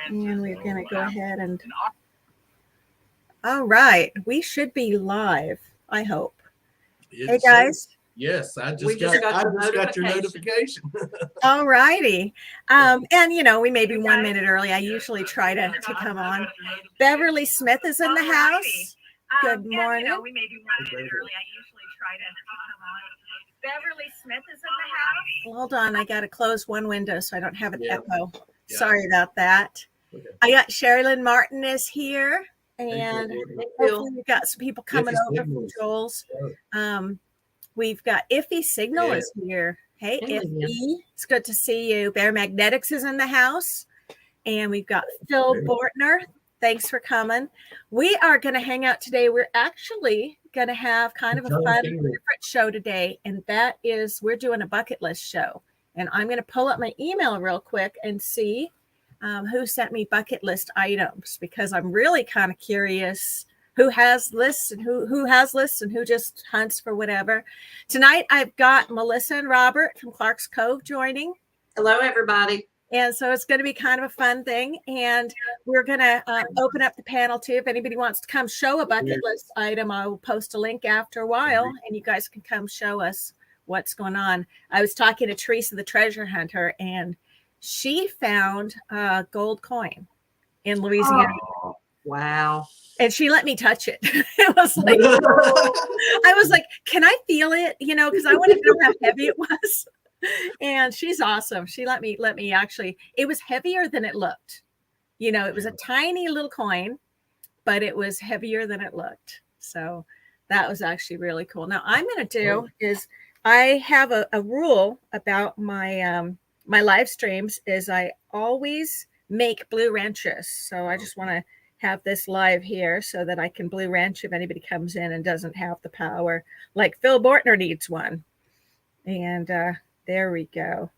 And we're going to go ahead and... All right. We should be live, I hope. Hey, guys. Yes, I just got your notification. All righty. And, you know, we may be 1 minute early. I usually try to come on. Beverly Smith is in the house. Good morning. You know, we may be 1 minute early. I usually try to come on. Beverly Smith is in the house. Hold on. I got to close one window so I don't have an echo. Yeah. Sorry about that. Okay. I got Sherilyn Martin is here. And hopefully we've got some people coming over from Joel's. We've got Iffy Signal is here. Hey, Iffy. It's good to see you. Bear Magnetics is in the house. And we've got Phil Bortner. Thanks for coming. We are going to hang out today. We're actually going to have kind of a fun, different show today. And that is, we're doing a bucket list show. And I'm going to pull up my email real quick and see who sent me bucket list items, because I'm really kind of curious who has lists and who has lists and who just hunts for whatever. Tonight, I've got Melissa and Robert from Clark's Cove joining. Hello, everybody. And so it's going to be kind of a fun thing. And we're going to open up the panel too. If anybody wants to come show a bucket list item, I will post a link after a while and you guys can come show us what's going on. I was talking to Teresa, the treasure hunter, and she found a gold coin in Louisiana. Oh, wow. And she let me touch it. It was like, I was like, can I feel it? You know, because I wanted to know how heavy it was. And she's awesome. She let me actually, it was heavier than it looked. You know, it was a tiny little coin, but it was heavier than it looked. So that was actually really cool. Now I'm going to do is I have a rule about my, my live streams is I always make blue wrenches. So I just want to have this live here so that I can blue wrench if anybody comes in and doesn't have the power, like Phil Bortner needs one. And there we go.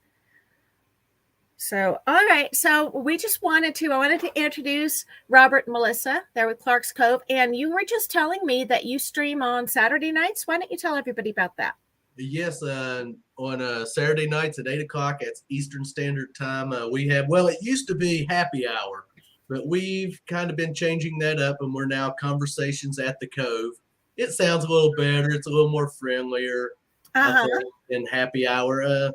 So, all right. So we just wanted to, I wanted to introduce Robert and Melissa there with Clark's Cove. And you were just telling me that you stream on Saturday nights. Why don't you tell everybody about that? Yes, on Saturday nights at 8 o'clock, that's Eastern Standard Time. We have, well, it used to be happy hour, but we've kind of been changing that up, and we're now Conversations at the Cove. It sounds a little better. It's a little more friendlier than happy hour.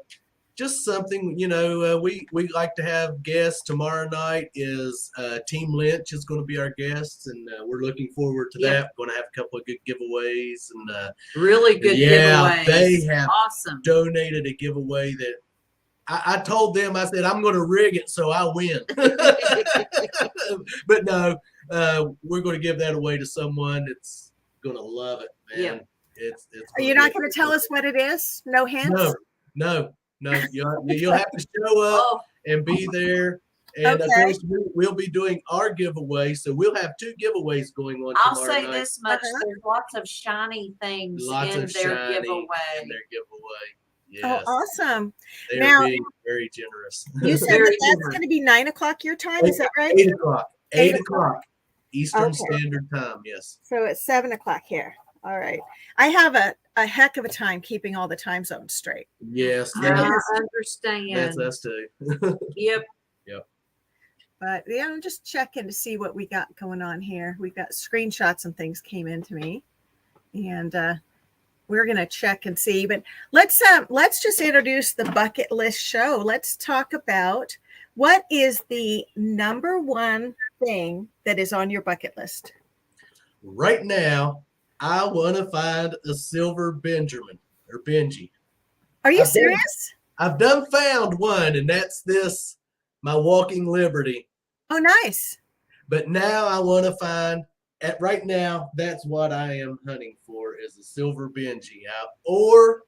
Just something, you know, we like to have guests. Tomorrow night is Team Lynch is going to be our guests, and we're looking forward to that. We're going to have a couple of good giveaways. And really good giveaways. They have donated a giveaway that I told them, I said, I'm going to rig it so I win. But no, we're going to give that away to someone that's going to love it, man. Yeah. It's Are you not going to tell us what it is? No hints? No. You'll have to show up and be there. And of course, we'll be doing our giveaway. So we'll have 2 giveaways going on I'll tomorrow say night. this much. There's lots of shiny things in their giveaway. Yes. Oh, awesome. They're now, being very generous. You said that's going to be 9 o'clock your time. Is that right? 8 o'clock. 8 o'clock Eastern Standard Time. Yes. So it's 7 o'clock here. All right. I have a heck of a time keeping all the time zones straight. Yes. I understand. That's us too. Yep. But yeah, I'm just checking to see what we got going on here. We've got screenshots and things came into me, and we're gonna check and see. But let's just introduce the bucket list show. Let's talk about what is the number one thing that is on your bucket list right now. I want to find a silver Benjamin or Benji. Are you serious? I've found one, and that's this, my Walking Liberty. Oh, nice. But now I want to find, right now, that's what I am hunting for, is a silver Benji. Or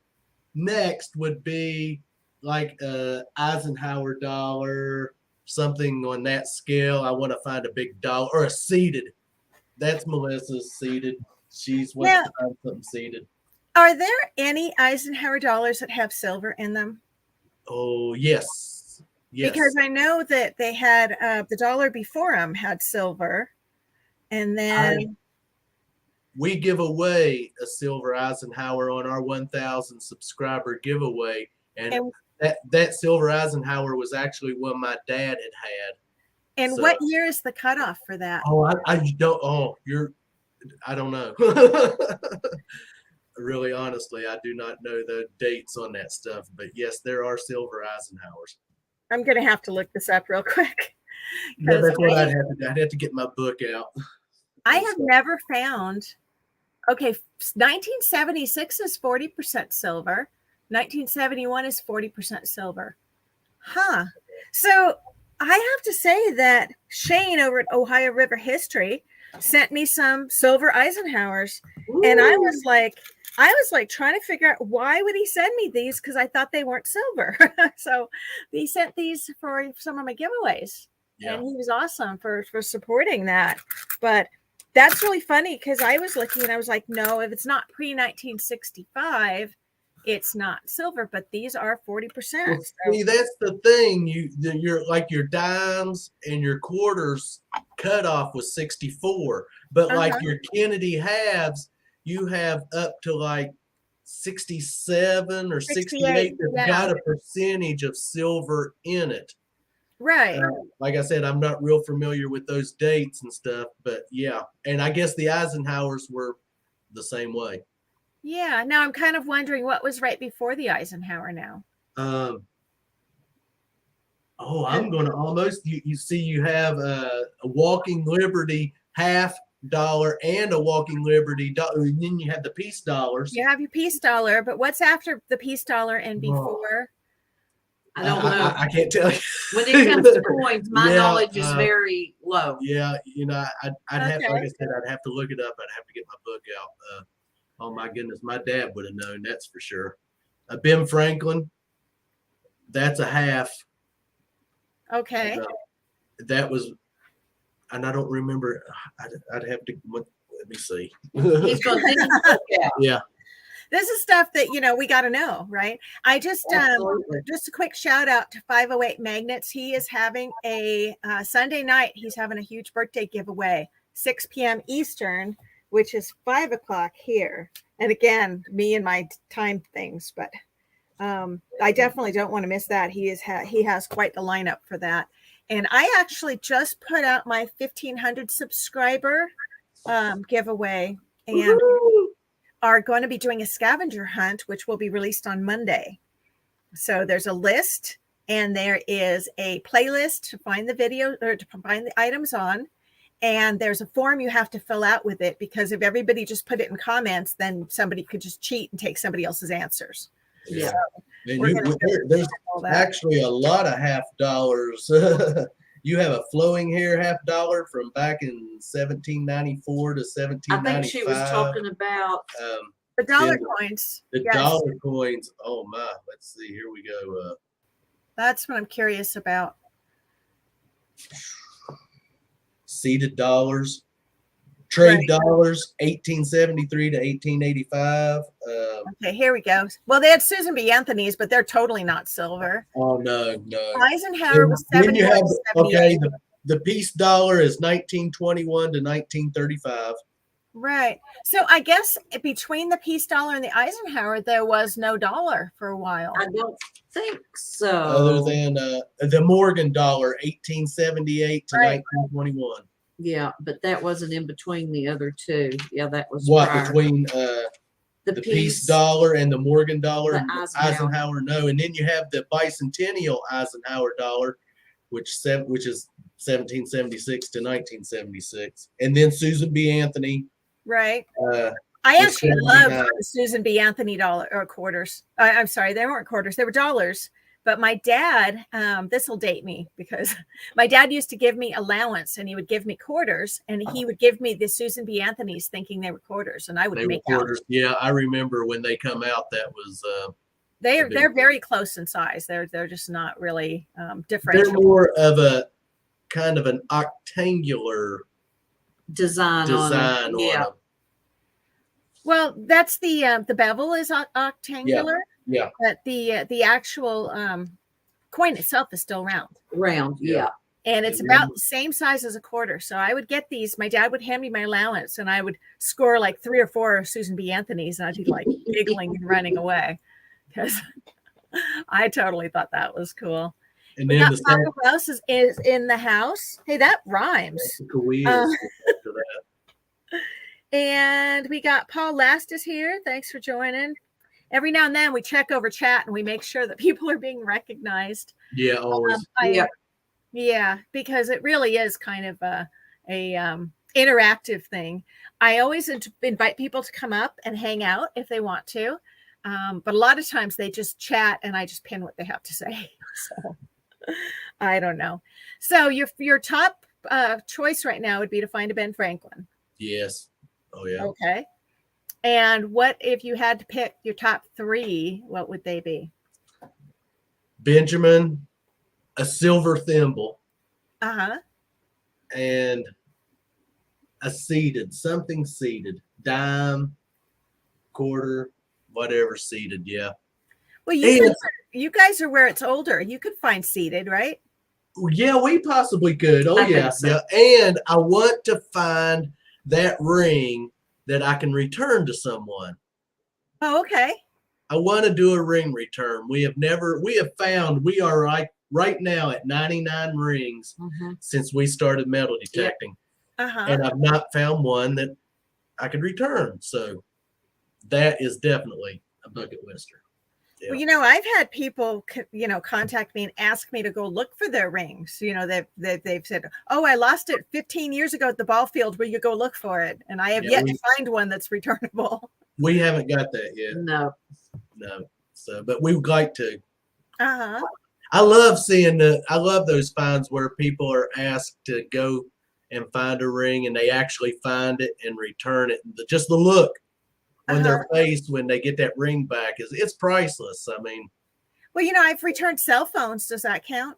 next would be like a Eisenhower dollar, something on that scale. I want to find a big dollar or a seated. That's Melissa's seated. She's wants to find something seated. Are there any Eisenhower dollars that have silver in them? Oh, yes. Because I know that they had the dollar before them had silver, and then we give away a silver Eisenhower on our 1,000 subscriber giveaway, and That silver Eisenhower was actually one my dad had. And So- what year is the cutoff for that? Oh, I don't. Oh, I don't know. Really, honestly, I do not know the dates on that stuff. But yes, there are silver Eisenhowers. I'm going to have to look this up real quick. Yeah, that's what I'd have to do. I'd have to get my book out. I have never found. Okay, 1976 is 40% silver. 1971 is 40% silver. Huh. So I have to say that Shane over at Ohio River History sent me some silver Eisenhowers. Ooh. And I was like trying to figure out why would he send me these, because I thought they weren't silver. So he sent these for some of my giveaways. Yeah. And he was awesome for supporting that. But that's really funny, because I was looking and I was like, no, if it's not pre-1965, it's not silver, but these are 40%. Well, see, that's the thing. You're like your dimes and your quarters cutoff was 64, but like your Kennedy halves, you have up to like 67 or 68 that's got a percentage of silver in it. Right. Like I said, I'm not real familiar with those dates and stuff, but yeah. And I guess the Eisenhowers were the same way. Yeah. Now I'm kind of wondering what was right before the Eisenhower now. I'm going to almost, you see, you have a Walking Liberty $50 and a Walking Liberty dollar, and then you have the peace dollars. You have your peace dollar, but what's after the peace dollar and before? I don't know. I can't tell you. When it comes to coins, my knowledge is very low. Yeah, I'd have, like I said, I'd have to look it up. I'd have to get my book out. Oh my goodness, my dad would have known, that's for sure. Ben Franklin, that's a half. Okay. That was, and I don't remember. I'd have to let me see. He's going to yeah. This is stuff that, we got to know, right? I just a quick shout out to 508 Magnets. He is having a Sunday night. He's having a huge birthday giveaway, 6 p.m. Eastern, which is 5 o'clock here. And again, me and my time things, but I definitely don't want to miss that. He has quite the lineup for that. And I actually just put out my 1,500 subscriber giveaway, and are going to be doing a scavenger hunt, which will be released on Monday. So there's a list, and there is a playlist to find the video or to find the items on. And there's a form you have to fill out with it, because if everybody just put it in comments, then somebody could just cheat and take somebody else's answers. Yeah. So there's actually a lot of $50. You have a flowing here $50 from back in 1794 to 1795. I think she was talking about the dollar coins. The dollar coins. Oh my! Let's see. Here we go. That's what I'm curious about. Seeded dollars, trade dollars, 1873 to 1885. Okay, here we go. Well, they had Susan B. Anthony's, but they're totally not silver. Oh no. Eisenhower was 71 to 78. The peace dollar is 1921 to 1935. Right. So I guess between the peace dollar and the Eisenhower, there was no dollar for a while. I don't think so. Other than the Morgan dollar, 1878 to 1921. Yeah, but that wasn't in between the other two. Yeah, that was between the peace dollar and the Morgan dollar, and Eisenhower. No, and then you have the bicentennial Eisenhower dollar, which is 1776 to 1976, and then Susan B. Anthony. Right. I actually love the Susan B. Anthony dollar or quarters. I'm sorry, they weren't quarters; they were dollars. But my dad, this will date me, because my dad used to give me allowance, and he would give me quarters, and he would give me the Susan B. Anthony's thinking they were quarters, and I would make quarters. Yeah, I remember when they come out. That was they're very close in size. They're just not really different. They're more of a kind of an octangular design on them. Yeah. Well, that's the bevel is octangular. Yeah. But the actual coin itself is still round. Round, yeah. And it's about the same size as a quarter. So I would get these. My dad would hand me my allowance, and I would score like 3 or 4 Susan B. Anthony's, and I'd be like giggling and running away. Because I totally thought that was cool. And We then got the Papa Mouse is in the house. Hey, that rhymes. quiz Um, after that. And we got Paul Last is here. Thanks for joining. Every now and then we check over chat and we make sure that people are being recognized. Yeah, always. Yeah, because it really is kind of a interactive thing. I always invite people to come up and hang out if they want to. But a lot of times they just chat and I just pin what they have to say. So I don't know. So your top choice right now would be to find a Ben Franklin. Yes. Oh yeah. Okay. And what if you had to pick your top 3? What would they be? Benjamin, a silver thimble, and a something seeded, dime, quarter, whatever seeded. Yeah. Well, you guys are where it's older. You could find seeded, right? Yeah, we possibly could. Oh, yeah. So. Yeah. And I want to find that ring that I can return to someone. Oh, okay. I want to do a ring return. We have found we are right now at 99 rings since we started metal detecting. And I've not found one that I could return. So that is definitely a bucket lister. Yeah. Well, I've had people, contact me and ask me to go look for their rings. They've said, "Oh, I lost it 15 years ago at the ball field. Will you go look for it?" And I have yet to find one that's returnable. We haven't got that yet. No. So, but we would like to. I love I love those finds where people are asked to go and find a ring and they actually find it and return it. Just the look on their face when they get that ring back it's priceless. I mean, well, I've returned cell phones. Does that count?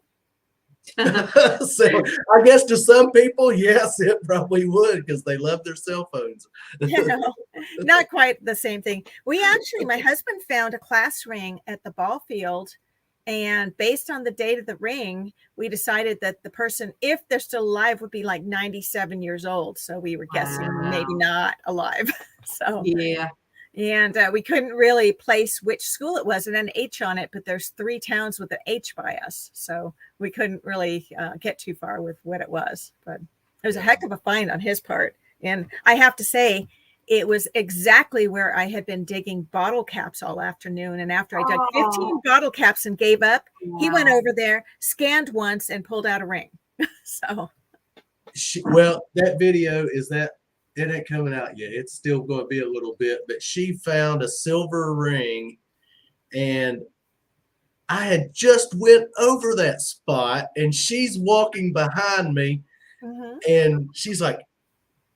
So I guess to some people, yes, it probably would because they love their cell phones. Not quite the same thing. My husband found a class ring at the ball field, and based on the date of the ring, we decided that the person, if they're still alive, would be like 97 years old. So we were guessing maybe not alive. So yeah. And we couldn't really place which school it was and an H on it, but there's 3 towns with an H by us. So we couldn't really get too far with what it was. But it was a heck of a find on his part. And I have to say, it was exactly where I had been digging bottle caps all afternoon. And after I dug 15 bottle caps and gave up, he went over there, scanned once, and pulled out a ring. So. Well, that video it ain't coming out yet. It's still going to be a little bit, but she found a silver ring and I had just went over that spot and she's walking behind me and she's like,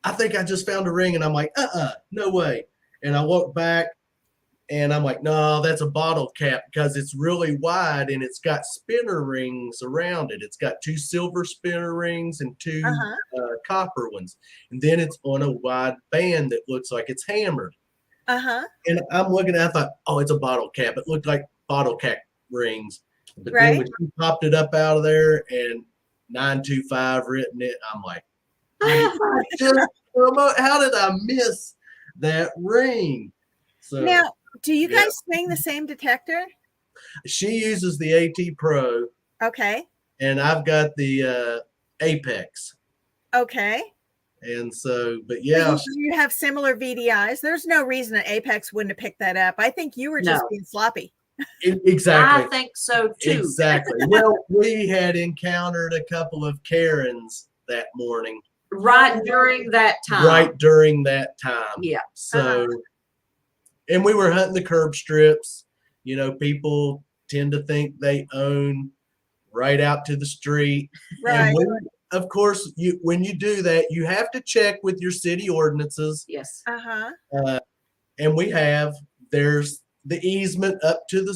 "I think I just found a ring." And I'm like, no way. And I walk back and I'm like, "No, that's a bottle cap because it's really wide and it's got spinner rings around it. It's got 2 silver spinner rings and 2 copper ones. And then it's on a wide band that looks like it's hammered." And I'm looking at it, I thought, "Oh, it's a bottle cap." It looked like bottle cap rings. But then when she popped it up out of there and 925 written it, I'm like, how did I miss that ring? So now, do you guys swing the same detector? She uses the AT Pro. Okay. And I've got the Apex. Okay. And so, but yeah. You have similar VDIs. There's no reason that Apex wouldn't have picked that up. I think you were just being sloppy. Exactly. I think so too. Exactly. Well, we had encountered a couple of Karens that morning. Right during that time. Right during that time. Yeah. So, and we were hunting the curb strips. People tend to think they own right out to the street. Right. And of course, when you do that, you have to check with your city ordinances. Yes. And there's the easement up to the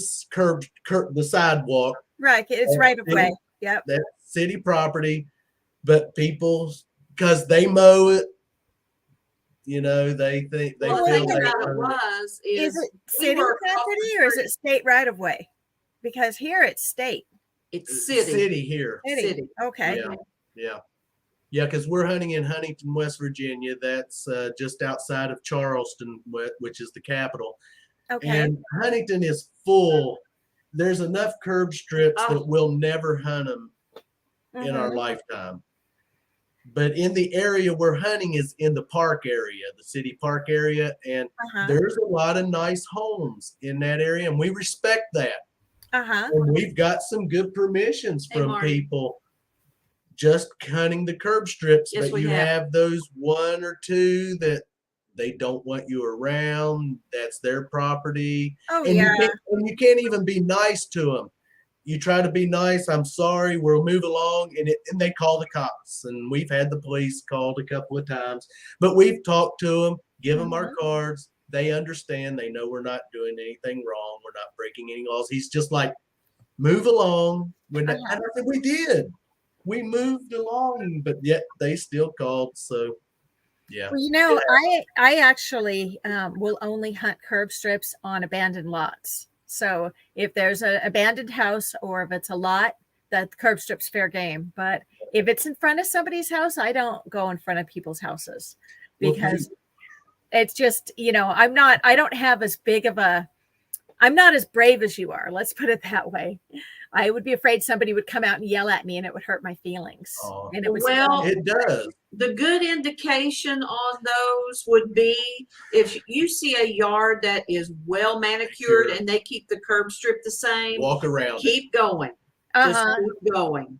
the sidewalk. Right. It's right of way. Yep. That's city property, but people, because they mow it, they think they feel is it city property or is it state right of way? Because here it's state. It's city. City here. City. Okay. Yeah. Because we're hunting in Huntington, West Virginia. That's just outside of Charleston, which is the capital. Okay. And Huntington is full. there's enough curb strips that we'll never hunt them in our Mhm. lifetime. But in the area we're hunting is in the park area, the city park area, and Uh-huh. there's a lot of nice homes in that area, and we respect that. Uh-huh. And we've got some good permissions Hey, from Marty. people just hunting the curb strips, Yes, but we you have. have those one or two that they don't want you around. That's their property. Oh, And yeah. you can't even be nice to them. You try to be nice. I'm sorry. We'll move along. And they call the cops. And we've had the police called a couple of times. But we've talked to them, give them our cards. They understand. They know we're not doing anything wrong. We're not breaking any laws. He's just like, move along. And I said, we did. We moved along. But yet they still called. So, yeah. Well, you know, I actually will only hunt curb strips on abandoned lots. So if there's an abandoned house or if it's a lot, that curb strip's fair game. But if it's in front of somebody's house, I don't go in front of people's houses because it's just, you know, I don't have as big of I'm not as brave as you are. Let's put it that way. I would be afraid somebody would come out and yell at me and it would hurt my feelings. And it was it does. The good indication on those would be if you see a yard that is well manicured and they keep the curb strip the same, walk around. Keep going. Just keep going.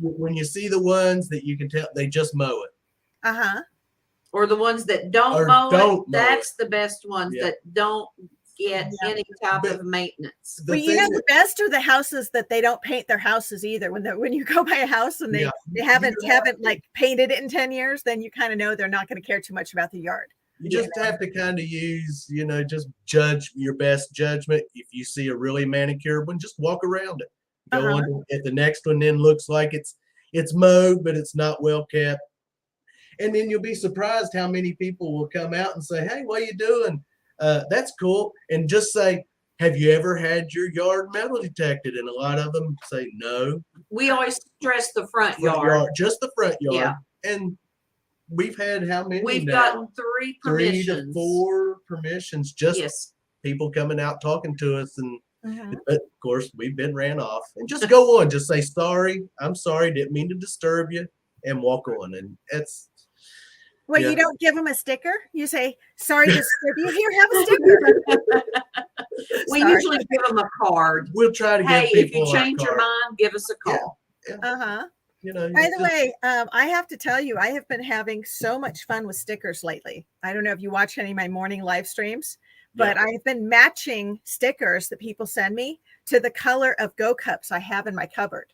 When you see the ones that you can tell they just mow it. Or the ones that don't mow it, that's the best ones that don't get any type of maintenance. Well, you know, the best are the houses that they don't paint their houses either. When you go by a house and they haven't like painted it in 10 years, then you kind of know they're not going to care too much about the yard. You just have to kind of use, you know, just judge your best judgment. If you see a really manicured one, just walk around it. Go on at the next one, then looks like it's mowed, but it's not well kept. And then you'll be surprised how many people will come out and say, "Hey, what are you doing? That's cool." And just say, "Have you ever had your yard metal detected?" And a lot of them say no. We always stress the front yard. Just the front yard. Yeah. And we've had how many? We've gotten 3 permissions. 3 to 4 permissions. Just people coming out talking to us, and but of course we've been ran off. And just go on. Just say sorry. I'm sorry. Didn't mean to disturb you, and walk on. And it's. Well, you don't give them a sticker. You say, "Sorry to disturb you. Here, have a sticker." We usually give them a card. We'll try to give people if you change your mind, give us a call. You know, by the way, I have to tell you, I have been having so much fun with stickers lately. I don't know if you watch any of my morning live streams, but I've been matching stickers that people send me to the color of Go Cups I have in my cupboard.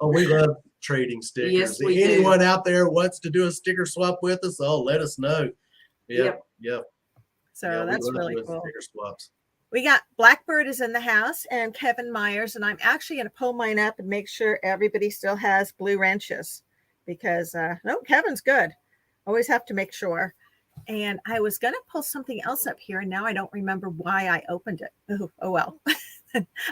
We love trading stickers. Yes, if anyone out there wants to do a sticker swap with us, let us know. Yep. So that's really cool. Sticker swaps. We got Blackbird is in the house and Kevin Myers, and I'm actually going to pull mine up and make sure everybody still has blue wrenches because no, Kevin's good. Always have to make sure. And I was going to pull something else up here, and now I don't remember why I opened it. Oh well.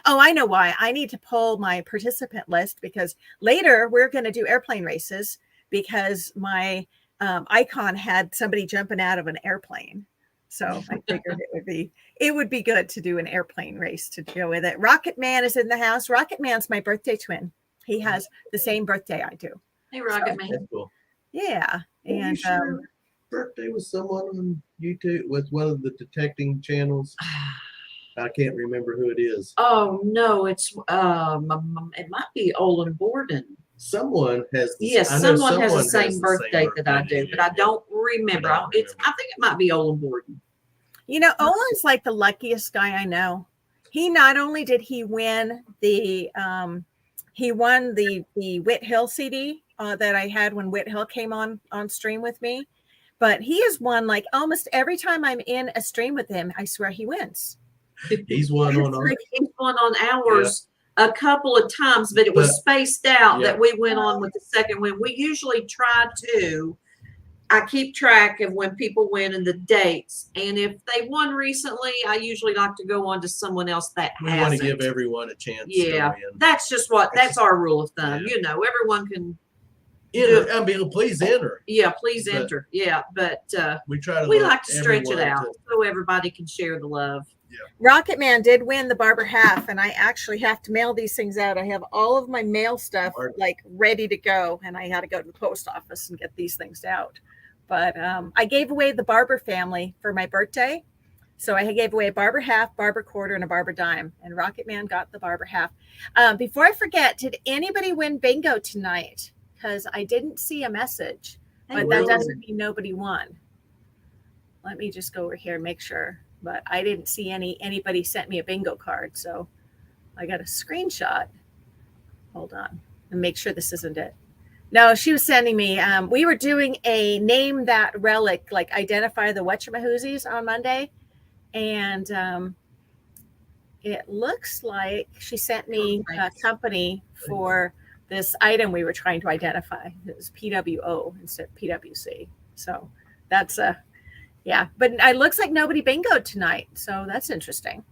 Oh, I know why. I need to pull my participant list because later we're going to do airplane races because my icon had somebody jumping out of an airplane. So I figured it would be good to do an airplane race to go with it. Rocket Man is in the house. Rocket Man's my birthday twin. He has the same birthday I do. Hey, Rocket Man. That's cool. Yeah. And birthday was someone on YouTube with one of the detecting channels. I can't remember who it is. Oh no, it's it might be Olin Borden. Someone has. Someone has the same birthday that I do, but I don't remember. I think it might be Olin Borden. You know, Olin's like the luckiest guy I know. He not only did he win the Whit Hill CD that I had when Whit Hill came on stream with me, but he has won like almost every time I'm in a stream with him. I swear he wins. He's won on ours. He's won on ours a couple of times, but it was spaced out that we went on with the second win. We usually try to. I keep track of when people win and the dates, and if they won recently, I usually like to go on to someone else that hasn't. We want to give everyone a chance. Yeah, that's just that's our rule of thumb. You know, everyone can. I mean, please enter. Yeah, enter. Yeah, but we try to. We like to stretch it out so everybody can share the love. Rocket Man did win the Barber half, and I actually have to mail these things out. I have all of my mail stuff like ready to go, and I had to go to the post office and get these things out. But I gave away the Barber family for my birthday. So I gave away a Barber half, Barber quarter, and a Barber dime. And Rocket Man got the Barber half. Before I forget, did anybody win bingo tonight? Because I didn't see a message, but that doesn't mean nobody won. Let me just go over here and make sure. But I didn't see anybody sent me a bingo card. So I got a screenshot. Hold on and make sure this isn't it. No, she was sending me. We were doing a name that relic, like identify the whatchamahoozies on Monday. And it looks like she sent me a company for this item we were trying to identify. It was PWO instead of PWC. So that's yeah, but it looks like nobody bingoed tonight. So that's interesting.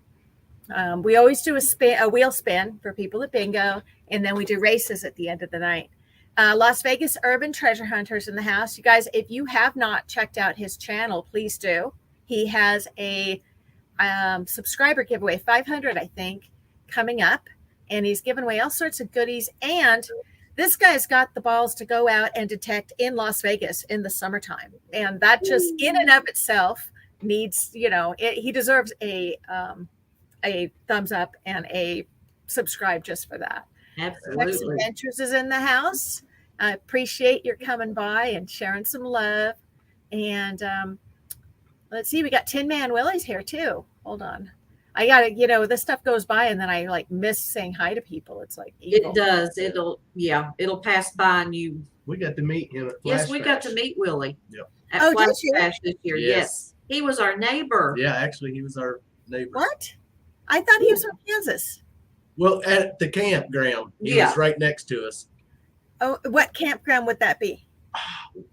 We always do a wheel spin for people that bingo, and then we do races at the end of the night. Las Vegas Urban Treasure Hunters in the house. You guys, if you have not checked out his channel, please do. He has a subscriber giveaway, 500, I think, coming up. And he's giving away all sorts of goodies. And this guy's got the balls to go out and detect in Las Vegas in the summertime. And that just in and of itself needs, he deserves a thumbs up and a subscribe just for that. Absolutely. Adventures is in the house. I appreciate your coming by and sharing some love. And let's see, we got Tin Man Willie's here too. Hold on. I gotta, this stuff goes by and then I like miss saying hi to people. It's like evil. It does. It'll pass by and you. We got to meet him at Yes, we got to meet Willie. Yep. At Flash Bash this year. Yes. He was our neighbor. Yeah, actually, he was our neighbor. What? I thought he was from Kansas. Well, at the campground, he was right next to us. Oh, what campground would that be?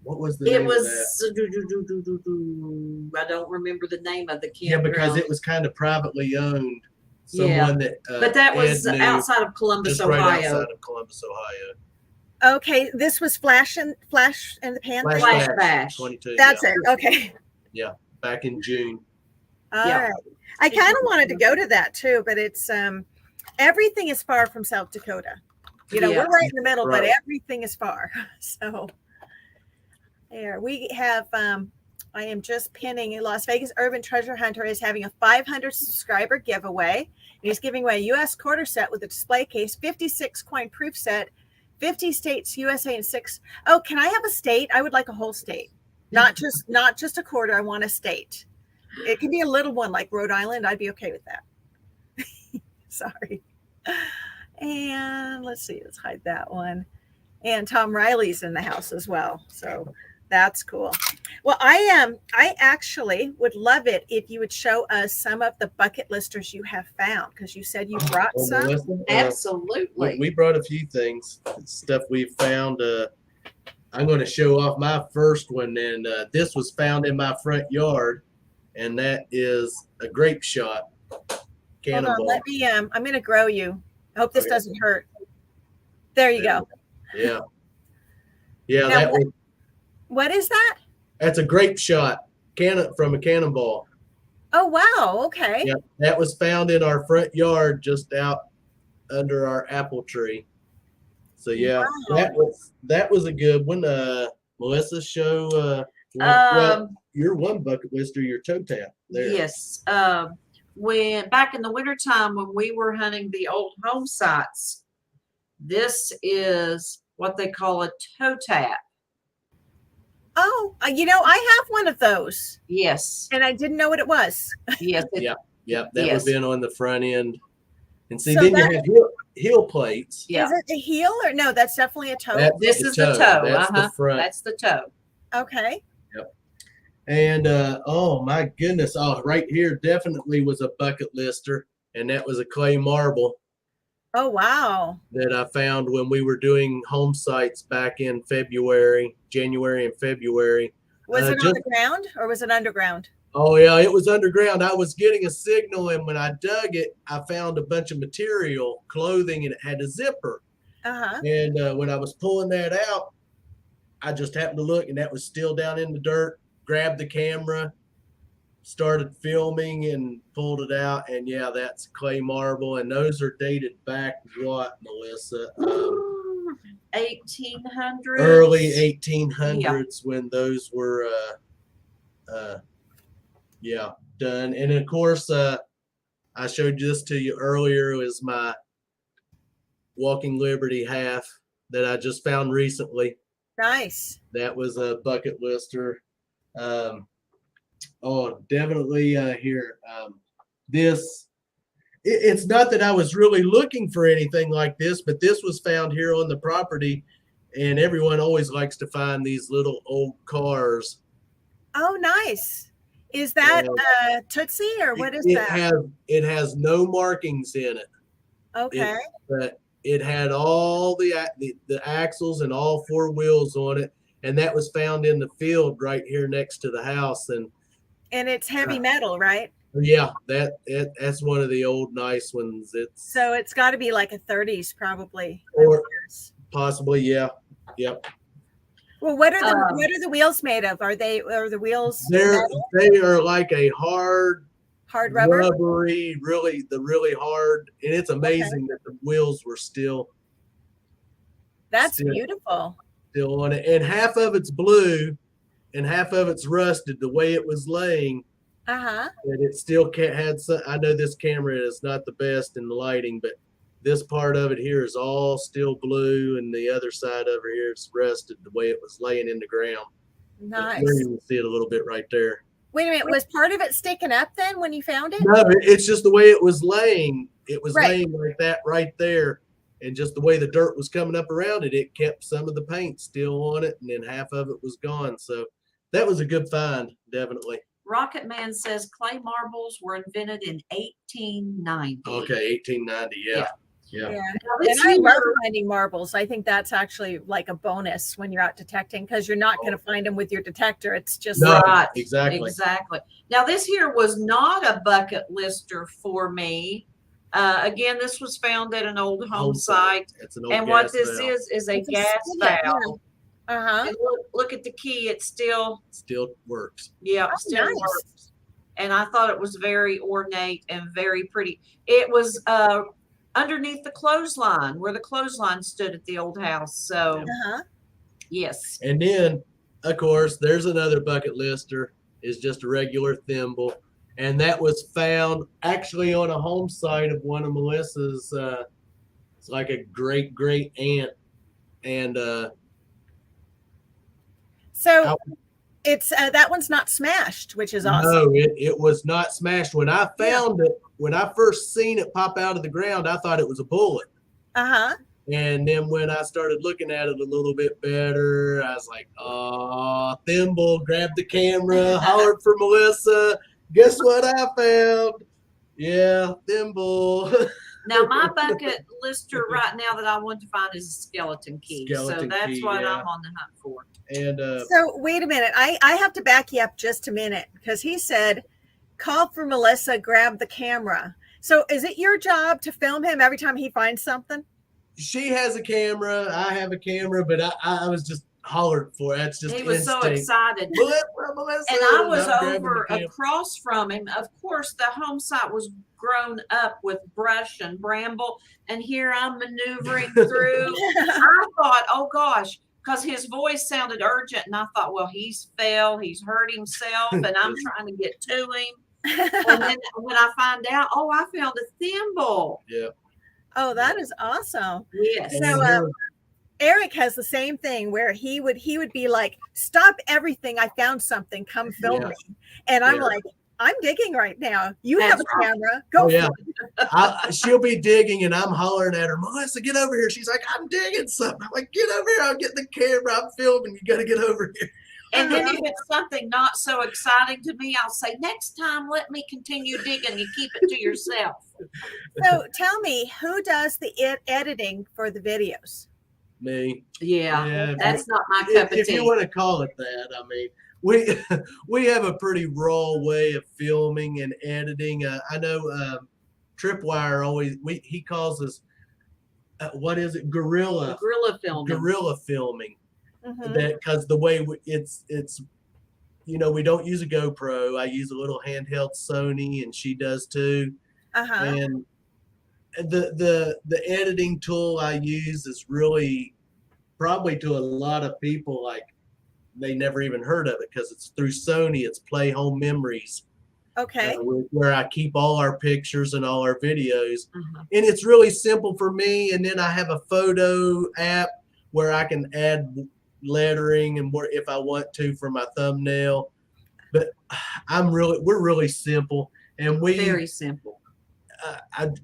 What was the name It was. of that? I don't remember the name of the campground. Yeah, because it was kind of privately owned. Someone that. But that was outside of Columbus, Ohio. Right outside of Columbus, Ohio. Okay, this was Flash and the Pan. Flash Bash. 22. That's it. Okay. Yeah, back in June. All right. I kind of wanted to go to that too, but it's everything is far from South Dakota. We're right in the middle, but everything is far. So there we have. I am just pinning. Las Vegas Urban Treasure Hunter is having a 500 subscriber giveaway. And he's giving away a U.S. quarter set with a display case, 56 coin proof set, 50 states USA, and 6. Oh, can I have a state? I would like a whole state, not just a quarter. I want a state. It can be a little one like Rhode Island. I'd be okay with that. Sorry. And let's see. Let's hide that one. And Tom Riley's in the house as well. So that's cool. Well, I actually would love it if you would show us some of the bucket listers you have found, because you said you brought some. Absolutely. We brought a few things, stuff we found. I'm going to show off my first one, and this was found in my front yard, and that is a grape shot cannonball. Hold on, let me. I'm going to grow you. I hope this doesn't hurt. There you go. Yeah. Yeah. Now, what is that? That's a grape shot from a cannonball. Oh, wow. Okay. Yeah. That was found in our front yard, just out under our apple tree. So yeah, wow. that was a good one. Melissa, show your one bucket lister, your toe tap there. Yes. When back in the wintertime when we were hunting the old home sites, this is what they call a toe tap. Oh, I have one of those. Yes. And I didn't know what it was. Yes. Yep. That would have been on the front end. And see, so then you have heel plates. Yeah. Is it a heel or no? That's definitely a toe. This is the toe. That's the front. That's the toe. Okay. Yep. And oh my goodness, right here definitely was a bucket lister, and that was a clay marble. Oh wow. That I found when we were doing home sites back in January and February. Was it on the ground or was it underground? Oh yeah, it was underground. I was getting a signal, and when I dug it, I found a bunch of material, clothing, and it had a zipper. Uh-huh. And when I was pulling that out, I just happened to look, and that was still down in the dirt. Grabbed the camera, started filming and pulled it out, and yeah, that's clay marble, and those are dated back what, Melissa? 1800s. Early 1800s when those were done. And of course, I showed this to you earlier. It was my Walking Liberty half that I just found recently. Nice. That was a bucket lister. Definitely here. It's not that I was really looking for anything like this, but this was found here on the property, and everyone always likes to find these little old cars. Oh, nice. Is that Tootsie or what is that? It has no markings in it. Okay. But it had all the axles and all four wheels on it, and that was found in the field right here next to the house. And it's heavy metal, right? Yeah, that's one of the old nice ones. So it's got to be like a 30s probably. Or possibly, yeah. Yep. Well, what are the wheels made of? Are the wheels they are like a hard rubber? Rubbery, really hard, and it's amazing that the wheels were still beautiful. Still on it. And half of it's blue and half of it's rusted the way it was laying. And it still had some. I know this camera is not the best in the lighting, but this part of it here is all still blue, and the other side over here is rusted the way it was laying in the ground. Nice. You can see it a little bit right there. Wait a minute, was part of it sticking up then when you found it? No, it's just the way it was laying. It was laying like that right there, and just the way the dirt was coming up around it, it kept some of the paint still on it, and then half of it was gone. So that was a good find, definitely. Rocket Man says clay marbles were invented in 1890. Okay, 1890, yeah. And I love finding marbles. I think that's actually like a bonus when you're out detecting, because you're not going to find them with your detector. It's just right. Exactly. Now this here was not a bucket lister for me. Again, this was found at an old home site. It's an old and what this is a gas valve. And look at the key. It still works. Yeah, still works. And I thought it was very ornate and very pretty. It was underneath the clothesline where the clothesline stood at the old house. So yes. And then of course there's another bucket lister. Is just a regular thimble, and that was found actually on a home site of one of Melissa's. It's like a great aunt, and so it's that one's not smashed, which is awesome. No, it was not smashed. When I found it, when I first seen it pop out of the ground, I thought it was a bullet. And then when I started looking at it a little bit better, I was like, "Oh, thimble!" Grabbed the camera, hollered for Melissa. Guess what I found? Yeah, thimble. Now my bucket lister right now that I want to find is a skeleton key. So that's what I'm on the hunt for. And so wait a minute, I have to back you up just a minute, because he said, "Call for Melissa, grab the camera." So is it your job to film him every time he finds something? She has a camera, I have a camera, but I was just hollered for it. That's just he was instinct. so excited. Melissa, and I was over across from him. Of course, the home site was grown up with brush and bramble, and here I'm maneuvering through. I thought, oh gosh, because his voice sounded urgent, and I thought, well, he's hurt himself, and I'm trying to get to him. And then when I find out, oh, I found a thimble. Yeah. Oh, that is awesome. Yes. So Eric has the same thing where he would be like, "Stop everything! I found something. Come film me." And I'm like, "I'm digging right now. You have a camera. Go for it." She'll be digging, and I'm hollering at her, "Melissa, get over here!" She's like, "I'm digging something." I'm like, "Get over here! I'll get the camera. I'm filming. You got to get over here." And then if it's something not so exciting to me, I'll say, "Next time, let me continue digging. You keep it to yourself." So tell me, who does the editing for the videos? Me. Yeah, that's not my cup of tea. If you want to call it that, I mean, we have a pretty raw way of filming and editing. I know Tripwire always he calls us what is it? Guerrilla filming. Guerrilla filming. That because the way it's we don't use a GoPro. I use a little handheld Sony, and she does too. And the editing tool I use is really probably to a lot of people like they never even heard of it because it's through Sony. It's Play Home Memories. Okay. Where I keep all our pictures and all our videos. And it's really simple for me. And then I have a photo app where I can add lettering and more if I want to for my thumbnail. But we're really simple. And very simple.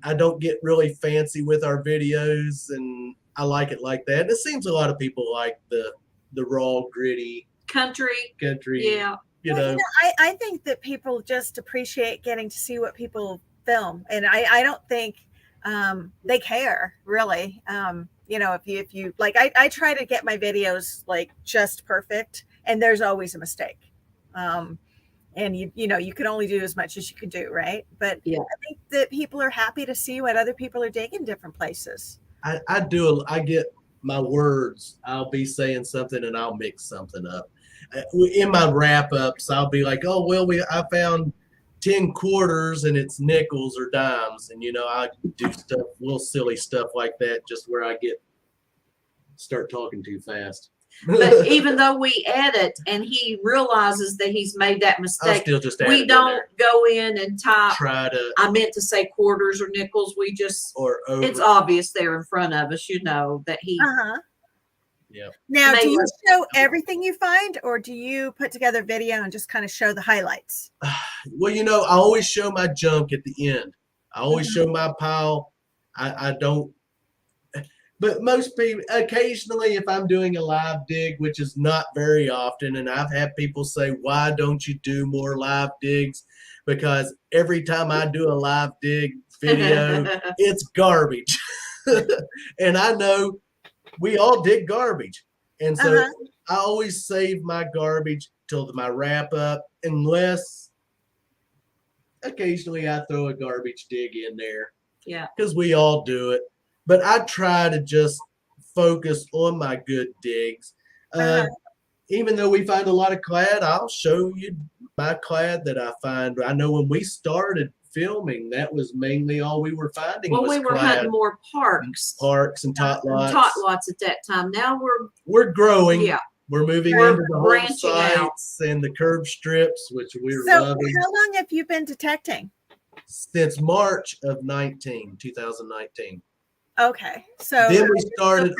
I don't get really fancy with our videos, and I like it like that. And it seems a lot of people like the raw, gritty country. Yeah. I think that people just appreciate getting to see what people film, and I don't think they care really. If you like, I try to get my videos like just perfect, and there's always a mistake. And you can only do as much as you can do, right? But I think that people are happy to see what other people are digging different places. I get my words. I'll be saying something and I'll mix something up. In my wrap ups, I'll be like, oh, well, I found 10 quarters and it's nickels or dimes. And, I do stuff, little silly stuff like that, just where I start talking too fast. But even though we edit and he realizes that he's made that mistake, we don't go in and type, I meant to say quarters or nickels. We just, it's obvious there in front of us, that he. Yeah. Now, do you show everything you find, or do you put together video and just kind of show the highlights? Well, I always show my junk at the end. I always show my pile. I don't. But most people, occasionally, if I'm doing a live dig, which is not very often, and I've had people say, why don't you do more live digs? Because every time I do a live dig video, it's garbage. And I know we all dig garbage. And so I always save my garbage till my wrap up, unless occasionally I throw a garbage dig in there. Yeah. Because we all do it. But I try to just focus on my good digs. Even though we find a lot of clad, I'll show you my clad that I find. I know when we started filming, that was mainly all we were finding. Well, we were hunting more parks and tot lots. Tot lots at that time. Now we're growing. Yeah. We're moving into the home sites and the curb strips, which we're loving. So how long have you been detecting? Since March of 2019. Okay, so then we started.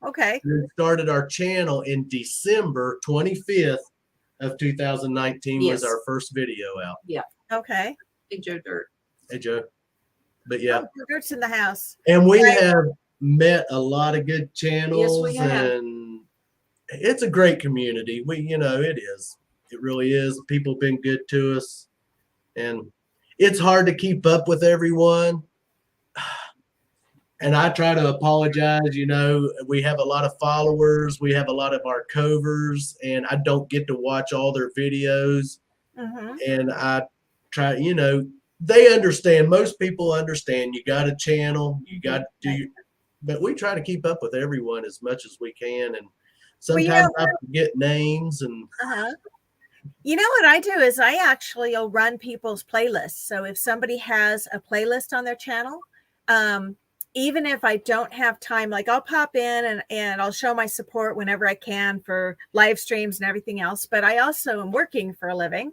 We started our channel in December 25th of 2019. Was our first video out. Yeah. Okay. Hey Joe Dirt. Hey Joe. But yeah. Oh, Dirt's in the house. And we have met a lot of good channels. Yes, we have. And it's a great community. It is. It really is. People have been good to us, and it's hard to keep up with everyone. And I try to apologize. We have a lot of followers. We have a lot of our covers, and I don't get to watch all their videos. And I try, they understand. Most people understand. You got a channel. You got to do. But we try to keep up with everyone as much as we can. And sometimes I forget names. And what I do is I actually will run people's playlists. So if somebody has a playlist on their channel, even if I don't have time, like I'll pop in and I'll show my support whenever I can for live streams and everything else. But I also am working for a living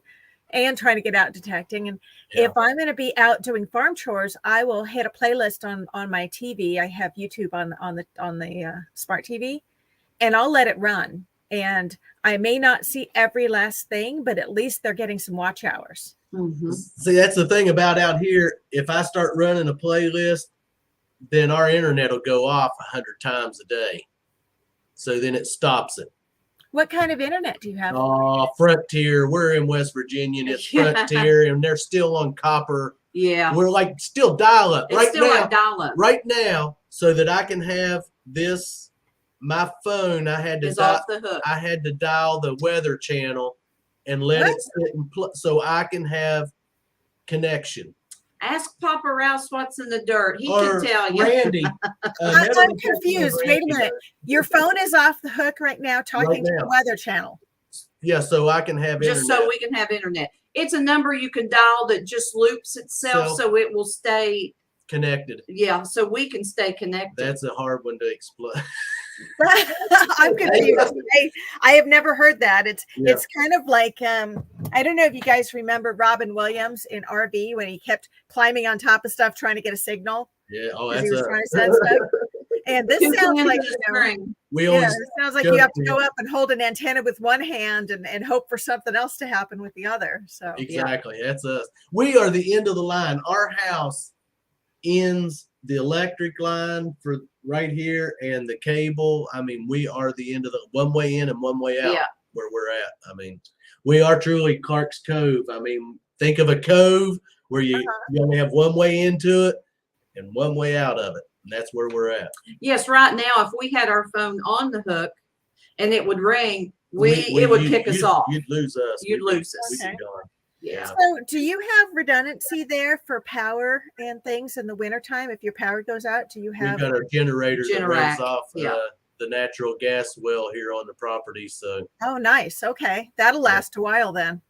and trying to get out detecting. And if I'm going to be out doing farm chores, I will hit a playlist on my TV. I have YouTube on the smart TV, and I'll let it run. And I may not see every last thing, but at least they're getting some watch hours. See, that's the thing about out here. If I start running a playlist, then our internet will go off 100 times a day. So then it stops it. What kind of internet do you have? Frontier. We're in West Virginia, and it's Frontier, and they're still on copper. Yeah. We're like still dial up right now. Right now, so that I can have this. My phone, I had to off the hook. I had to dial the weather channel and let it sit and so I can have connection. Ask Papa Rouse what's in the dirt. He can tell you. Randy. I'm confused. Wait a minute. Your phone is off the hook right now talking to the weather channel. Yeah, so I can have just internet. so we can have internet. It's a number you can dial that just loops itself, so it will stay connected. Yeah, so we can stay connected. That's a hard one to explain. I'm confused. I have never heard that. It's kind of like I don't know if you guys remember Robin Williams in RV when he kept climbing on top of stuff trying to get a signal. Yeah, oh, He that's was trying to send stuff. And this sounds like it sounds like you have to go up and hold an antenna with one hand and hope for something else to happen with the other. So exactly, that's us. We are the end of the line. Our house ends the electric line for right here and the cable. I mean, we are the end of the one way in and one way out where we're at. I mean, we are truly Clark's Cove. I mean, think of a cove where you only have one way into it and one way out of it. And that's where we're at. Yes, right now, if we had our phone on the hook and it would ring, it would kick us off. You'd lose us. You'd lose us. Okay. Yeah. So do you have redundancy there for power and things in the wintertime? If your power goes out, do you have? We've got our generators that runs off the natural gas well here on the property. So. Oh, nice. Okay. That'll last a while then.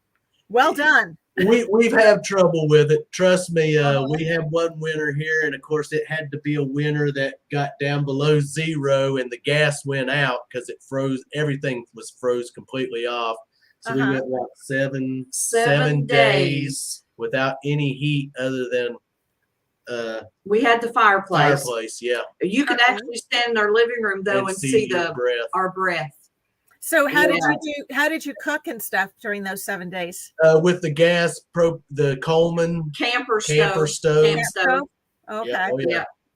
Well done. We've had trouble with it. Trust me. We had one winter here, and of course it had to be a winter that got down below zero and the gas went out because it froze. Everything was froze completely off. So we went like seven days without any heat other than we had the fireplace. Yeah. You could actually stand in our living room though and see our breath. So how did you cook and stuff during those 7 days? With the gas, the Coleman camper stove. Okay.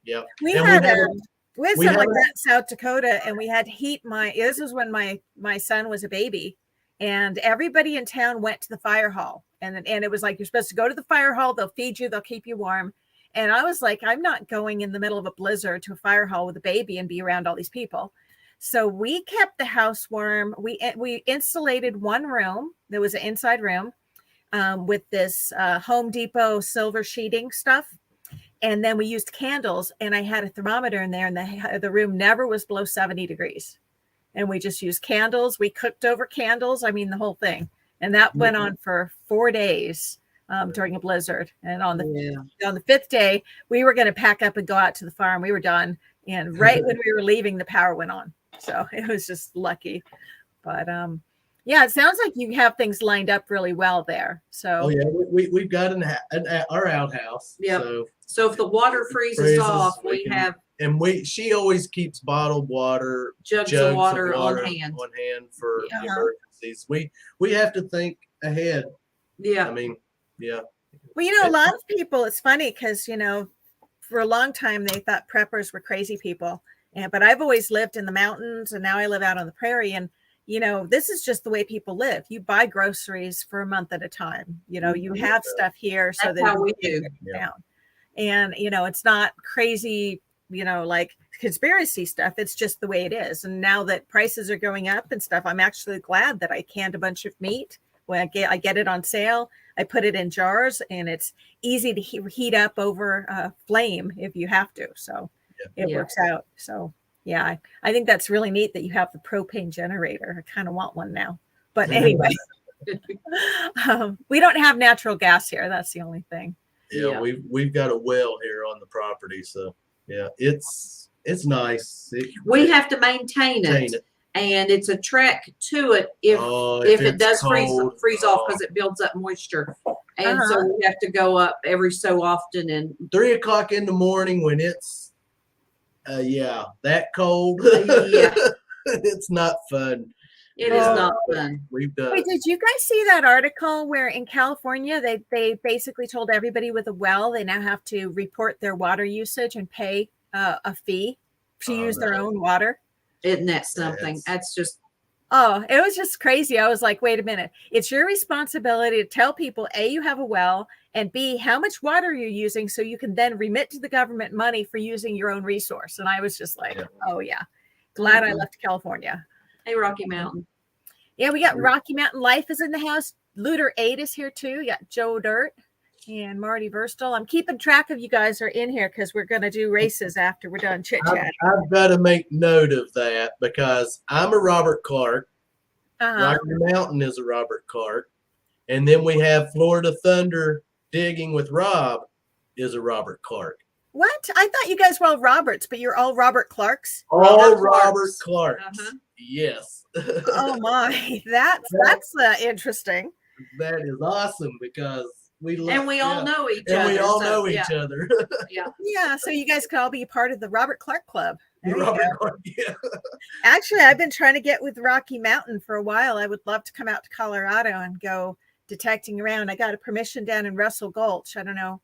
Yeah. We had something like that in South Dakota, and we had to heat this was when my son was a baby. And everybody in town went to the fire hall, and it was like, you're supposed to go to the fire hall. They'll feed you. They'll keep you warm. And I was like, I'm not going in the middle of a blizzard to a fire hall with a baby and be around all these people. So we kept the house warm. We insulated one room. There was an inside room with this Home Depot silver sheeting stuff. And then we used candles, and I had a thermometer in there, and the room never was below 70 degrees. And we just used candles. We cooked over candles. I mean, the whole thing. And that went on for 4 days during a blizzard. And on the fifth day, we were going to pack up and go out to the farm. We were done. And right when we were leaving, the power went on. So it was just lucky. But it sounds like you have things lined up really well there. So we've got our outhouse. Yeah. So if the water freezes off, we have. And she always keeps bottled water, jugs of water on hand for emergencies. We have to think ahead. Yeah. I mean, yeah. Well, a lot of people, it's funny because, for a long time they thought preppers were crazy people. But I've always lived in the mountains, and now I live out on the prairie. And, this is just the way people live. You buy groceries for a month at a time. You have stuff here so that's how we do. Down. And, it's not crazy, like conspiracy stuff. It's just the way it is. And now that prices are going up and stuff, I'm actually glad that I canned a bunch of meat. When I get it on sale, I put it in jars, and it's easy to heat up over a flame if you have to. So it works out. So I think that's really neat that you have the propane generator. I kind of want one now. But anyway, we don't have natural gas here. That's the only thing. Yeah, we've got a well here on the property, so it's nice. We have to maintain it, and it's a trek to it if it does freeze off because it builds up moisture, and so we have to go up every so often. And 3 o'clock in the morning when it's that cold, it's not fun. It is not fun. We've done. Wait, did you guys see that article where in California they basically told everybody with a well they now have to report their water usage and pay a fee to use their own water? Isn't that something? That's just. Oh, it was just crazy. I was like, wait a minute. It's your responsibility to tell people, A, you have a well, and B, how much water you're using so you can then remit to the government money for using your own resource. And I was just like, oh, yeah. Glad I left California. Hey, Rocky Mountain. Yeah, we got Rocky Mountain Life is in the house. Looter 8 is here too. You got Joe Dirt and Marty Verstal. I'm keeping track of you guys are in here because we're going to do races after we're done chit chat. I've got to make note of that because I'm a Robert Clark, Rocky Mountain is a Robert Clark. And then we have Florida Thunder Digging with Rob is a Robert Clark. What? I thought you guys were all Roberts, but you're all Robert Clarks? All Robert Clarks. Yes. Oh my, that's interesting. That is awesome because we all know each other. And we all know each other. Yeah, so you guys could all be part of the Robert Clark Club. Clark, yeah. Actually, I've been trying to get with Rocky Mountain for a while. I would love to come out to Colorado and go detecting around. I got a permission down in Russell Gulch. I don't know,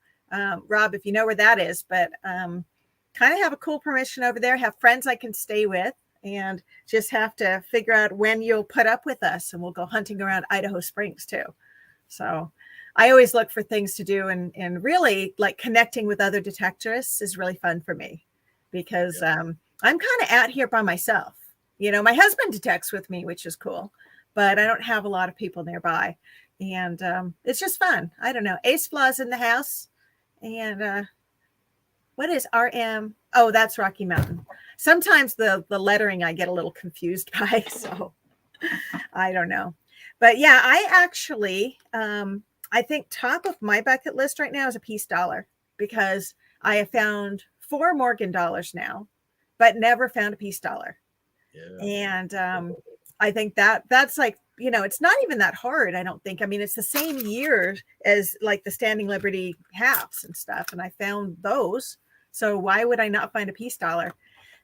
Rob, if you know where that is, but kind of have a cool permission over there. Have friends I can stay with, and just have to figure out when you'll put up with us, and we'll go hunting around Idaho Springs too. So I always look for things to do, and really like connecting with other detectives is really fun for me because I'm kind of out here by myself. You know, my husband detects with me, which is cool, but I don't have a lot of people nearby. And it's just fun. I don't know. Ace Flaw's in the house. And what is RM? Oh, that's Rocky Mountain. Sometimes the lettering I get a little confused by, so I don't know. But yeah, I actually, I think top of my bucket list right now is a peace dollar, because I have found 4 Morgan dollars now, but never found a peace dollar. Yeah. And I think that's like, you know, it's not even that hard, I don't think. I mean, it's the same year as like the Standing Liberty halves and stuff, and I found those. So why would I not find a peace dollar?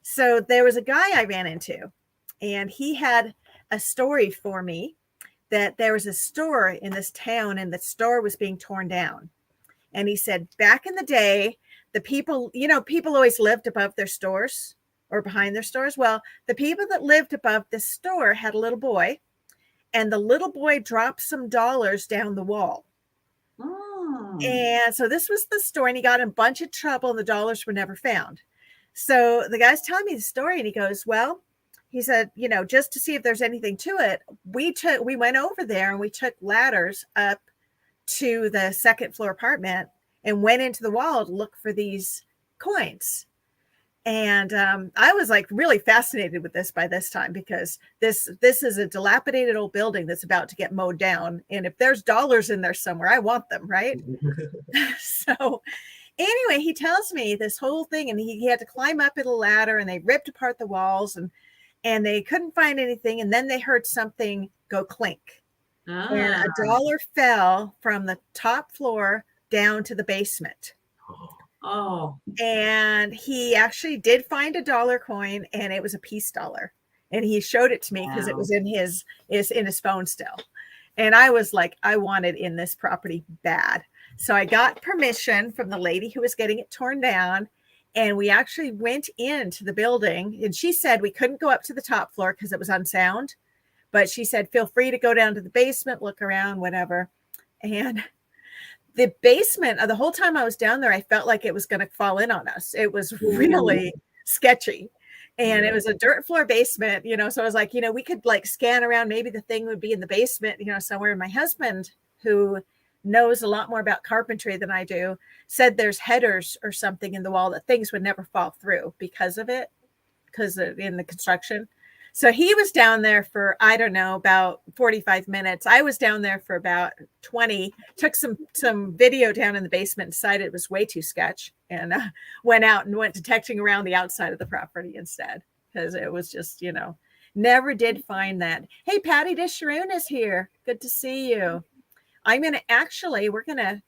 So there was a guy I ran into, and he had a story for me that there was a store in this town, and the store was being torn down. And he said, back in the day, the people, you know, people always lived above their stores or behind their stores. Well, the people that lived above this store had a little boy, and the little boy dropped some dollars down the wall. Oh. And so this was the story, and he got in a bunch of trouble, and the dollars were never found. So the guy's telling me the story, and he goes, well, he said, you know, just to see if there's anything to it, we went over there and we took ladders up to the second floor apartment and went into the wall to look for these coins. And I was like really fascinated with this by this time, because this is a dilapidated old building that's about to get mowed down. And if there's dollars in there somewhere, I want them, right? So anyway, he tells me this whole thing, and he had to climb up in a ladder, and they ripped apart the walls, and they couldn't find anything. And then they heard something go clink. And a dollar fell from the top floor down to the basement. Oh. And he actually did find a dollar coin, and it was a peace dollar. And he showed it to me because it was in his phone still. And I was like, I want it in this property bad. So I got permission from the lady who was getting it torn down. And we actually went into the building, and she said we couldn't go up to the top floor because it was unsound. But she said, feel free to go down to the basement, look around, whatever. And the basement, the whole time I was down there, I felt like it was going to fall in on us. It was really sketchy. And it was a dirt floor basement, you know, so I was like, you know, we could like scan around. Maybe the thing would be in the basement, you know, somewhere. And my husband, who knows a lot more about carpentry than I do, said there's headers or something in the wall that things would never fall through because of it, because in the construction. So he was down there for, I don't know, about 45 minutes. I was down there for about 20, took some video down in the basement and decided it was way too sketch, and went out and went detecting around the outside of the property instead, because it was just, you know, never did find that. Hey, Patty Disharoon is here. Good to see you. I'm going to actually, we're going to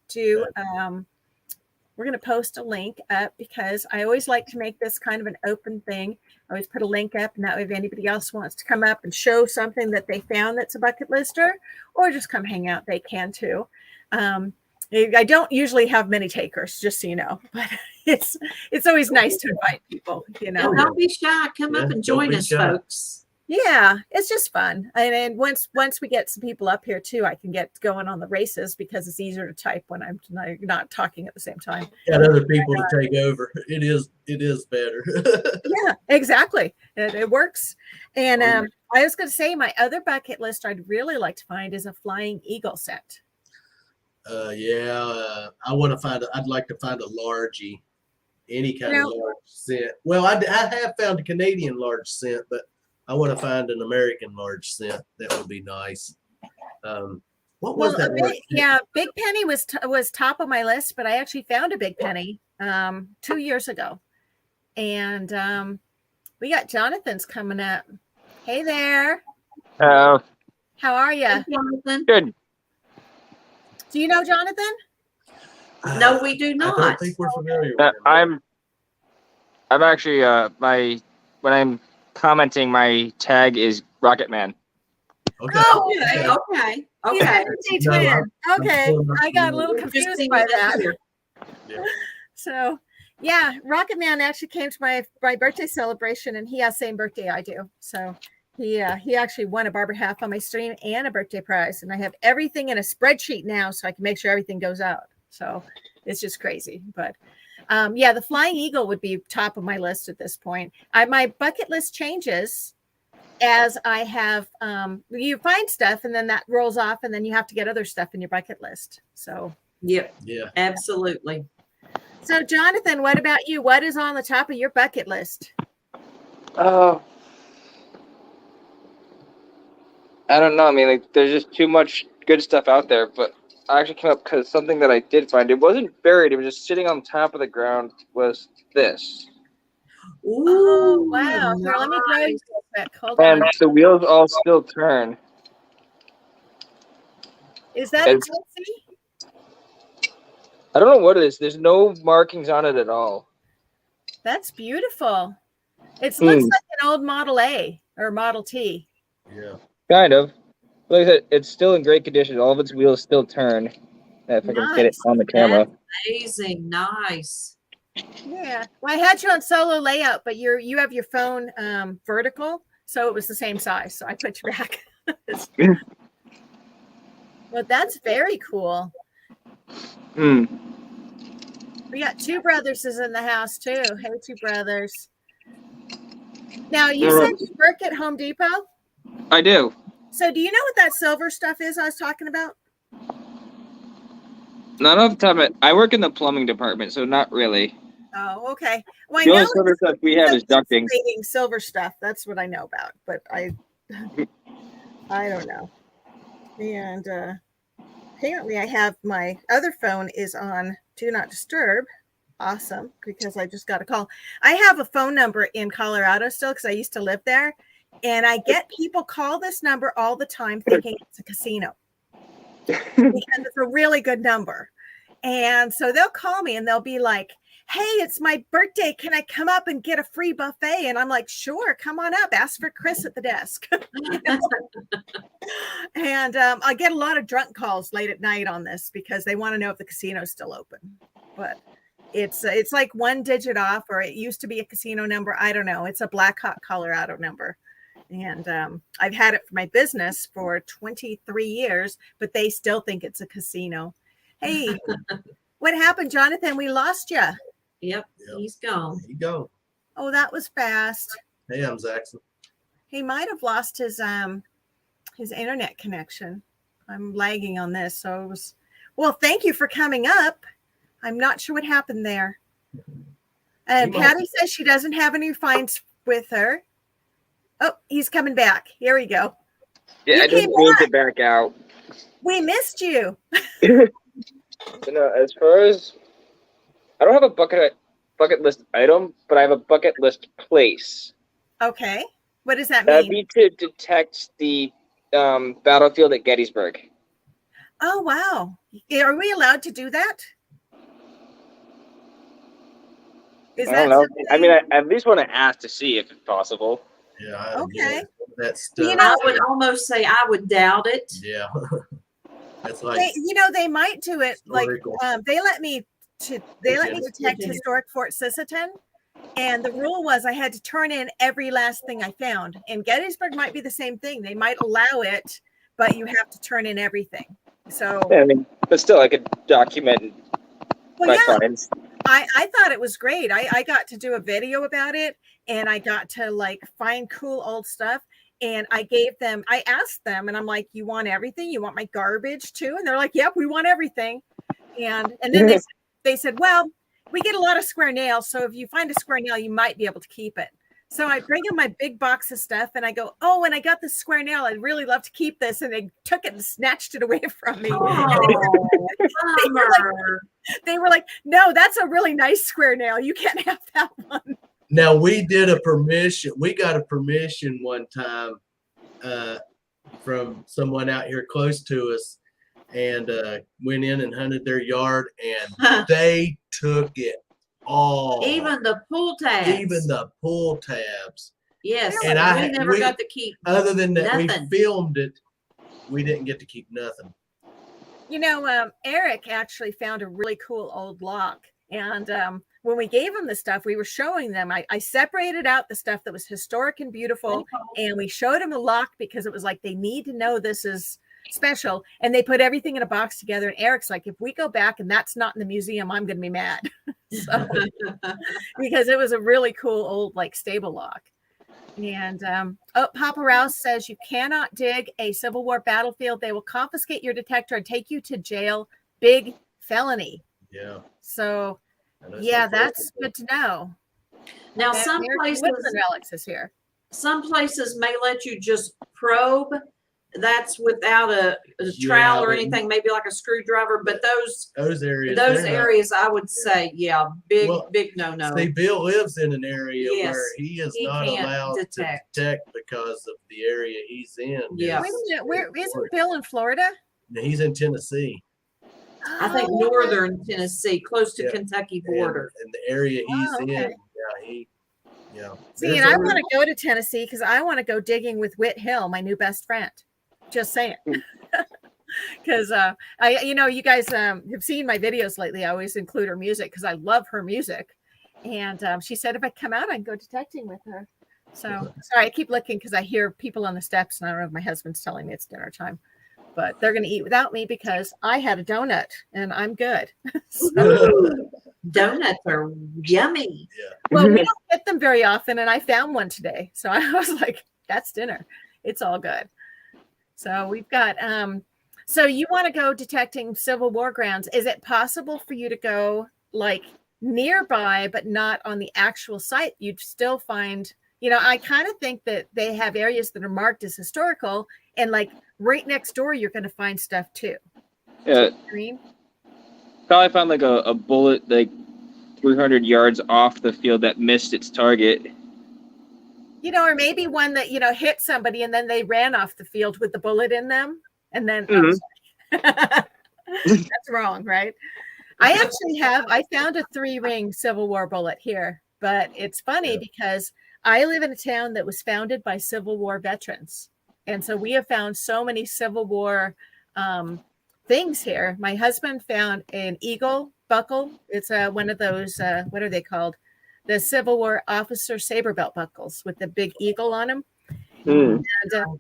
post a link up, because I always like to make this kind of an open thing. I always put a link up, and that way if anybody else wants to come up and show something that they found that's a bucket lister, or just come hang out, they can too. I don't usually have many takers, just so you know, but it's always nice to invite people, you know. Don't be shy. Come up and join us, folks. Yeah, it's just fun. And once we get some people up here too, I can get going on the races, because it's easier to type when I'm not talking at the same time. Got other people to take over. It is better. Yeah, exactly. It works. And I was going to say, my other bucket list I'd really like to find is a flying eagle scent. I want to find. I'd like to find a largie, any kind of large scent. Well, I have found a Canadian large scent, but I want to find an American large scent. That would be nice. What was Well, that word? Big Penny was top of my list, but I actually found a Big Penny 2 years ago, and we got Jonathan's coming up. Hey there. How are you? Hey, Jonathan. Good. Do you know Jonathan? No, we do not. I don't think we're familiar with him. I'm actually when I'm commenting, my tag is Rocket Man. Okay. Oh, okay. He's Okay. a birthday twin. Okay, I got a little Just confused seeing by that that. here. Yeah. So, yeah, Rocket Man actually came to my birthday celebration, and he has the same birthday I do. So he actually won a barber half on my stream and a birthday prize, and I have everything in a spreadsheet now, so I can make sure everything goes out. So it's just crazy, but yeah, the Flying Eagle would be top of my list at this point. My bucket list changes as I have you find stuff, and then that rolls off, and then you have to get other stuff in your bucket list. So Yep. Yeah. Absolutely. so Jonathan, what about you? What is on the top of your bucket list? I don't know. I mean, like, there's just too much good stuff out there. But I actually came up because something that I did find. It wasn't buried. It was just sitting on top of the ground. Was this? Ooh, Oh wow! Here, let me grow you nice. real quick. Hold And on. the wheels all still turn. Is that a it's- Tootsie? I don't know what it is. There's no markings on it at all. That's beautiful. It looks Hmm. like an old Model A or Model T. Yeah. Kind of. Like I said, it's still in great condition. All of its wheels still turn. If I can get it Nice. on the camera. Amazing. Nice. Yeah. Well, I had you on solo layout, but you have your phone vertical, so it was the same size. So I put you back. Well, that's very cool. Hmm. We got two brothers in the house too. Hey, two brothers. Now you said you work at Home Depot. I do. So do you know what that silver stuff is I was talking about? Not off the top of it. I work in the plumbing department, so not really. Oh, okay. Well, I The only know silver stuff we have is ducting. insulating silver stuff. That's what I know about, but I don't know. And apparently, I have my other phone is on Do Not Disturb. Awesome, because I just got a call. I have a phone number in Colorado still because I used to live there, and I get people call this number all the time thinking it's a casino because it's a really good number. And so they'll call me and they'll be like, hey, it's my birthday. Can I come up and get a free buffet? And I'm like, sure, come on up. Ask for Chris at the desk. And I get a lot of drunk calls late at night on this because they want to know if the casino's still open. But it's like one digit off, or it used to be a casino number. I don't know. It's a Blackhawk, Colorado number. And I've had it for my business for 23 years, but they still think it's a casino. Hey, what happened, Jonathan? We lost you. Yep. He's gone. There you go. Oh, that was fast. Hey, I'm Zaxxon. He might have lost his internet connection. I'm lagging on this, so it was. Well, thank you for coming up. I'm not sure what happened there. And Patty says she doesn't have any finds with her. Oh, he's coming back. Here we go. Yeah, You I just came moved it back out. We missed you. So no, as far as I don't have a bucket list item, but I have a bucket list place. Okay. What does that That'd mean? be to detect the battlefield at Gettysburg. Oh, wow. Are we allowed to do that? Is I that don't know. something? I mean, I at least want to ask to see if it's possible. Yeah. Okay. That's stuff. You know, I would almost say I would doubt it. Yeah. That's like they might do it like historical. they let me detect historic Fort Sisseton, and the rule was I had to turn in every last thing I found. And Gettysburg might be the same thing. They might allow it, but you have to turn in everything. So Yeah, I mean, but still, I could document my finds. I thought it was great. I got to do a video about it, and I got to like find cool old stuff. And I asked them, and I'm like, you want everything? You want my garbage too? And they're like, yep, we want everything. And then they said, well, we get a lot of square nails. So if you find a square nail, you might be able to keep it. So I bring him my big box of stuff and I go, oh, and I got this square nail. I'd really love to keep this. And they took it and snatched it away from me. Oh, They were like, no, that's a really nice square nail. You can't have that one. Now we did a permission. We got a permission one time from someone out here close to us, and went in and hunted their yard, and they took it all. even the pull tabs. Even the pull tabs. Yes. And we never got to keep. Other than that, nothing. we filmed it. We didn't get to keep nothing. You know, Eric actually found a really cool old lock. And when we gave him the stuff, we were showing them. I separated out the stuff that was historic and beautiful. And we showed him a lock because it was like, they need to know this is special. And they put everything in a box together. And Eric's like, if we go back and that's not in the museum, I'm going to be mad. So, because it was a really cool old like stable lock. And Papa Rouse says you cannot dig a Civil War battlefield. They will confiscate your detector and take you to jail. Big felony. Yeah. So, yeah, that's good to know. Now, And some Eric places, Woodland Relics is here. some places may let you just probe. That's without a trowel or but- anything, maybe like a screwdriver. But Those areas. those they're not- areas, I would say, yeah, big Well, no. See, Bill lives in an area Yes, where he is he not can't allowed detect. to detect because of the area he's in. Yeah. Wait a minute, where isn't Bill in Florida? Now, he's in Tennessee. I think Oh, northern Tennessee, close to Yeah. Kentucky border. And the area he's Oh, in, okay. yeah. See, There's and I other- want to go to Tennessee because I want to go digging with Whit Hill, my new best friend. Just saying. Because you guys have seen my videos lately. I always include her music because I love her music. And she said if I come out, I can go detecting with her. So sorry, I keep looking because I hear people on the steps, and I don't know if my husband's telling me it's dinner time. But they're going to eat without me because I had a donut and I'm good. Donuts are yummy. Well, we don't get them very often, and I found one today. So I was like, that's dinner. It's all good. So we've got, so you want to go detecting Civil War grounds. Is it possible for you to go like nearby, but not on the actual site? You'd still find, I kind of think that they have areas that are marked as historical, and like right next door, you're going to find stuff too. Yeah, Green. probably found like a bullet like 300 yards off the field that missed its target. Or maybe one that, hit somebody and then they ran off the field with the bullet in them. And then that's wrong, right? I found a 3-ring Civil War bullet here, but it's funny because I live in a town that was founded by Civil War veterans. And so we have found so many Civil War things here. My husband found an eagle buckle. It's one of those, what are they called? The Civil War officer saber belt buckles with the big eagle on them. And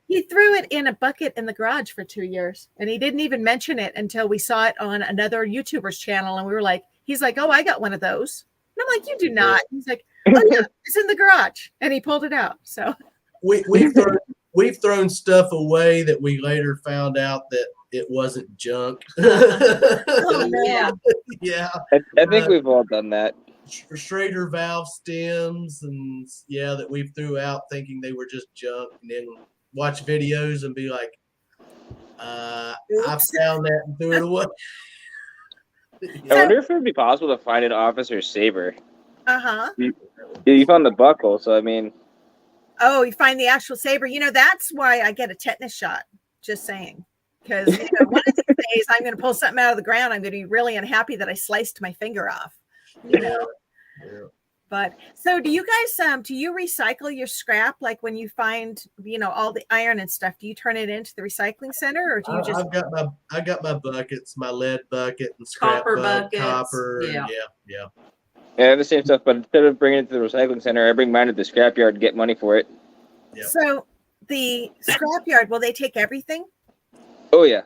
he threw it in a bucket in the garage for 2 years. And he didn't even mention it until we saw it on another YouTuber's channel. And we were like, he's like, oh, I got one of those. And I'm like, you do not. He's like, oh, yeah, it's in the garage. And he pulled it out. So we've thrown stuff away that we later found out that it wasn't junk. oh, no. Yeah. I think we've all done that. Schrader valve stems and that we threw out thinking they were just junk, and then watch videos and be like, I found that and threw it away. I wonder if it would be possible to find an officer's saber. Uh-huh. You found the buckle, so I mean. Oh, you find the actual saber. That's why I get a tetanus shot. Just saying. Because one of these days I'm going to pull something out of the ground. I'm going to be really unhappy that I sliced my finger off. Yeah. But so do you guys do you recycle your scrap? Like when you find all the iron and stuff, do you turn it into the recycling center, or do you just I got my buckets, my lead bucket and scrap Copper bucket, buckets. copper. Yeah. Yeah. I have the same stuff, but instead of bringing it to the recycling center, I bring mine to the scrapyard to get money for it. Yeah. So the scrapyard, will they take everything? Oh yeah.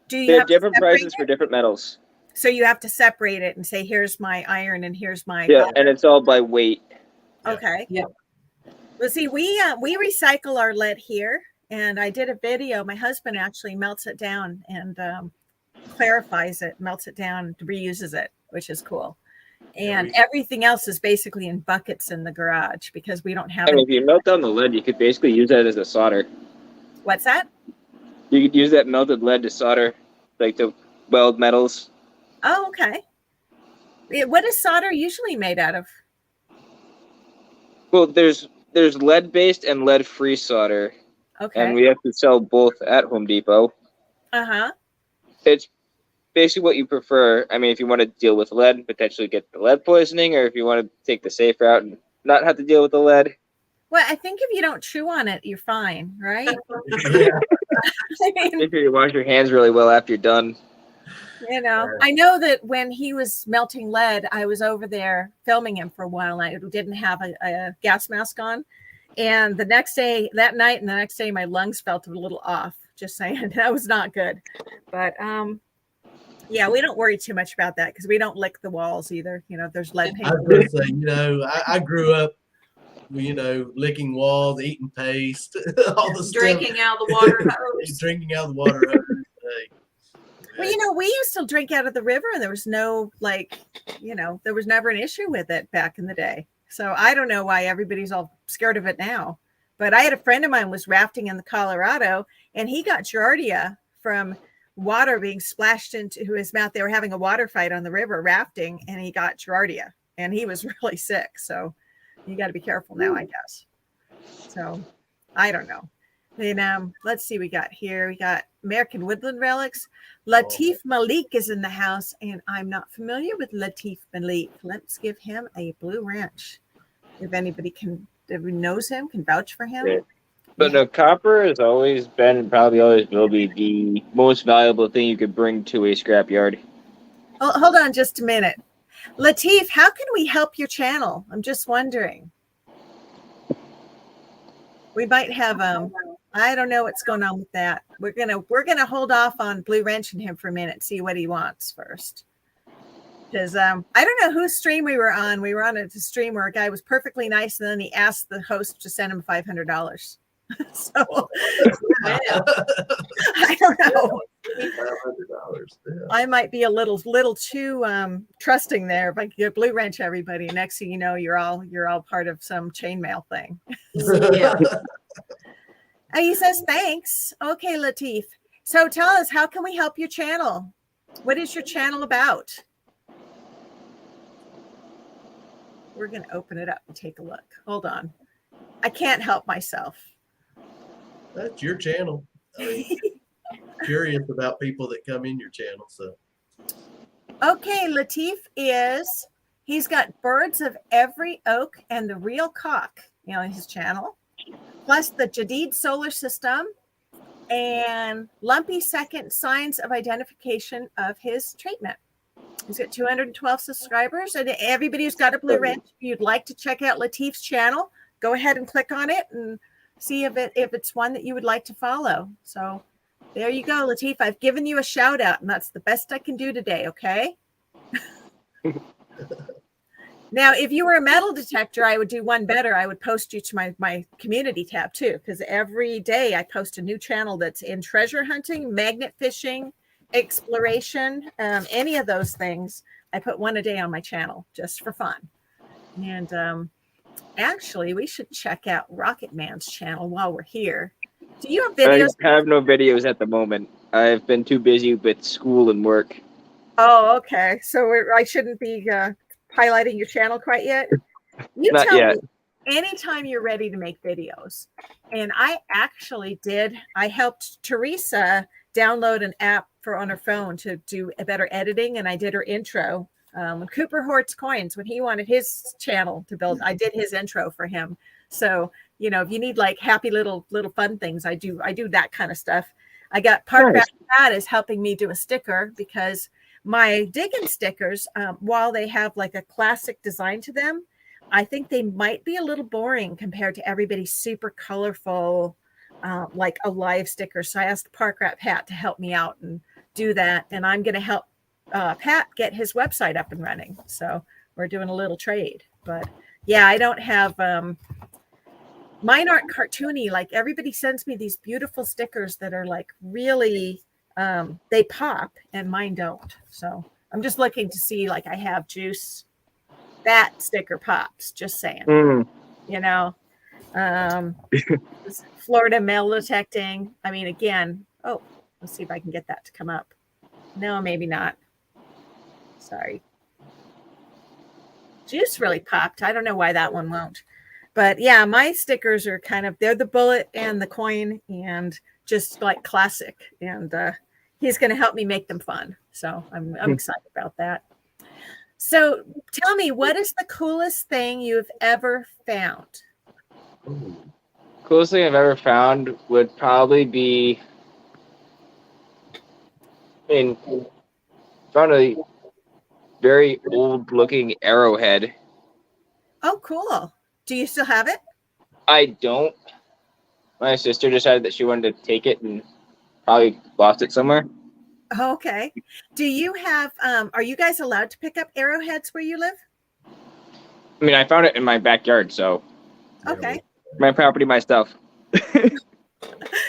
Do you They have have different to separate prices it? for different metals. So you have to separate it and say, here's my iron and here's my Yeah, copper. and it's all by weight. Okay. Yeah. Well, see, we recycle our lead here, and I did a video. My husband actually melts it down and clarifies it, melts it down, reuses it, which is cool. And everything else is basically in buckets in the garage because we don't have I mean, any. if you melt down the lead, you could basically use that as a solder. What's that? You could use that melted lead to solder, like to weld metals. Oh, okay. What is solder usually made out of? Well, there's lead-based and lead-free solder, Okay. and we have to sell both at Home Depot. Uh-huh. It's basically what you prefer. I mean, if you want to deal with lead, potentially get the lead poisoning, or if you want to take the safe route and not have to deal with the lead. Well, I think if you don't chew on it, you're fine, right? Yeah. I mean, Make sure you wash your hands really well after you're done. you know, I know that when he was melting lead, I was over there filming him for a while. I didn't have a gas mask on. And the next day, that night and the next day, my lungs felt a little off. Just saying, that was not good. But yeah, we don't worry too much about that because we don't lick the walls either. You know, if there's lead paint. I was gonna say, you know, I grew up, you know, licking walls, eating paste, all the stuff. Drinking out of the water hose. Drinking out of the water hose. Well, you know, we used to drink out of the river and there was no, like, you know, there was never an issue with it back in the day. So I don't know why everybody's all scared of it now. But I had a friend of mine was rafting in the Colorado and he got giardia from water being splashed into his mouth. They were having a water fight on the river rafting and he got giardia and he was really sick. So you got to be careful now, I guess. So I don't know. Then let's see, we got American Woodland Relics. Latif Malik is in the house, and I'm not familiar with Latif Malik. Let's give him a blue wrench. If anybody knows him, can vouch for him. Yeah. But no, copper has always been and probably always will be the most valuable thing you could bring to a scrapyard. Oh, hold on just a minute. Latif, how can we help your channel? I'm just wondering. We might have I don't know what's going on with that. We're gonna hold off on blue wrenching him for a minute, see what he wants first. Because I don't know whose stream we were on. We were on a stream where a guy was perfectly nice, and then he asked the host to send him $500. So I don't know. $500. Yeah. I might be a little too trusting there. If I could blue wrench everybody, next thing you know, you're all part of some chainmail thing. Yeah. And he says, thanks. Okay, Latif. So tell us, how can we help your channel? What is your channel about? We're going to open it up and take a look. Hold on. I can't help myself. That's your channel. I mean, curious about people that come in your channel. So Okay, Latif he's got Birds of Every Oak and the Real Cock, in his channel. Plus the Jadid solar system and lumpy second signs of identification of his treatment. He's got 212 subscribers, and everybody who's got a blue wrench, if you'd like to check out Latif's channel, go ahead and click on it and see if it's one that you would like to follow. So there you go, Latif. I've given you a shout out, and that's the best I can do today. Okay. Now, if you were a metal detector, I would do one better. I would post you to my community tab too, because every day I post a new channel that's in treasure hunting, magnet fishing, exploration, any of those things. I put one a day on my channel just for fun. And actually, we should check out Rocket Man's channel while we're here. Do you have videos? I have no videos at the moment. I've been too busy with school and work. Oh, okay. So I shouldn't be highlighting your channel quite yet. You Not tell yet. me anytime you're ready to make videos. And I actually did. I helped Teresa download an app on her phone to do a better editing, and I did her intro. When Cooper Hort's Coins, when he wanted his channel to build, I did his intro for him. So if you need like happy little fun things, I do that kind of stuff. I got Park Pat is helping me do a sticker, because my Diggin stickers, while they have like a classic design to them, I think they might be a little boring compared to everybody's super colorful, like alive stickers. So I asked Park Rat Pat to help me out and do that. And I'm going to help Pat get his website up and running. So we're doing a little trade. But yeah, I don't have, mine aren't cartoony. Like everybody sends me these beautiful stickers that are like really, they pop, and mine don't. So I'm just looking to see, like, I have Juice that sticker pops. Just saying. Mm. You know, Florida mail detecting. I mean, again, oh, let's see if I can get that to come up. No, maybe not. Sorry. Juice really popped. I don't know why that one won't. But yeah, my stickers are they're the bullet and the coin and just like classic. And he's going to help me make them fun. So I'm excited about that. So tell me, what is the coolest thing you've ever found? Coolest thing I've ever found would probably be, found a very old looking arrowhead. Oh, cool. Do you still have it? I don't. My sister decided that she wanted to take it and probably lost it somewhere. Okay. Do you have, are you guys allowed to pick up arrowheads where you live? I mean, I found it in my backyard, so. Okay. My property, my stuff.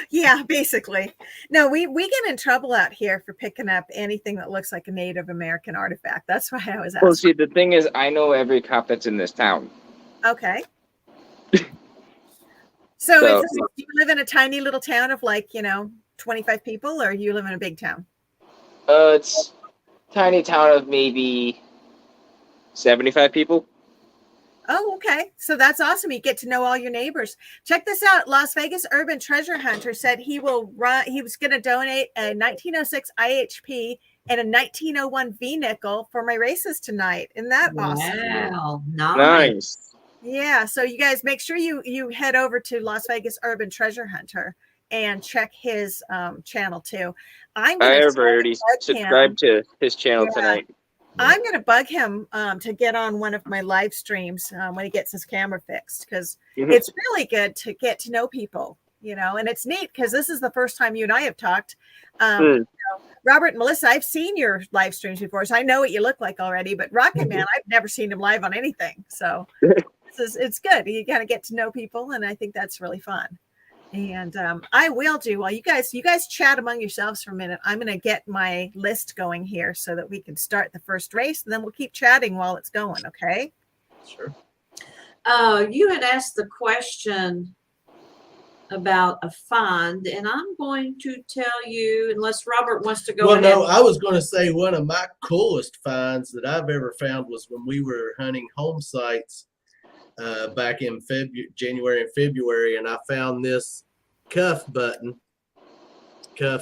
Yeah, basically. No, we get in trouble out here for picking up anything that looks like a Native American artifact. That's why I was asking. Well, see, the thing is, I know every cop that's in this town. Okay. So do you live in a tiny little town of 25 people, or you live in a big town? It's a tiny town of maybe 75 people. Oh, okay. So that's awesome. You get to know all your neighbors. Check this out. Las Vegas Urban Treasure Hunter said he was going to donate a 1906 IHP and a 1901 V-nickel for my races tonight. Isn't that awesome? Wow. Nice. Yeah. So you guys make sure you head over to Las Vegas Urban Treasure Hunter and check his channel too. I have already subscribed to his channel tonight. I'm going to bug him to get on one of my live streams when he gets his camera fixed, because it's really good to get to know people, and it's neat because this is the first time you and I have talked. Robert and Melissa, I've seen your live streams before, so I know what you look like already, but Rocket Man, I've never seen him live on anything. So it's good. You got to get to know people, and I think that's really fun. And I will do, while you guys chat among yourselves for a minute, I'm going to get my list going here so that we can start the first race, and then we'll keep chatting while it's going. Okay. Sure. You had asked the question about a find, and I'm going to tell you, unless Robert wants to go ahead. No, I was going to say one of my coolest finds that I've ever found was when we were hunting home sites back in January and February, and I found this cuff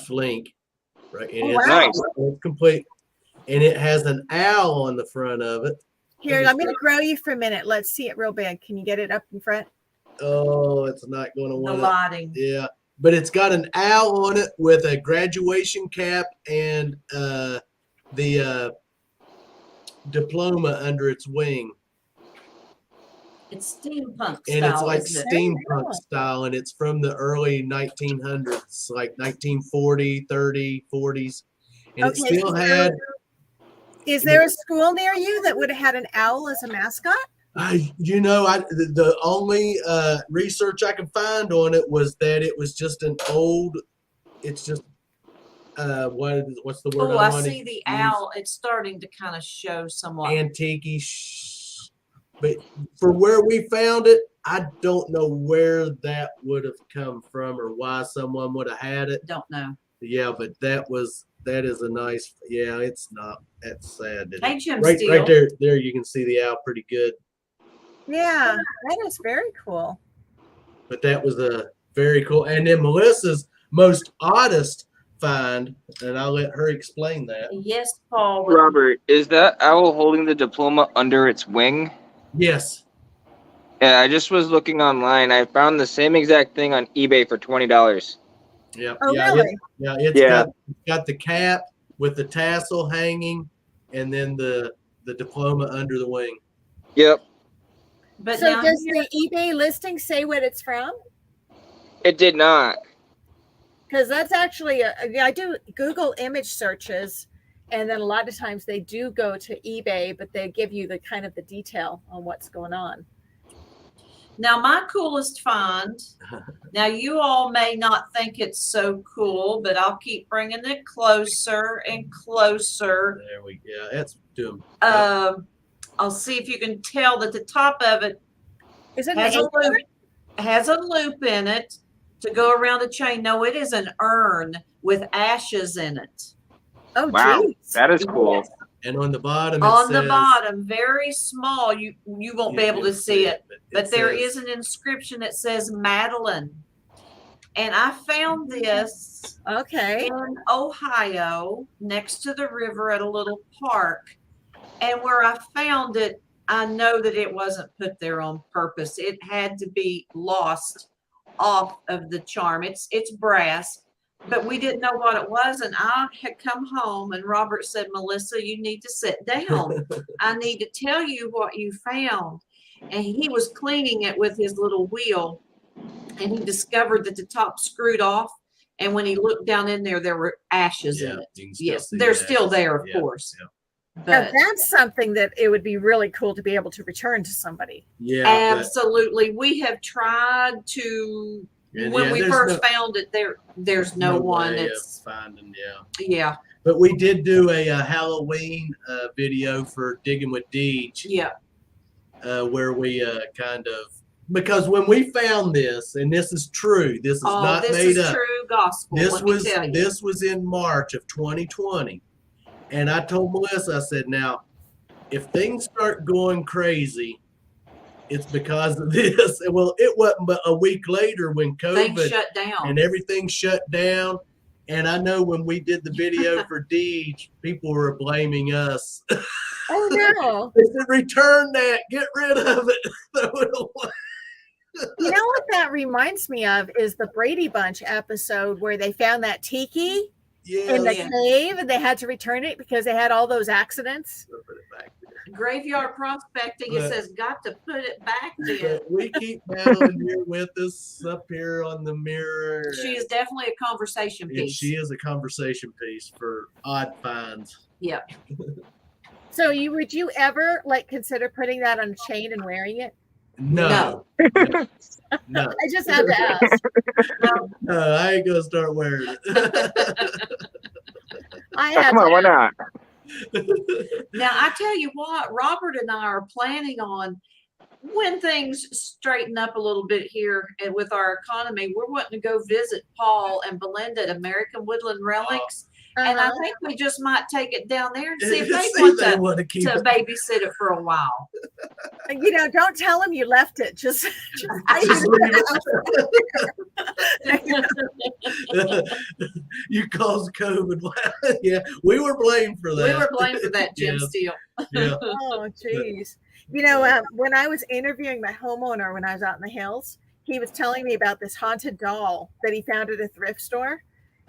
link, right? And it's complete, and it has an owl on the front of it. Here, I'm going to grow you for a minute. Let's see it real big. Can you get it up in front? Oh, it's not going to want lighting. Yeah, but it's got an owl on it with a graduation cap and the diploma under its wing. It's steampunk style. And it's like steampunk style, and it's from the early 1900s, like 1940, 30, 40s. And it still had. Is there a school near you that would have had an owl as a mascot? The only research I could find on it was that it was just an old. It's just what's the word? Oh, I see the owl. It's starting to kind of show somewhat antique-ish. But for where we found it, I don't know where that would have come from or why someone would have had it. Don't know. Yeah, but that is a nice. Yeah, it's not. That's sad. Hey, Jim right there, you can see the owl pretty good. Yeah, that is very cool. But that was a very cool. And then Melissa's most oddest find, and I'll let her explain that. Yes, Paul. Robert, is that owl holding the diploma under its wing? Yes. Yeah, I just was looking online. I found the same exact thing on eBay for $20. Yep. Oh, yeah, really? It's got the cap with the tassel hanging, and then the diploma under the wing. Yep. But so does the eBay listing say what it's from? It did not. Because that's actually I do Google image searches, and then a lot of times they do go to eBay, but they give you the kind of the detail on what's going on. Now, my coolest find, now you all may not think it's so cool, but I'll keep bringing it closer and closer. There we go. That's doing. I'll see if you can tell that the top of it Is it has an a loop, has a loop in it to go around the chain. No, it is an urn with ashes in it. Oh, Wow, geez. that is cool. Yes. And on the bottom, it On says, the bottom, very small, you won't be able to see it, but there says- is an inscription that says Madeline. And I found this Okay. in Ohio next to the river at a little park. And where I found it, I know that it wasn't put there on purpose. It had to be lost off of the charm. It's brass, but we didn't know what it was. And I had come home and Robert said, Melissa, you need to sit down. I need to tell you what you found. And he was cleaning it with his little wheel and he discovered that the top screwed off. And when he looked down in there, there were ashes in it. you can still Yes, see they're the still ashes. there, of Yeah, course. yeah. Now, But that's something that it would be really cool to be able to return to somebody. Yeah, but- absolutely. We have tried to, and when yeah, we there's first no- found it, there's no one. way of It's, finding, yeah, But we did do a Halloween video for Digging with Deej, yeah. where we kind of, because when we found this, and this is true, this is Oh, not this made is up. true gospel. This let me was tell you. this was in March of 2020, and I told Melissa, I said, now, if things start going crazy, it's because of this. And well, it wasn't but a week later when Things COVID shut down. and everything shut down. And I know when we did the video for Deej, people were blaming us. Oh, no. They said, return that, get rid of it, throw it away. You know what that reminds me of is the Brady Bunch episode where they found that tiki in the Yeah. cave and they had to return it because they had all those accidents. Put it back there. Graveyard prospecting, it But- says got to put it back there. But we keep Madeline here with us up here on the mirror. She is definitely a conversation and piece. she is a conversation piece for odd finds. Yeah. So would you ever like consider putting that on a chain and wearing it? No. No. I just had to ask. No, I ain't gonna start wearing it. I had Come on, to why not? Now, I tell you what, Robert and I are planning on when things straighten up a little bit here and with our economy, we're wanting to go visit Paul and Belinda at American Woodland Relics. And I think we just might take it down there and see if they want to keep to it. babysit it for a while. You know, don't tell them you left it. Just Just leave it. You caused COVID. Yeah, we were blamed for that. We were blamed for that, Jim Yeah. Steele. Yeah. Oh, geez. You know, when I was interviewing my homeowner when I was out in the hills, he was telling me about this haunted doll that he found at a thrift store.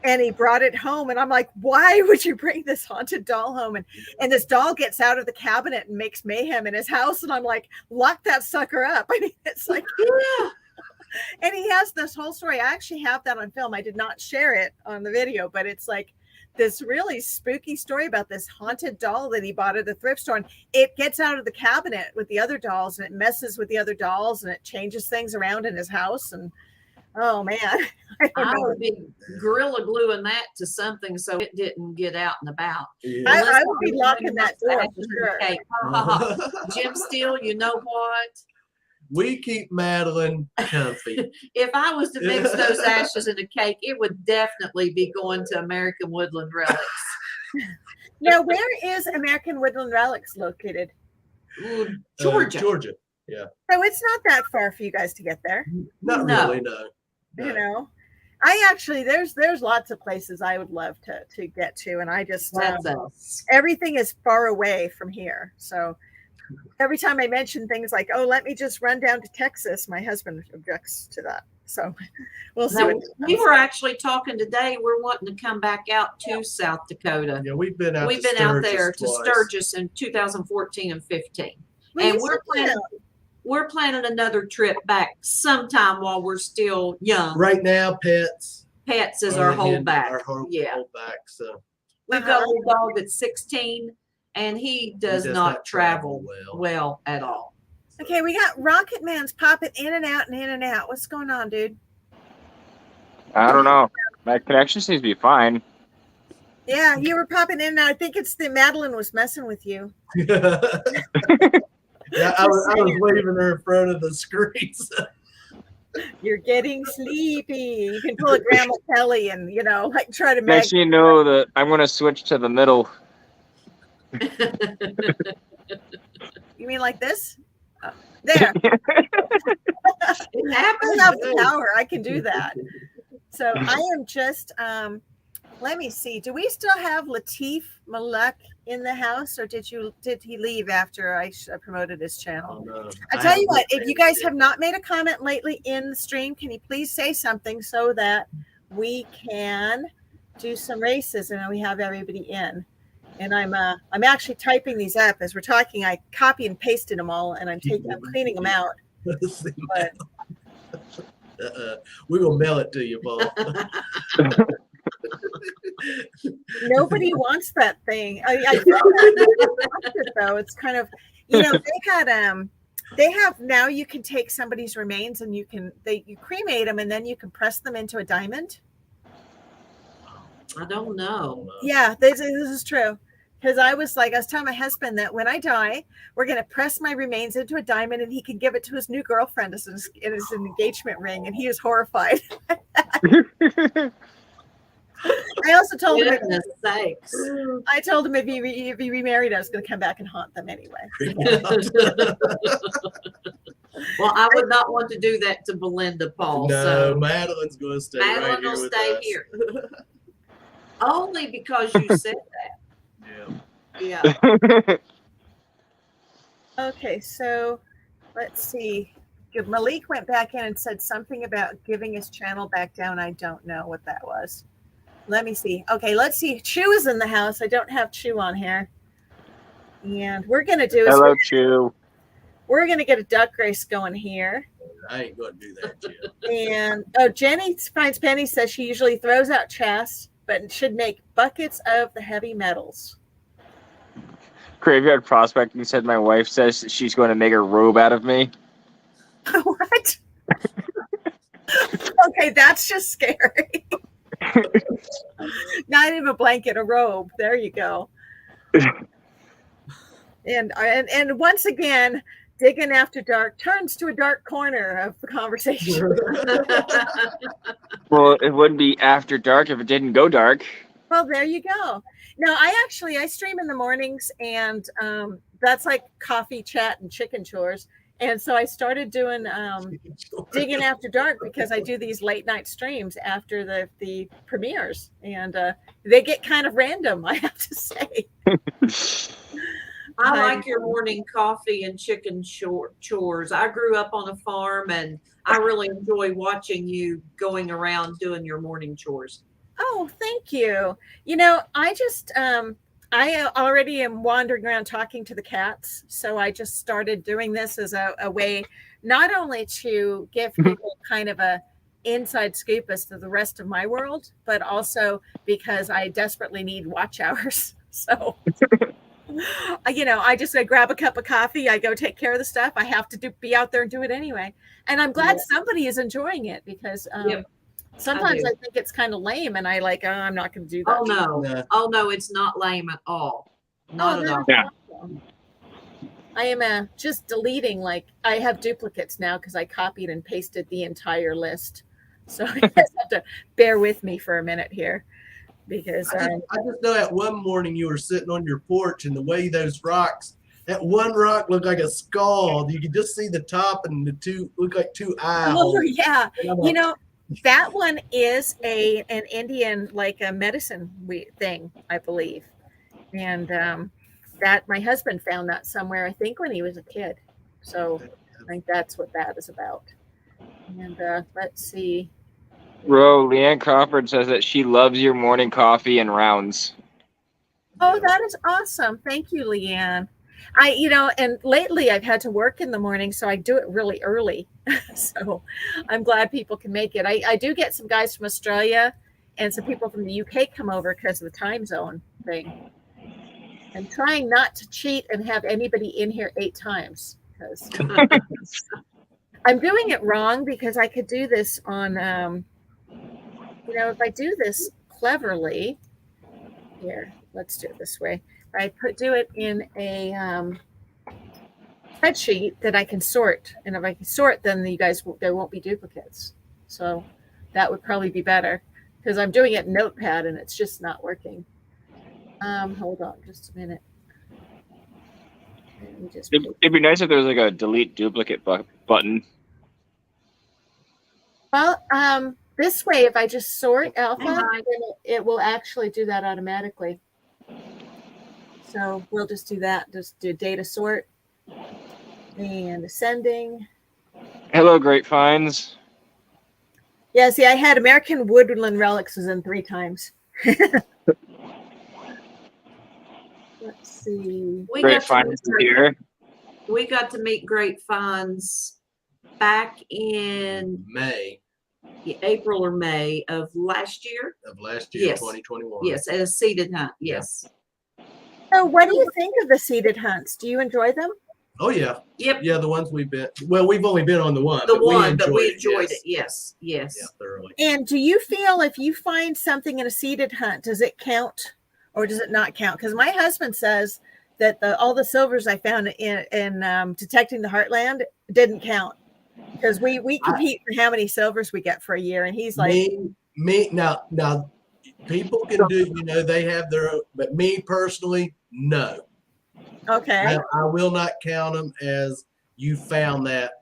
And he brought it home. And I'm like, why would you bring this haunted doll home? And this doll gets out of the cabinet and makes mayhem in his house. And I'm like, lock that sucker up. I mean, it's like, Yeah. and he has this whole story. I actually have that on film. I did not share it on the video, but it's like this really spooky story about this haunted doll that he bought at the thrift store. And it gets out of the cabinet with the other dolls and it messes with the other dolls and it changes things around in his house. And oh man, I don't I know. would be gorilla gluing that to something so it didn't get out and about. Yeah. I would be locking that door for sure. Okay. Jim Steele, you know what? We keep Madeline comfy. If I was to mix those ashes in a cake, it would definitely be going to American Woodland Relics. Now, where is American Woodland Relics located? Ooh, Georgia. Georgia. So it's not that far for you guys to get there. Not No. really, no. You know, I actually there's lots of places I would love to get to, and I just That's us. everything is far away from here. So every time I mention things like, "Oh, let me just run down to Texas," my husband objects to that. So we'll see. Now, what we were actually talking today. We're wanting to come back out to South Dakota. Yeah, we've been out. We've to been out Sturgis there to twice. Sturgis in 2014 and 15. Well, And you we're said planning another trip back sometime while we're still young. Right now, pets. Pets is are our holdback. Our hold Yeah. back. So We've got a little dog that's 16 and he does not travel well at all. Okay, we got Rocket Man's popping in and out and in and out. What's going on, dude? I don't know. My connection seems to be fine. Yeah, you were popping in. I think it's the Madeline was messing with you. Yeah, I was waving her in front of the screen. You're getting sleepy. You can pull a Grandma Kelly and like try to Next thing you know, that I'm gonna switch to the middle. You mean like this? Oh, there. It happens. I have the power. I can do that. So I am just let me see. Do we still have Latif Malek in the house, or did he leave after I promoted his channel? Oh, no. I tell you what, if you guys have not made a comment lately in the stream, can you please say something so that we can do some races and we have everybody in? And I'm actually typing these up as we're talking. I copy and pasted them all, and I'm cleaning them out. But we're gonna mail it to you, Paul. nobody wants that thing. I feel that though. It's kind of, they have now you can take somebody's remains and you cremate them and then you can press them into a diamond. I don't know. Yeah, this is true. Because I was telling my husband that when I die, we're going to press my remains into a diamond and he can give it to his new girlfriend as an engagement ring. And he was horrified. I also told him, I told him if he remarried, I was going to come back and haunt them anyway. Well, I would not want to do that to Belinda, Paul. No, so Madeline's going to stay Madeline right here will with stay us. here. Only because you said that. Yeah. Yeah. Okay, so let's see. Malik went back in and said something about giving his channel back down. I don't know what that was. Let me see. Okay, let's see. Chew is in the house. I don't have Chew on here. And we're going to do Hello, Chew. We're going to get a duck race going here. I ain't going to do that, Jim. And Jenny finds Penny says she usually throws out chests, but should make buckets of the heavy metals. Graveyard Prospecting said my wife says she's going to make a robe out of me. What? Okay, that's just scary. Not even a blanket, a robe. There you go. And once again, Digging After Dark turns to a dark corner of the conversation. Well, it wouldn't be after dark if it didn't go dark. Well, there you go. No, I stream in the mornings, and that's like coffee chat and chicken chores. And so I started doing Digging After Dark because I do these late night streams after the premieres, and they get kind of random, I have to say. I like your morning coffee and chicken chores. I grew up on a farm, and I really enjoy watching you going around doing your morning chores. Oh, thank you. I just I already am wandering around talking to the cats, so I just started doing this as a way not only to give people kind of a inside scoop as to the rest of my world, but also because I desperately need watch hours. So I just grab a cup of coffee, I go take care of the stuff. I have to be out there and do it anyway. And I'm glad somebody is enjoying it because sometimes I think it's kind of lame and I'm not going to do that. Oh, no. Yeah. Oh, no, it's not lame at all. Not at all. Yeah. I am just deleting, I have duplicates now because I copied and pasted the entire list. So you guys have to bear with me for a minute here. Because I just know that one morning you were sitting on your porch and the way those rocks, that one rock looked like a skull. You could just see the top and the two look like two eye holes. Oh, yeah. That one is an Indian, a medicine thing, I believe. And that my husband found that somewhere, I think when he was a kid. So I think that's what that is about. And let's see. Bro, Leanne Crawford says that she loves your morning coffee and rounds. Oh, that is awesome. Thank you, Leanne. And lately I've had to work in the morning, so I do it really early. So I'm glad people can make it. I do get some guys from Australia and some people from the UK come over because of the time zone thing. I'm trying not to cheat and have anybody in here 8 times because I'm doing it wrong because I could do this on, if I do this cleverly, Here, let's do it this way. I do it in a spreadsheet that I can sort, and if I can sort, then there won't be duplicates. So that would probably be better because I'm doing it in Notepad and it's just not working. Hold on just a minute. It'd be nice if there was like a delete duplicate button. Well, this way, if I just sort alpha, then it will actually do that automatically. So we'll just do that. Just do data sort and ascending. Hello, Great Finds. Yeah, see, I had American Woodland Relics was in 3 times. Let's see. Great Finds here. We got to meet Great Finds back in April or May of last year. Yes. 2021. Yes, at a seated hunt. Yes. So what do you think of the seated hunts? Do you enjoy them? Oh yeah. Yep. Yeah, the ones we've been. Well, we've only been on the one. But we enjoyed it. Yes. Yeah, thoroughly. And do you feel if you find something in a seated hunt, does it count or does it not count? Because my husband says that all the silvers I found in detecting the Heartland didn't count because we compete for how many silvers we get for a year, and he's like, me now. People can do, they have their own, but me personally, no. Okay. I will not count them as you found that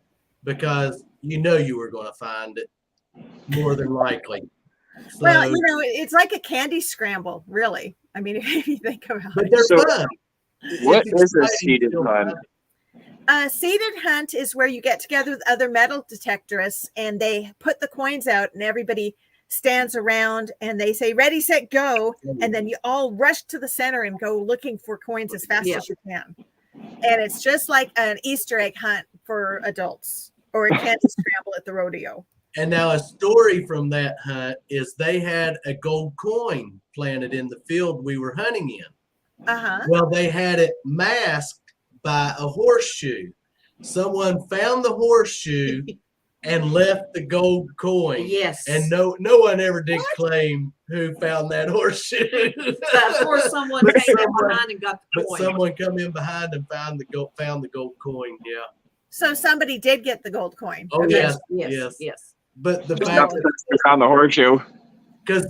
because you were going to find it more than likely. So, well, it's like a candy scramble, really. I mean, if you think about it. But they're fun. What is a seated hunt? A seated hunt is where you get together with other metal detectorists and they put the coins out and everybody stands around and they say ready, set, go, and then you all rush to the center and go looking for coins as fast as you can. And it's just like an Easter egg hunt for adults or a candy scramble at the rodeo. And now a story from that hunt is they had a gold coin planted in the field we were hunting in. Well, they had it masked by a horseshoe. Someone found the horseshoe and left the gold coin. Yes. And no one ever did claim who found that horseshoe. But of course, someone came in behind and got the coin. But someone come in behind and found the gold coin. Yeah. So somebody did get the gold coin. Oh Yes. But the Just fact they found the horseshoe. because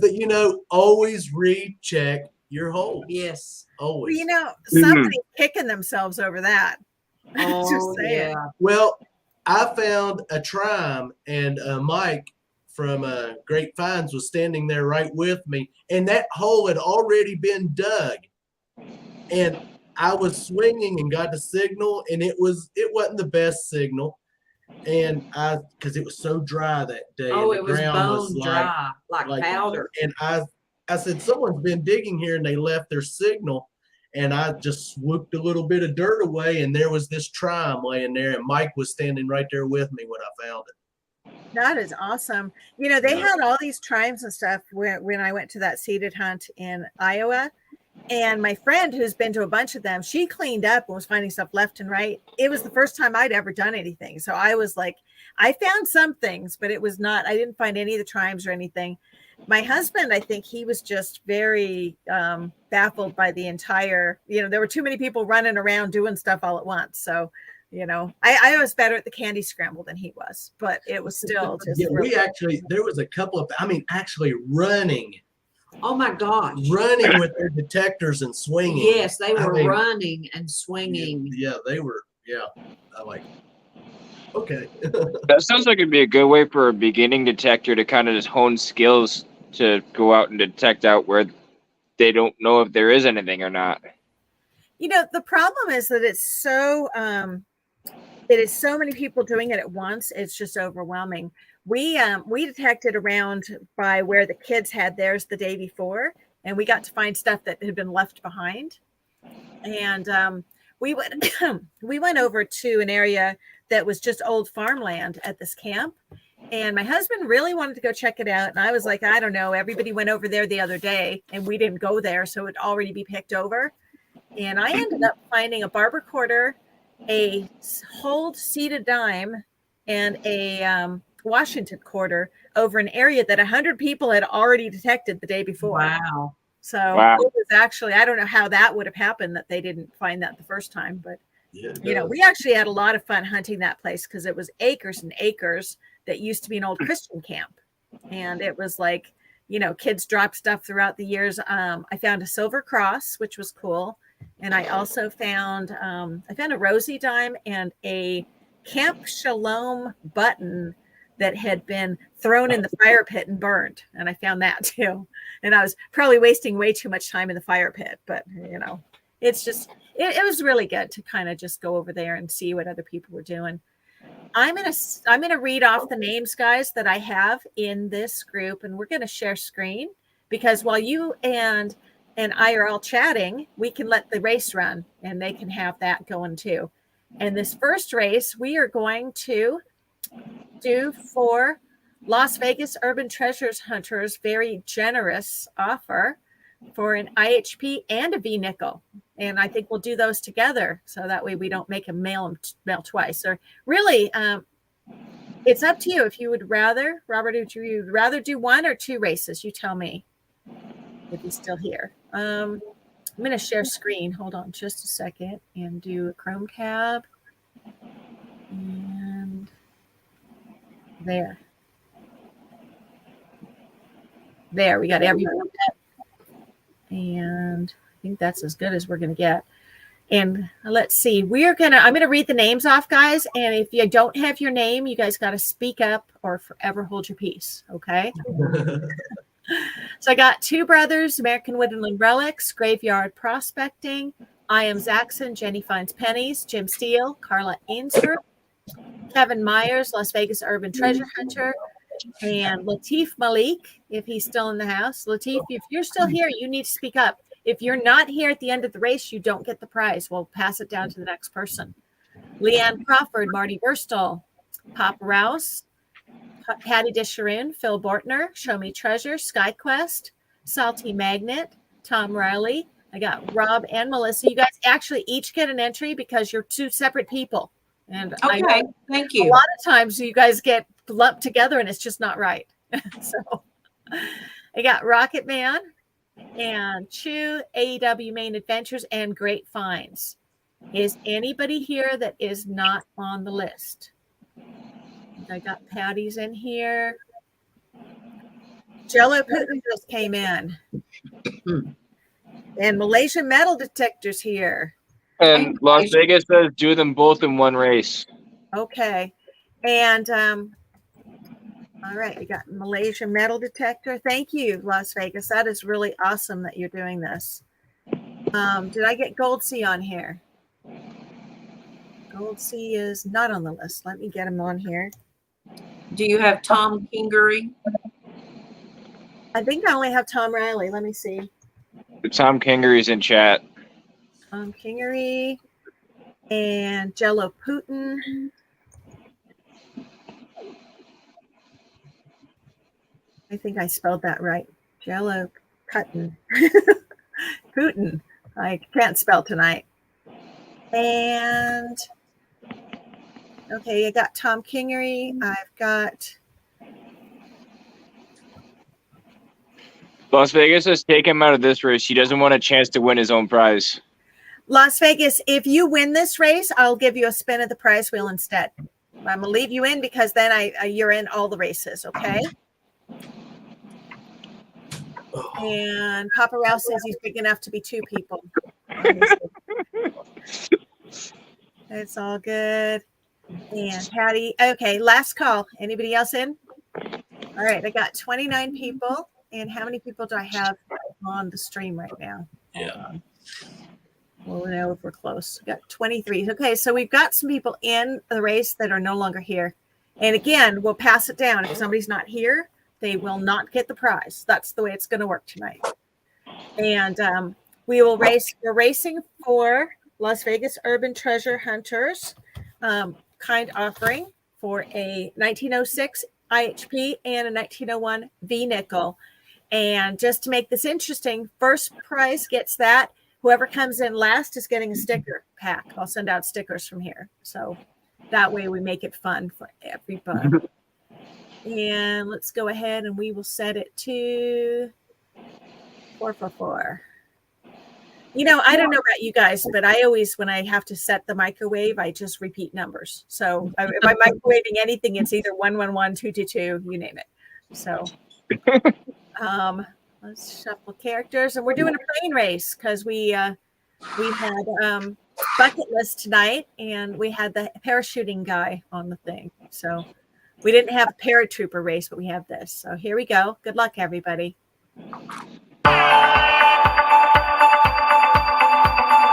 always recheck your holes. Yes. Always. Well, somebody's kicking themselves over that. Oh, yeah. Well, I found a trime, and Mike from Great Finds was standing there right with me, and that hole had already been dug. And I was swinging and got the signal, and it wasn't the best signal, and because it was so dry that day. Oh, and it was bone dry, like powder. And I said, someone's been digging here, and they left their signal. And I just swooped a little bit of dirt away, and there was this trime laying there, and Mike was standing right there with me when I found it. That is awesome. They had all these trimes and stuff when I went to that seated hunt in Iowa. And my friend who's been to a bunch of them, she cleaned up and was finding stuff left and right. It was the first time I'd ever done anything. So I was like, I found some things, but I didn't find any of the trimes or anything. My husband, I think he was just very baffled by the entire, there were too many people running around doing stuff all at once. So, I was better at the candy scramble than he was, but it was still just. Yeah, there was a couple of, actually running. Oh my gosh. Running with their detectors and swinging. Yes, they were running and swinging. Yeah, they were. Yeah. I'm like, okay. That sounds like it'd be a good way for a beginning detector to kind of just hone skills to go out and detect out where they don't know if there is anything or not. The problem is that it is so many people doing it at once. It's just overwhelming. We detected around by where the kids had theirs the day before, and we got to find stuff that had been left behind. And we went over to an area that was just old farmland at this camp. And my husband really wanted to go check it out. And I was like, I don't know. Everybody went over there the other day and we didn't go there. So it'd already be picked over. And I ended up finding a barber quarter, a hold seated dime, and a Washington quarter over an area that 100 people had already detected the day before. Wow. So Wow. it was actually, I don't know how that would have happened that they didn't find that the first time, but Yeah, it you know, does. we actually had a lot of fun hunting that place because it was acres and acres that used to be an old Christian camp. And it was like, you know, kids dropped stuff throughout the years. I found a silver cross, which was cool. And I also found a Rosie dime and a Camp Shalom button that had been thrown in the fire pit and burned. And I found that too. And I was probably wasting way too much time in the fire pit, but you know, it's just, it was really good to kind of just go over there and see what other people were doing. I'm gonna read off the names, guys, that I have in this group, and we're gonna share screen because while you and I are all chatting, we can let the race run and they can have that going too. And this first race we are going to do for Las Vegas Urban Treasures Hunters very generous offer for an IHP and a V nickel. And I think we'll do those together so that way we don't make them mail twice. Or really, it's up to you if you would rather, Robert, would you rather do one or two races? You tell me if he's still here. I'm going to share screen. Hold on just a second and do a Chrome tab. And there. There, we got everyone. And I think that's as good as we're going to get. And let's see, I'm going to read the names off, guys. And if you don't have your name, you guys got to speak up or forever hold your peace. Okay. So I got Two Brothers, American Woodland Relics, Graveyard Prospecting, I Am Zaxxon, Jenny Finds Pennies, Jim Steele, Carla Ainsford, Kevin Myers, Las Vegas Urban Treasure Hunter, and Latif Malik, if he's still in the house. Latif, if you're still here, you need to speak up. If you're not here at the end of the race, you don't get the prize. We'll pass it down to the next person. Leanne Crawford, Marty Burstall, Pop Rouse, Patty Disharoon, Phil Bortner, Show Me Treasure, SkyQuest, Salty Magnet, Tom Riley. I got Rob and Melissa. You guys actually each get an entry because you're two separate people. And Okay, thank a you. lot of times you guys get lumped together and it's just not right. So I got Rocket Man and Chew, AEW Main Adventures, and Great Finds. Is anybody here that is not on the list? I got Patty's in here. Jello Putin just came in. And Malaysia Metal Detector's here. And Las Vegas says do them both in one race. Okay. And all right, we got Malaysia Metal Detector. Thank you, Las Vegas. That is really awesome that you're doing this. Did I get Gold Sea on here? Gold Sea is not on the list. Let me get him on here. Do you have Tom Kingery? I think I only have Tom Riley. Let me see. Tom Kingery's in chat. Tom Kingery and Jello Putin. I think I spelled that right. Jello Putin. Putin. I can't spell tonight. And okay, I got Tom Kingery. I've got Las Vegas says take him out of this race. He doesn't want a chance to win his own prize. Las Vegas. If you win this race, I'll give you a spin of the prize wheel instead. I'm gonna leave you in because then you're in all the races. Okay. And Papa Rouse says he's big enough to be two people. It's all good. And Patty. Okay, last call. Anybody else in? All right, I got 29 people. And how many people do I have on the stream right now? Yeah. We'll know if we're close. We got 23. Okay, so we've got some people in the race that are no longer here. And again, we'll pass it down. If somebody's not here, they will not get the prize. That's the way it's going to work tonight. And we will race. We're racing for Las Vegas Urban Treasure Hunters kind offering for a 1906 IHP and a 1901 V nickel. And just to make this interesting, first prize gets that. Whoever comes in last is getting a sticker pack. I'll send out stickers from here. So that way we make it fun for everybody. And let's go ahead and we will set it to 444. You know, I don't know about you guys, but I always, when I have to set the microwave, I just repeat numbers. So if I'm microwaving anything, it's either 111, 222, you name it. So let's shuffle characters, and we're doing a plane race because we had bucket list tonight, and we had the parachuting guy on the thing. So we didn't have a paratrooper race, but we have this. So here we go. Good luck, everybody.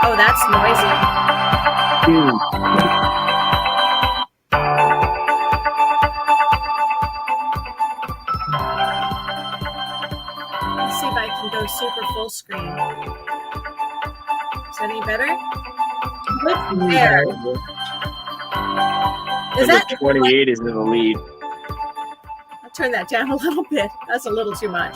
Oh, that's noisy. Let's see if I can go super full screen. Is that any better? There. Is Number that 28 is in the lead. I'll turn that down a little bit. That's a little too much.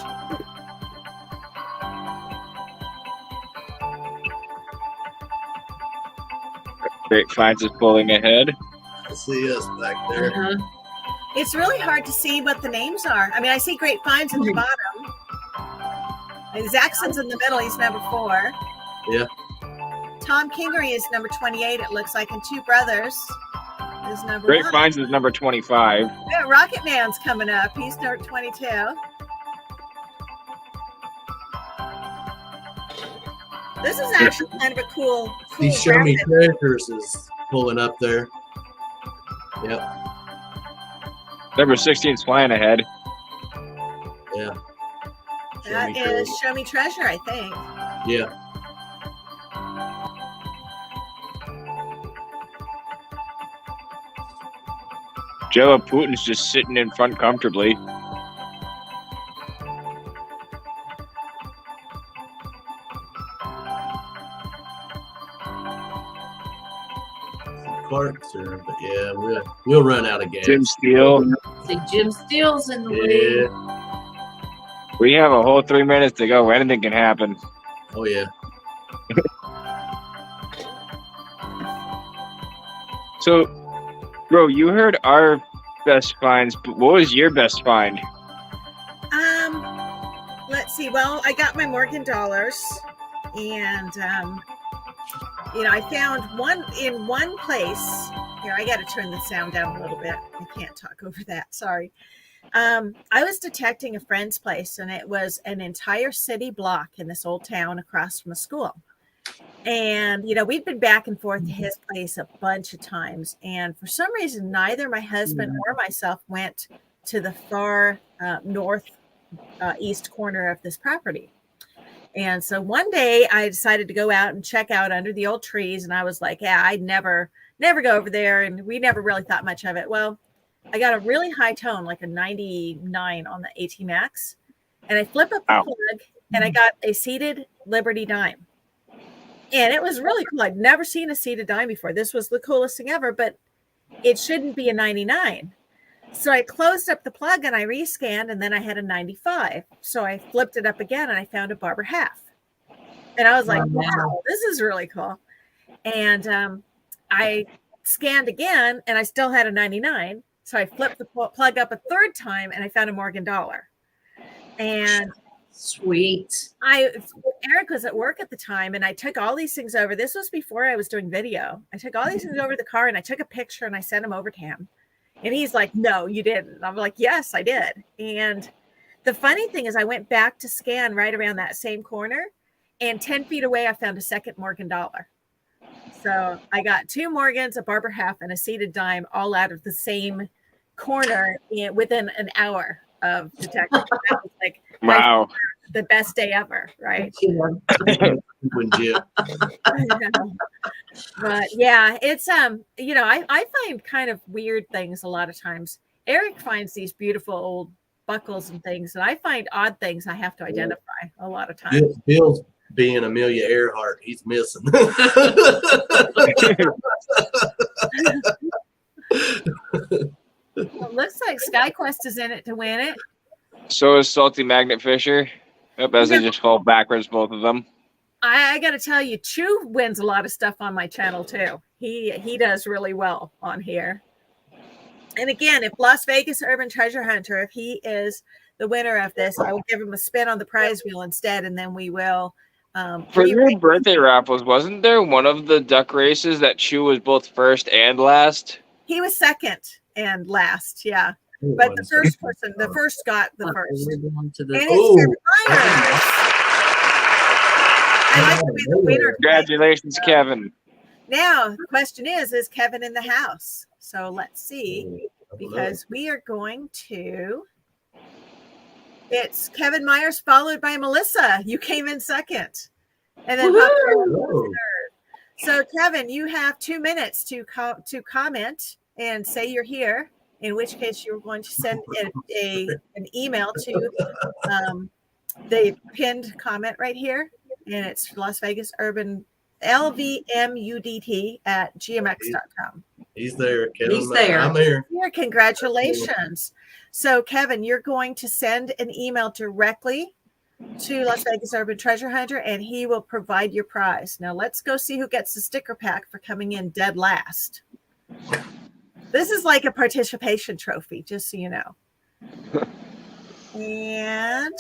Grapevines is pulling ahead. I see us back there. It's really hard to see what the names are. I mean, I see Grapevines at the bottom. And Zaxxon's in the middle. He's number 4. Yeah. Tom Kingery is number 28, it looks like, and Two Brothers is number 1. Grapevines is number 25. Yeah, Rocket Man's coming up. He's number 22. This is actually kind of a cool The Show Me graphic. Treasures is pulling up there. Yep. Number 16 is flying ahead. Yeah. That is Show Me Treasure, I think. Yeah. Joe Putin's just sitting in front comfortably. Clark's there, but yeah, we'll run out of gas. Jim Steele. See, Jim Steele's in the lead. Yeah. We have a whole 3 minutes to go. Anything can happen. Oh yeah. So, bro, you heard our best finds, but what was your best find? Let's see. Well, I got my Morgan dollars, and I found one in one place. Here, I got to turn the sound down a little bit. I can't talk over that. Sorry. I was detecting a friend's place, and it was an entire city block in this old town across from a school. And, we'd been back and forth to his place a bunch of times. And for some reason, neither my husband or myself went to the far east corner of this property. And so one day I decided to go out and check out under the old trees. And I was like, yeah, I'd never go over there. And we never really thought much of it. Well, I got a really high tone, like a 99 on the AT Max. And I flip up the plug, and I got a seated Liberty dime. And it was really cool. I'd never seen a seated dime before. This was the coolest thing ever, but it shouldn't be a 99. So I closed up the plug and I rescanned, and then I had a 95. So I flipped it up again and I found a barber half. And I was like, wow, this is really cool. And I scanned again and I still had a 99. So I flipped the plug up a third time and I found a Morgan dollar. And sweet. Eric was at work at the time, and I took all these things over. This was before I was doing video. I took all these things over to the car, and I took a picture and I sent them over to him. And he's like, no, you didn't. I'm like, yes, I did. And the funny thing is I went back to scan right around that same corner, and 10 feet away, I found a second Morgan dollar. So I got 2 Morgans, a barber half, and a seated dime all out of the same corner within an hour of detecting. That was like, wow, the best day ever, right? But yeah, it's I find kind of weird things a lot of times. Eric finds these beautiful old buckles and things, and I find odd things I have to identify a lot of times. Bill's being Amelia Earhart, he's missing. It looks like SkyQuest is in it to win it. So is Salty Magnet Fisher. As they just fall backwards, both of them. I got to tell you, Chew wins a lot of stuff on my channel too. He does really well on here. And again, if Las Vegas Urban Treasure Hunter, if he is the winner of this, I will give him a spin on the prize wheel instead, and then we will. For your birthday raffles, wasn't there one of the duck races that Chu was both first and last? He was second and last, yeah. But the first person, the first got the first. And it's Kevin Myers. I like to be the winner. Congratulations, Kevin. Now, the question is Kevin in the house? So let's see, because we are going to. It's Kevin Myers followed by Melissa. You came in second. And then third. So Kevin, you have 2 minutes to comment and say you're here, in which case you're going to send an email to the pinned comment right here. And it's Las Vegas Urban LVMUDT@gmx.com. He's there. Kevin. He's there. I'm here. Congratulations. So, Kevin, you're going to send an email directly to Las Vegas Urban Treasure Hunter, and he will provide your prize. Now, let's go see who gets the sticker pack for coming in dead last. This is like a participation trophy, just so you know. And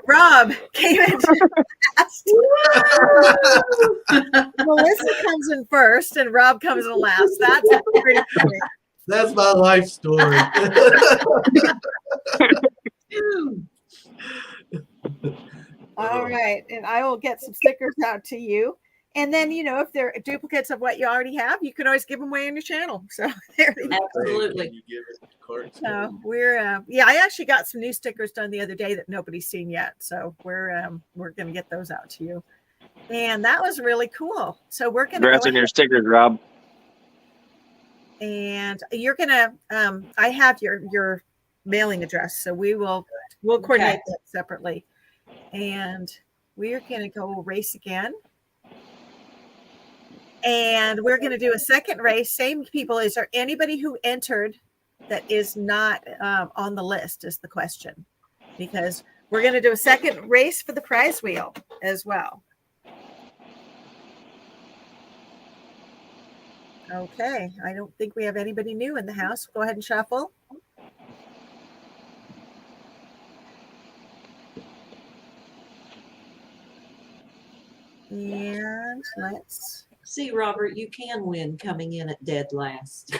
Rob came in last. Melissa comes in first, and Rob comes in last. That's pretty funny. That's my life story. All right. And I will get some stickers out to you. And then, if they're duplicates of what you already have, you can always give them away on your channel. So there you go. Absolutely. So we're, I actually got some new stickers done the other day that nobody's seen yet. So we're going to get those out to you. And that was really cool. So we're going to Congrats on your stickers, Rob. And you're gonna I have your mailing address, so we'll coordinate that separately. And we're gonna go race again, and we're gonna do a second race. Same people. Is there anybody who entered that is not on the list is the question, because we're gonna do a second race for the prize wheel as well. Okay, I don't think we have anybody new in the house. Go ahead and shuffle. And let's see, Robert, you can win coming in at dead last.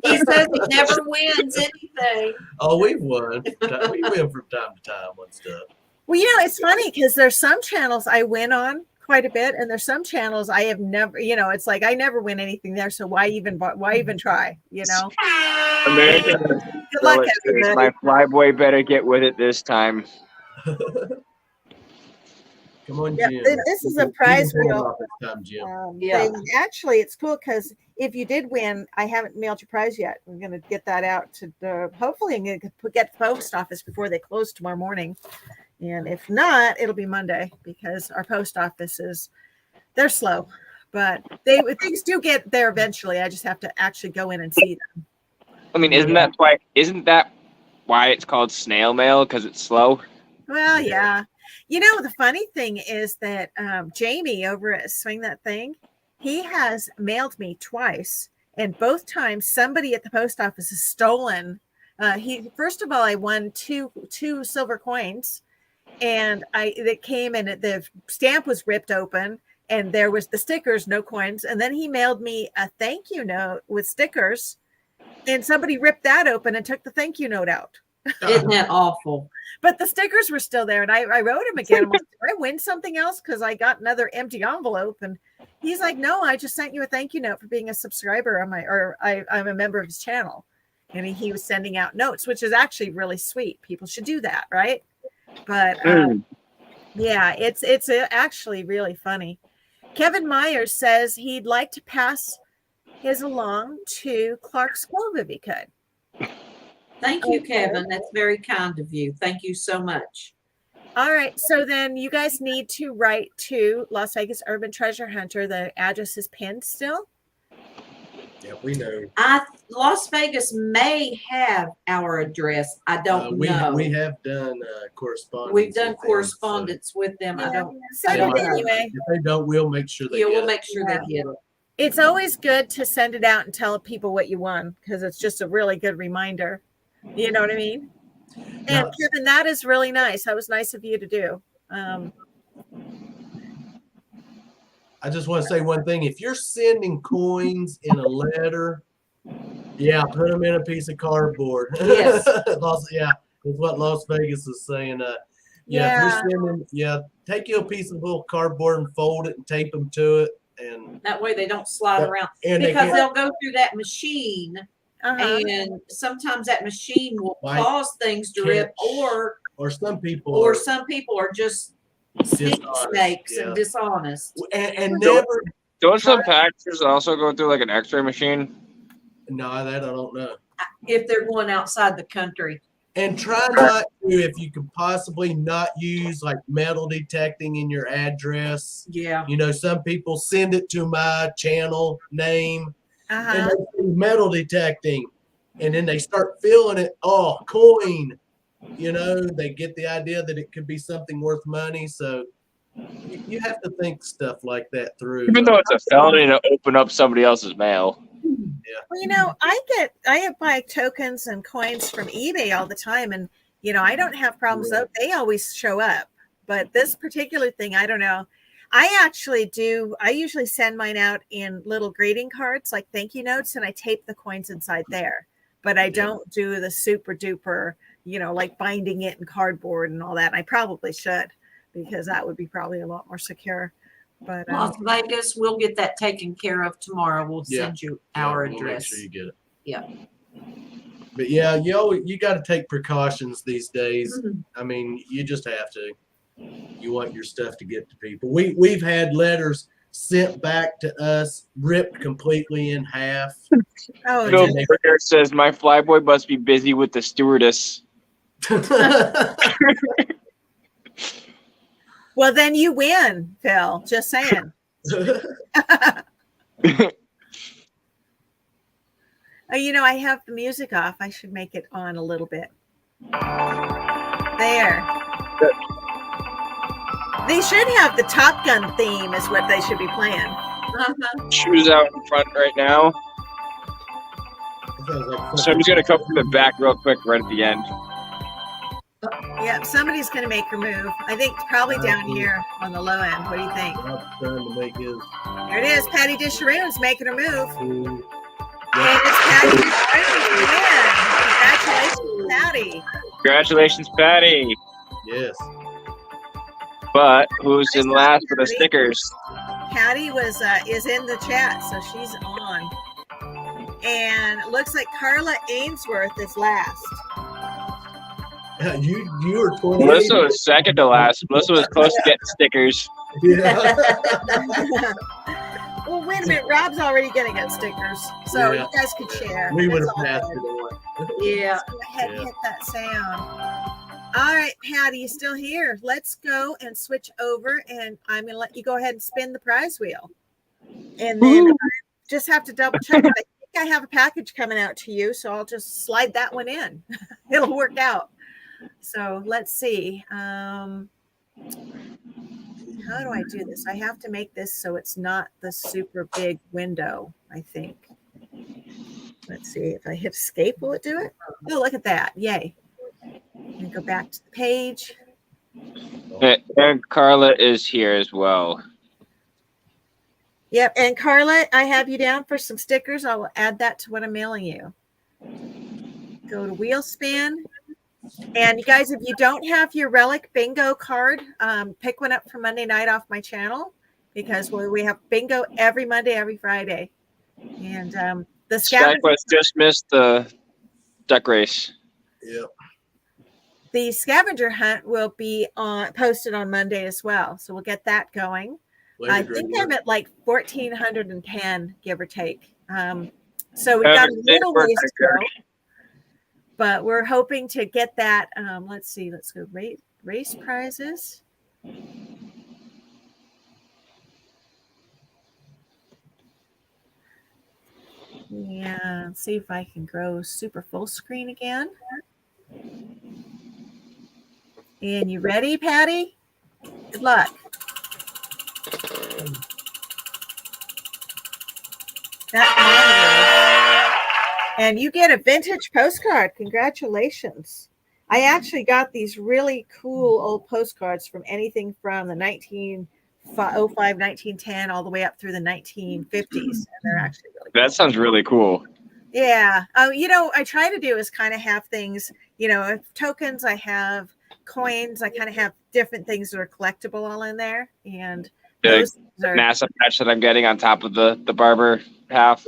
He says he never wins anything. Oh, we've won. We win from time to time on stuff. Well, it's funny because there's some channels I win on quite a bit, and there's some channels I have never, it's like I never win anything there, so why even try, American, good luck, everybody. My flyboy better get with it this time. Come on, Jim. This is a prize wheel thing. Actually, it's cool because if you did win, I haven't mailed your prize yet. We're going to get that out to hopefully I'm going to get the post office before they close tomorrow morning. And if not, it'll be Monday because our post offices, they're slow, but things do get there eventually. I just have to actually go in and see them. I mean, isn't that why it's called snail mail? Because it's slow? Well, yeah. The funny thing is that Jamie over at Swing That Thing, he has mailed me twice, and both times somebody at the post office has stolen. First of all, I won two silver coins. And that came and the stamp was ripped open and there was the stickers, no coins. And then he mailed me a thank you note with stickers, and somebody ripped that open and took the thank you note out. Isn't that awful? But the stickers were still there. And I wrote him again. I'm like, did I win something else? Because I got another empty envelope. And he's like, no, I just sent you a thank you note for being a subscriber on I'm a member of his channel. And he was sending out notes, which is actually really sweet. People should do that, right? But it's actually really funny. Kevin Myers says he'd like to pass his along to Clark's Cove if he could. Thank you, Kevin. That's very kind of you. Thank you so much. All right. So then you guys need to write to Las Vegas Urban Treasure Hunter. The address is pinned still. Yeah, we know. Las Vegas may have our address. I don't know. We have done correspondence. We've done correspondence with them. Yeah, I don't send it anyway. If they don't, we'll make sure they get we'll make sure they get it. It's always good to send it out and tell people what you won because it's just a really good reminder. You know what I mean? And Now- Kevin, that is really nice. That was nice of you to do. I just want to say one thing. If you're sending coins in a letter, yeah, put them in a piece of cardboard. Yes. Yeah, that's what Las Vegas is saying. Yeah, if you're sending, take you a piece of little cardboard and fold it and tape them to it. And That way they don't slide Yeah, around. and Because they'll go through that machine, Uh-huh. and sometimes that machine will Might cause things to rip, catch- or some people some people are just sneak dishonest, snakes yeah. and dishonest. and never. Don't some packages also go through like an X-ray machine? No, that I don't know. If they're going outside the country. And try not to, if you can possibly, not use like metal detecting in your address. Yeah. You know, some people send it to my channel name Uh-huh. and they do metal detecting, and then they start feeling it. Oh, coin. You know, they get the idea that it could be something worth money. So you have to think stuff like that through. Even though it's a felony to open up somebody else's mail. Well, you know, I buy tokens and coins from eBay all the time, and you know, I don't have problems. Right. They always show up. But this particular thing, I don't know. I actually do. I usually send mine out in little greeting cards, like thank you notes, and I tape the coins inside there. But I don't do the super duper, you know, like binding it in cardboard and all that. And I probably should, because that would be probably a lot more secure. But Las Vegas, we'll get that taken care of tomorrow. We'll send you our We'll address. Make sure you get it. Yeah. But yeah, you got to take precautions these days. Mhm. I mean, you just have to. You want your stuff to get to people. We've had letters sent back to us, ripped completely in half. oh, Bill geez. Burger says my flyboy must be busy with the stewardess. Well, then you win, Phil. Just saying. You know, I have the music off. I should make it on a little bit. There. They should have the Top Gun theme is what they should be playing. Uh-huh. Shoes out in front right now. So I'm just gonna come from the back real quick right at the end. Yeah, somebody's going to make her move. I think probably down here on the low end. What do you think? Rob's trying to make his There it is. Patty Disharoon's making her move. two. And it's Patty Disharoon. Congratulations, Patty. Congratulations, Patty. Yes. But who's in last for the stickers? Patty was is in the chat, so she's on. And it looks like Carla Ainsworth is last. You were 28. Melissa was second to last. Melissa was close to getting stickers. Yeah. Well, wait a minute. Rob's already going to get stickers, so Yeah. you guys could share. We would That's have all passed good. it on. Yeah. Let's go ahead and hit that sound. All right, Patty, you still here? Let's go and switch over, and I'm going to let you go ahead and spin the prize wheel. And then I just have to double check. I think I have a package coming out to you, so I'll just slide that one in. It'll work out. So let's see. How do I do this? I have to make this so it's not the super big window, I think. Let's see. If I hit escape, will it do it? Oh, look at that. Yay. And go back to the page. And Carla is here as well. Yep. And Carla, I have you down for some stickers. I will add that to what I'm mailing you. Go to wheel spin. And you guys, if you don't have your Relic Bingo card, pick one up for Monday night off my channel, because we have bingo every Monday, every Friday. And the SkyQuest just missed the duck race. Yep. The scavenger hunt will be posted on Monday as well. So we'll get that going. I think I'm at like 1,410, give or take. So we've got a little ways to go. But we're hoping to get that. Let's see. Let's go race prizes. Yeah. Let's see if I can grow super full screen again. And you ready, Patty? Good luck. That And you get a vintage postcard. Congratulations. I actually got these really cool old postcards from anything from the 1905, 1910, all the way up through the 1950s. And they're actually really cool. That sounds really cool. Yeah. I try to do is kind of have things, tokens, I have coins, I kind of have different things that are collectible all in there. And those are NASA patch that I'm getting on top of the barber half.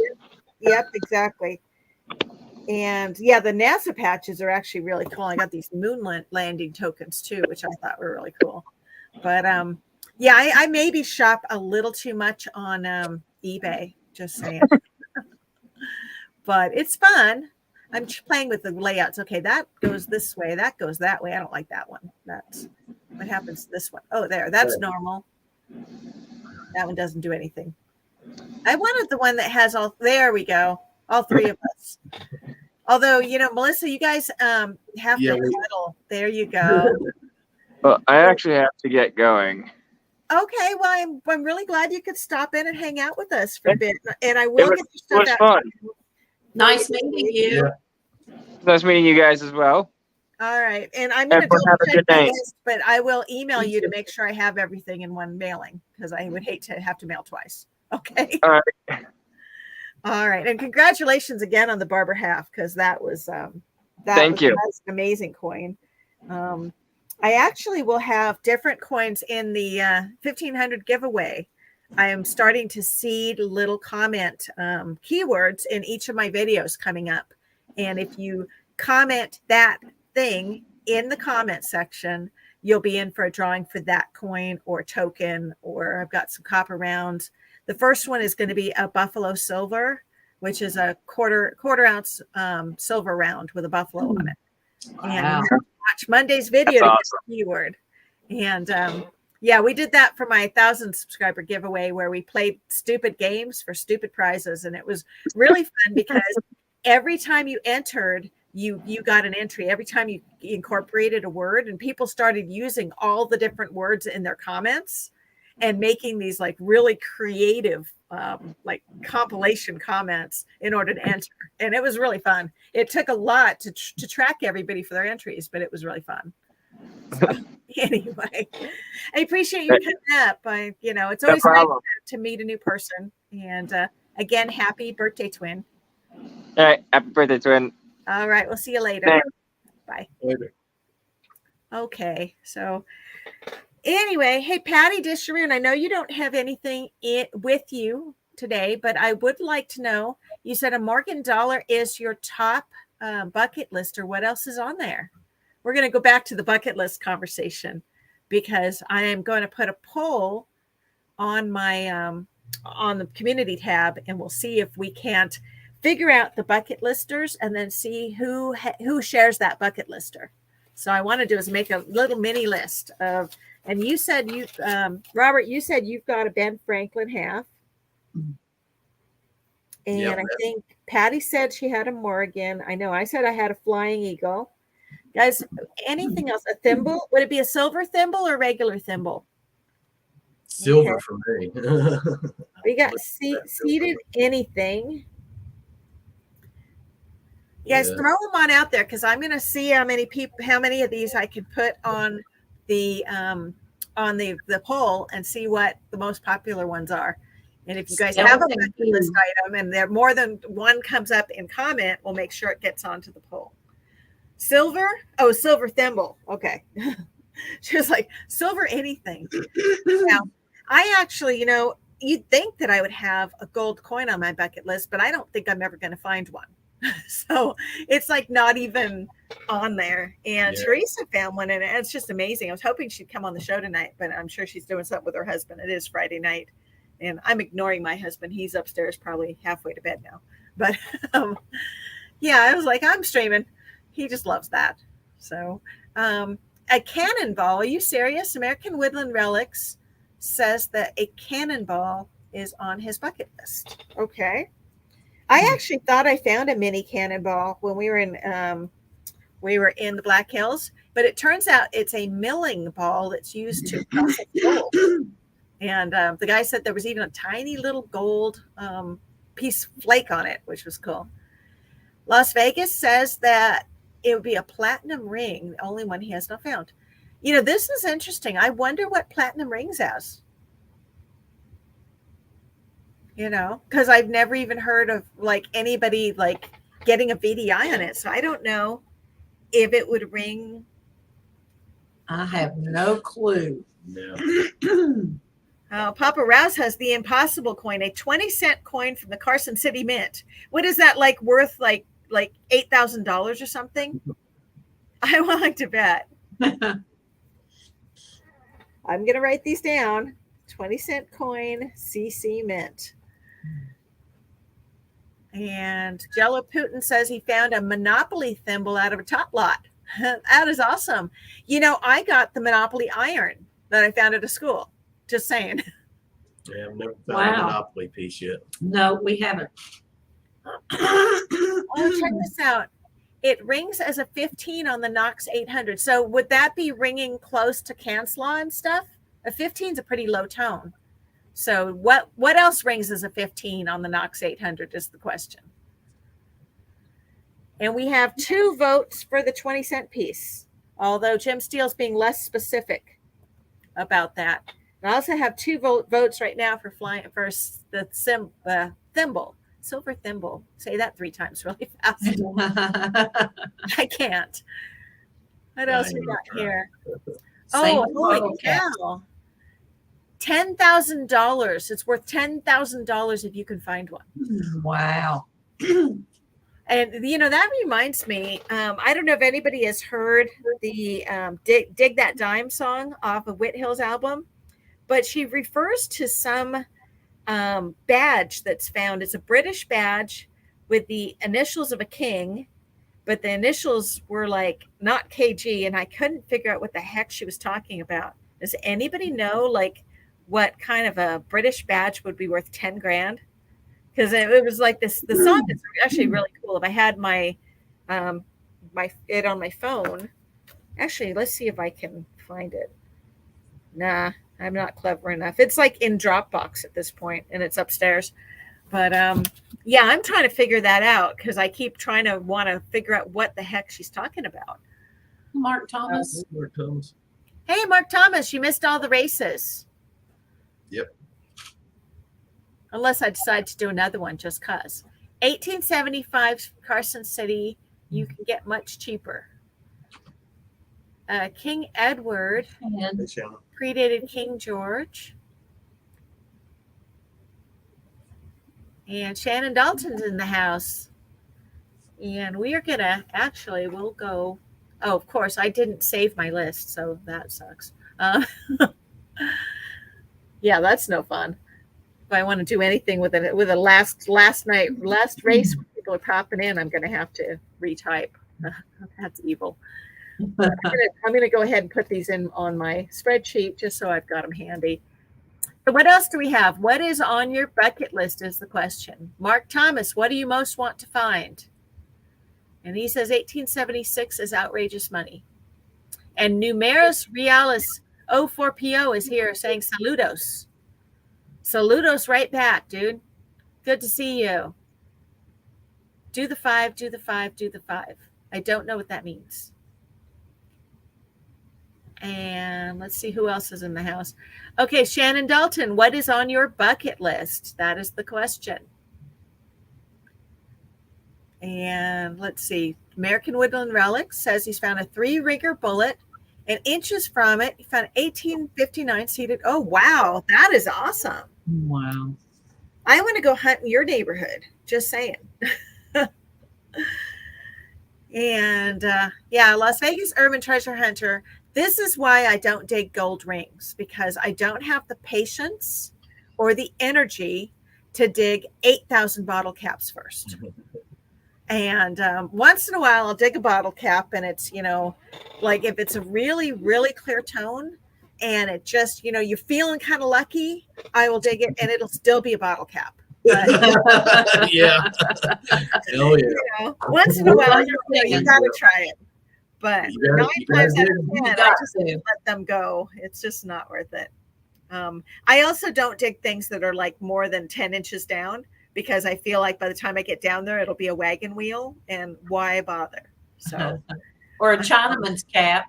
Yep, exactly. And yeah, the NASA patches are actually really cool. I got these moon landing tokens too, which I thought were really cool. But yeah, I maybe shop a little too much on eBay, just saying. But it's fun. I'm playing with the layouts. Okay, that goes this way, that goes that way. I don't like that one. That's what happens to this one. Oh, there, that's normal. That one doesn't do anything. I wanted the one that has there we go. All three of us. Although, Melissa, you guys have the middle. There you go. Well, I actually have to get going. Okay, well, I'm really glad you could stop in and hang out with us for a bit. And I will get your stuff out. Fun. Nice meeting you. Yeah. Nice meeting you guys as well. All right. And I'm going to have a good night. but I will email you to make sure I have everything in one mailing because I would hate to have to mail twice. Okay. All right. All right. And congratulations again on the barber half because that was Thank you. That's an amazing coin. I actually will have different coins in the 1500 giveaway. I am starting to seed little comment keywords in each of my videos coming up. And if you comment that thing in the comment section, you'll be in for a drawing for that coin or token, or I've got some copper rounds. The first one is going to be a buffalo silver, which is a quarter ounce silver round with a buffalo on it. And you have to watch Monday's video to get the keyword. And yeah, we did that for my 1,000 subscriber giveaway where we played stupid games for stupid prizes. And it was really fun because every time you entered, you got an entry. Every time you incorporated a word, and people started using all the different words in their comments and making these like really creative like compilation comments in order to enter. And it was really fun. It took a lot to track everybody for their entries, but it was really fun. So, anyway, I appreciate you coming up. It's always nice to meet a new person. And again, happy birthday, twin. All right. Happy birthday, twin. All right. We'll see you later. Thanks. Bye. Later. Okay. So anyway, hey, Patty Disharoon, I know you don't have anything with you today, but I would like to know, you said a Morgan dollar is your top bucket list, or what else is on there? We're going to go back to the bucket list conversation because I am going to put a poll on my on the community tab, and we'll see if we can't figure out the bucket listers and then see who shares that bucket lister. So I want to do is make a little mini list of, and you said Robert, you said you've got a Ben Franklin half. And yep. I think Patty said she had a Morgan. I know I said I had a Flying Eagle. Guys, anything else? A thimble? Would it be a silver thimble or regular thimble? Silver for me. We got seated anything. Guys, throw them on out there because I'm going to see how many of these I can put on the poll and see what the most popular ones are. And if you guys have a bucket list item and there more than one comes up in comment, we'll make sure it gets onto the poll. Silver? Oh, silver thimble. Okay. She was like, silver anything. Now, I actually, you'd think that I would have a gold coin on my bucket list, but I don't think I'm ever going to find one. So it's like not even on there. And Teresa found one, and it's just amazing. I was hoping she'd come on the show tonight, but I'm sure she's doing something with her husband. It is Friday night, and I'm ignoring my husband. He's upstairs, probably halfway to bed now. But yeah, I was like, I'm streaming. He just loves that. So a cannonball. Are you serious? American Woodland Relics says that a cannonball is on his bucket list. Okay. I actually thought I found a mini cannonball when we were in the Black Hills, but it turns out it's a milling ball that's used to process gold. And the guy said there was even a tiny little gold piece flake on it, which was cool. Las Vegas says that it would be a platinum ring, the only one he has not found. You know, this is interesting. I wonder what platinum rings as. You know, because I've never even heard of like anybody like getting a VDI on it. So I don't know if it would ring. I have no clue. Yeah. Papa Rouse has the impossible coin, a 20-cent coin from the Carson City Mint. What is that like worth? Like $8,000 or something? I want to bet. I'm gonna write these down. 20-cent coin, CC Mint. And Jello Putin says he found a Monopoly thimble out of a top lot. That is awesome. You know, I got the Monopoly iron that I found at a school. Just saying. Yeah, I've never found a Monopoly piece yet. No, we haven't. Oh, check this out. It rings as a 15 on the Knox 800. So would that be ringing close to Canslaw and stuff? A 15 is a pretty low tone. So what else rings as a 15 on the Knox 800 is the question. And we have 2 votes for the 20-cent piece, although Jim Steele's being less specific about that. And I also have 2 votes right now for the thimble, silver thimble. Say that 3 times really fast. I can't. What else we got here? Oh, holy cow. $10,000. It's worth $10,000 if you can find one. Wow. And, you know, that reminds me, I don't know if anybody has heard the Dig That Dime song off of Whit Hill's album, but she refers to some badge that's found. It's a British badge with the initials of a king, but the initials were like not KG, and I couldn't figure out what the heck she was talking about. Does anybody know, like, what kind of a British badge would be worth 10 grand? Because it was like this. The song is actually really cool. If I had it on my phone, actually, let's see if I can find it. Nah, I'm not clever enough. It's like in Dropbox at this point, and it's upstairs. But yeah, I'm trying to figure that out because I keep trying to want to figure out what the heck she's talking about. Mark Thomas. Mark Thomas. Hey, Mark Thomas, you missed all the races. Yep. Unless I decide to do another one just because. 1875 Carson City, you can get much cheaper. King Edward predated King George. And Shannon Dalton's in the house. And we are going to, actually, we'll go. Oh, of course, I didn't save my list, so that sucks. Yeah, that's no fun. If I want to do anything with it, with a last race, when people are popping in, I'm going to have to retype. That's evil. I'm going to go ahead and put these in on my spreadsheet just so I've got them handy. So what else do we have? What is on your bucket list is the question. Mark Thomas, what do you most want to find? And he says 1876 is outrageous money. And Numeros Realis 04PO is here saying saludos. Saludos right back, dude. Good to see you. Do the 5, do the 5, do the 5. I don't know what that means. And let's see who else is in the house. Okay, Shannon Dalton, what is on your bucket list? That is the question. And let's see. American Woodland Relics says he's found a 3-rigger bullet. And inches from it, he found 1859 seated. Oh, wow. That is awesome. Wow. I want to go hunt in your neighborhood. Just saying. And yeah, Las Vegas Urban Treasure Hunter. This is why I don't dig gold rings, because I don't have the patience or the energy to dig 8,000 bottle caps first. And once in a while, I'll dig a bottle cap, and it's, you know, like if it's a really, really clear tone and it just, you know, you're feeling kind of lucky, I will dig it, and it'll still be a bottle cap. But, Yeah. Hell yeah. you know, once in a while, you got to try it. But You 9 times out of 10, I got just to. let them go. It's just not worth it. I also don't dig things that are like more than 10 inches down, because I feel like by the time I get down there, it'll be a wagon wheel, and why bother? So, Or a Chinaman's cap.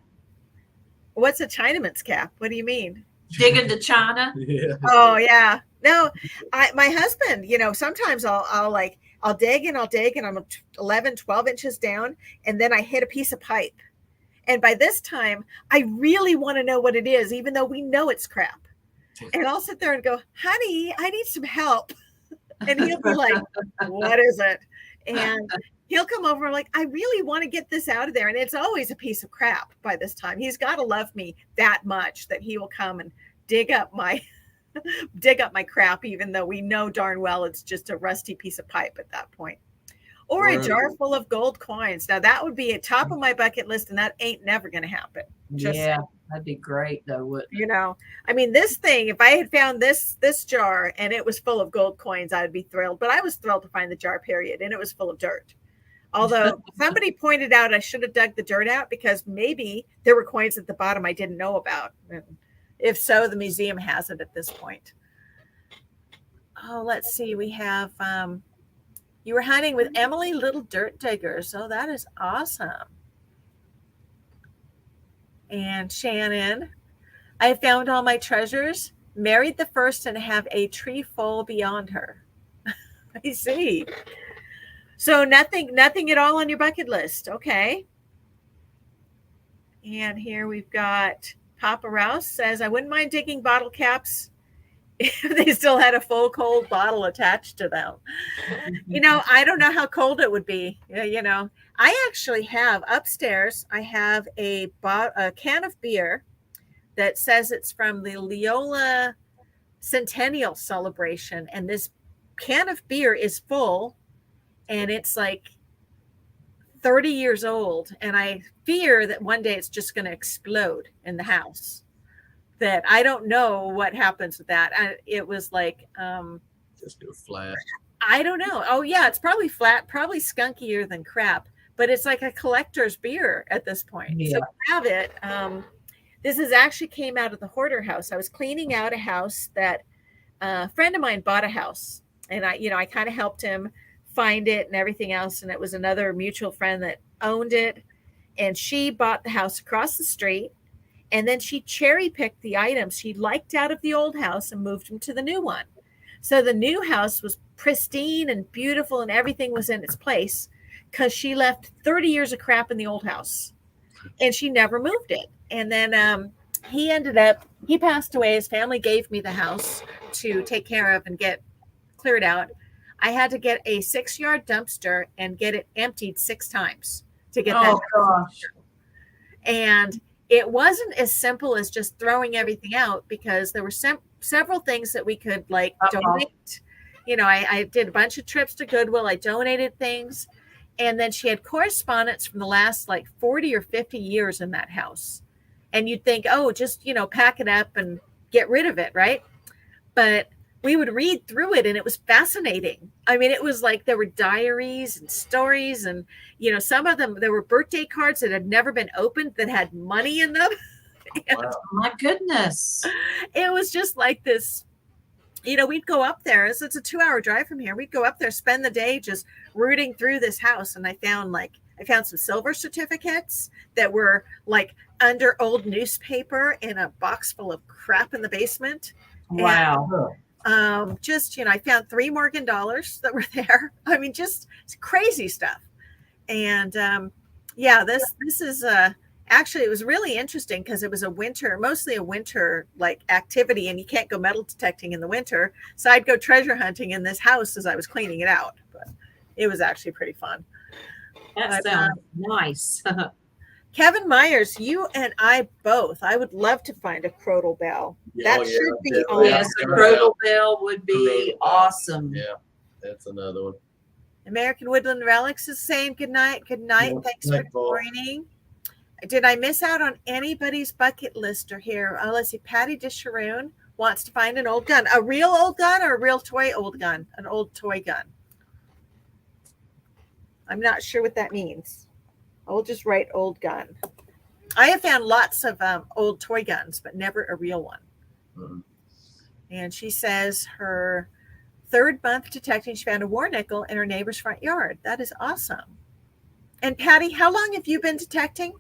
what's a Chinaman's cap? What do you mean? Digging to China. Yeah. Oh yeah. No, my husband, sometimes I'll dig and I'm 11, 12 inches down, and then I hit a piece of pipe. And by this time, I really want to know what it is, even though we know it's crap. And I'll sit there and go, honey, I need some help. And he'll be like, what is it? And he'll come over and like, I really want to get this out of there. And it's always a piece of crap by this time. He's got to love me that much that he will come and dig up my crap, even though we know darn well it's just a rusty piece of pipe at that point. Or a jar full of gold coins. Now that would be at top of my bucket list, and that ain't never going to happen. Yeah, that'd be great though, wouldn't it? I mean, this thing, if I had found this jar and it was full of gold coins, I would be thrilled. But I was thrilled to find the jar, period, and it was full of dirt. Although somebody pointed out I should have dug the dirt out because maybe there were coins at the bottom I didn't know about. And if so, the museum has it at this point. Oh, let's see. We have you were hunting with Emily Little Dirt Diggers. Oh, that is awesome. And Shannon, I found all my treasures, married the first, and have a tree full beyond her. I see. So nothing at all on your bucket list. Okay. And here we've got Papa Rouse says, I wouldn't mind digging bottle caps if they still had a full cold bottle attached to them. I don't know how cold it would be. I actually have upstairs, I have a can of beer that says it's from the Leola Centennial Celebration. And this can of beer is full, and it's like 30 years old. And I fear that one day it's just going to explode in the house. That I don't know what happens with that. It was like Just do flat. I don't know. Oh yeah, it's probably flat, probably skunkier than crap, but it's like a collector's beer at this point. Yeah. So I have it. This is actually came out of the hoarder house. I was cleaning out a house that a friend of mine bought a house, and I kind of helped him find it and everything else. And it was another mutual friend that owned it, and she bought the house across the street. And then she cherry picked the items she liked out of the old house and moved them to the new one. So the new house was pristine and beautiful and everything was in its place because she left 30 years of crap in the old house and she never moved it. And then he passed away. His family gave me the house to take care of and get cleared out. I had to get a 6-yard dumpster and get it emptied 6 times to get that. Oh gosh. And it wasn't as simple as just throwing everything out because there were several things that we could donate. I did a bunch of trips to Goodwill. I donated things. And then she had correspondence from the last 40 or 50 years in that house. And you'd think, oh, just, pack it up and get rid of it. Right. But we would read through it and it was fascinating. I mean, it was like there were diaries and stories and, some of them, there were birthday cards that had never been opened that had money in them. Wow. Oh my goodness. It was just like this, we'd go up there. It's a 2-hour drive from here. We'd go up there, spend the day just rooting through this house. And I found some silver certificates that were under old newspaper in a box full of crap in the basement. Wow. And, I found 3 Morgan dollars that were there. I mean, just crazy stuff. And this is actually, it was really interesting because it was mostly a winter activity, and you can't go metal detecting in the winter. So I'd go treasure hunting in this house as I was cleaning it out. But it was actually pretty fun. That sounds nice. Kevin Myers, you and I both. I would love to find a crowdle bell. That should be on. Yes, a crowdle bell would be awesome. Yeah, that's another one. American Woodland Relics is saying good night. Good night. Yeah, Thanks for joining. Did I miss out on anybody's bucket lister here? Oh, let's see. Patty DeSharoon wants to find an old gun. A real old gun or a real toy old gun? An old toy gun. I'm not sure what that means. I'll just write old gun. I have found lots of old toy guns, but never a real one. Mhm. And she says her Third month detecting, she found a war nickel in her neighbor's front yard. That is awesome. And Patty, how long have you been detecting?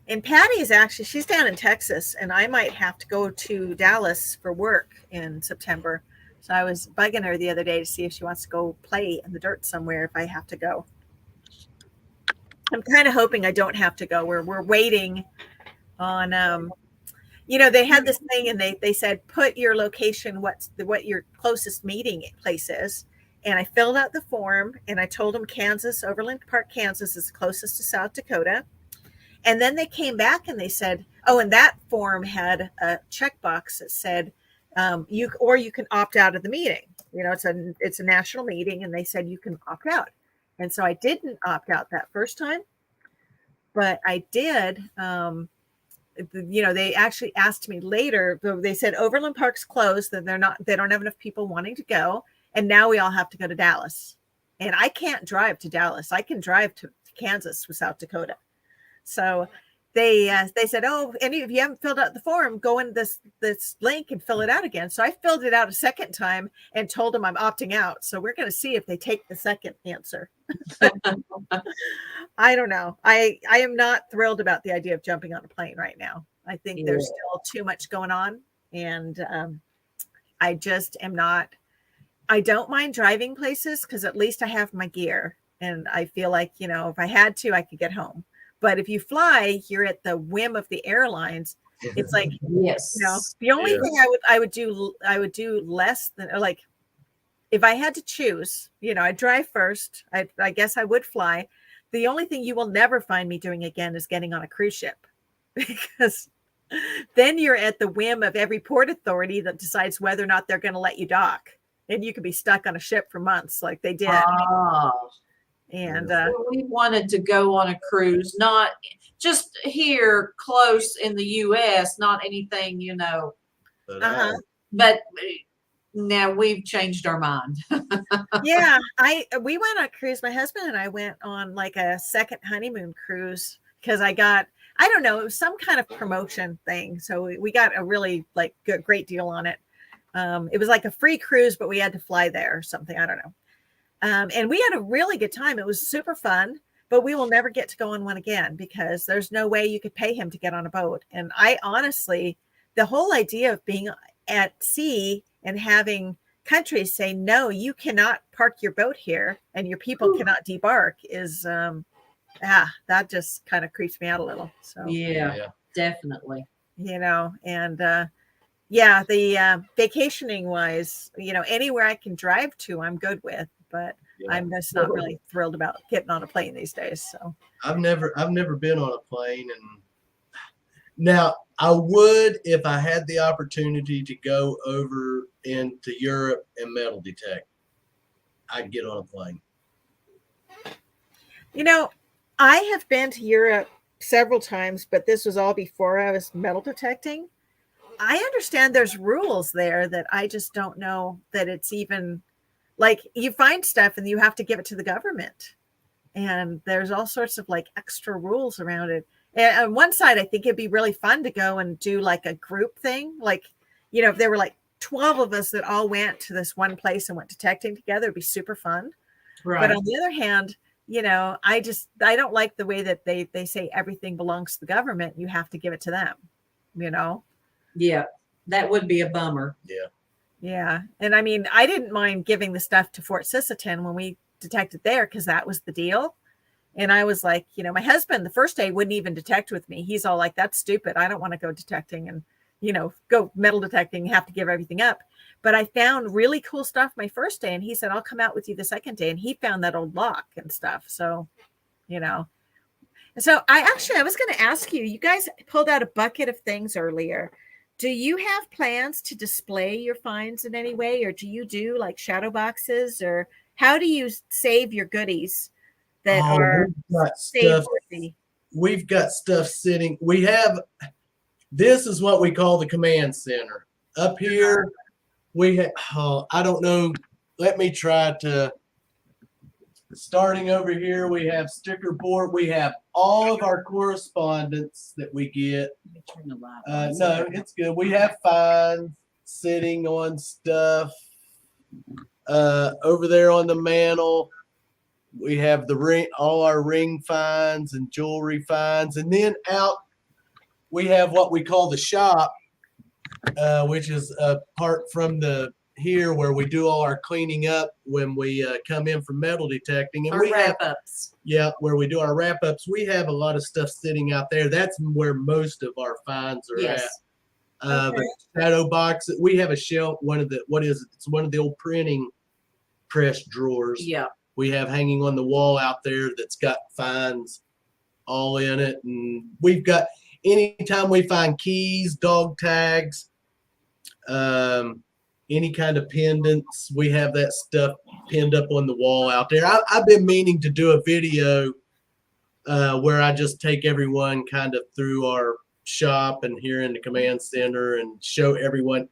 And Patty is actually, she's down in Texas, and I might have to go to Dallas for work in September. So I was bugging her the other day to see if she wants to go play in the dirt somewhere if I have to go. I'm kind of hoping I don't have to go. We're waiting on, you know, they had this thing and they said, put your location, what your closest meeting place is. And I filled out the form and I told them Kansas, Overland Park, Kansas is closest to South Dakota. And then they came back and they said, oh, and that form had a checkbox that said, you can opt out of the meeting. You know, it's a national meeting, and they said you can opt out. And so I didn't opt out that first time, but I did. You know, they actually asked me later. They said Overland Park's closed, that they don't have enough people wanting to go, and now we all have to go to Dallas. And I can't drive to Dallas. I can drive to Kansas with South Dakota. So they said, oh, any if you haven't filled out the form, go in this link and fill it out again. So I filled it out a second time and told them I'm opting out. So we're going to see if they take the second answer. I don't know. I am not thrilled about the idea of jumping on a plane right now. I think there's still too much going on. And I just am not. I don't mind driving places because at least I have my gear. And I feel like, you know, if I had to, I could get home. But if you fly, you're at the whim of the airlines. It's like, yes, you know, the only thing I would do less than, like, if I had to choose, you know, I'd drive first. I guess I would fly. The only thing you will never find me doing again is getting on a cruise ship, because then you're at the whim of every port authority that decides whether or not they're going to let you dock, and you could be stuck on a ship for months, like they did. And we wanted to go on a cruise, not just here close in the U.S., not anything, you know. But now we've changed our mind. Yeah, we went on a cruise. My husband and I went on like a second honeymoon cruise because I don't know, it was some kind of promotion thing. So we got a really like great deal on it. It was like a free cruise, but we had to fly there or something. I don't know. And we had a really good time. It was super fun, but we will never get to go on one again because there's no way you could pay him to get on a boat. And I honestly, the whole idea of being at sea and having countries say, no, you cannot park your boat here and your people cannot debark is, that just kind of creeps me out a little. So yeah. Definitely. You know, and the vacationing wise, you know, anywhere I can drive to, I'm good with. But I'm just not really thrilled about getting on a plane these days. So I've never been on a plane, and now I would if I had the opportunity to go over into Europe and metal detect. I'd get on a plane. You know, I have been to Europe several times, but this was all before I was metal detecting. I understand there's rules there that I just don't know that it's even. Like you find stuff and you have to give it to the government, and there's all sorts of like extra rules around it. And on one side, I think it'd be really fun to go and do like a group thing. Like, you know, if there were like 12 of us that all went to this one place and went detecting together, it'd be super fun. Right. But on the other hand, you know, I don't like the way that they say everything belongs to the government. You have to give it to them, you know? Yeah, that would be a bummer. Yeah. Yeah. And I mean, I didn't mind giving the stuff to Fort Sisseton when we detected there because that was the deal. And I was like, you know, my husband the first day wouldn't even detect with me. He's all like, that's stupid. I don't want to go detecting and, you know, go metal detecting, have to give everything up. But I found really cool stuff my first day. And he said, I'll come out with you the second day. And he found that old lock and stuff. So, you know, so I was going to ask you, you guys pulled out a bucket of things earlier. Do you have plans to display your finds in any way, or do you do like shadow boxes, or how do you save your goodies that are safe-worthy? We've got stuff sitting. This is what we call the command center. Up here, we have, I don't know. Let me try to, starting over here, we have sticker board. We have all of our correspondence that we get. No, it's good. We have finds. sitting on stuff. Over there on the mantle, we have the ring, all our ring finds and jewelry finds. And then out, we have what we call the shop, which is apart from the here where we do all our cleaning up when we come in from metal detecting. And Our we have, wrap-ups. yeah, where we do our wrap ups. We have a lot of stuff sitting out there. That's where most of our finds are Yes. at. Okay. The shadow box, we have a shelf, one of the, what is it? It's one of the old printing press drawers Yeah. we have hanging on the wall out there that's got finds all in it. And we've got, anytime we find keys, dog tags, any kind of pendants, we have that stuff pinned up on the wall out there. I've been meaning to do a video where I just take everyone kind of through our shop and here in the command center and show everyone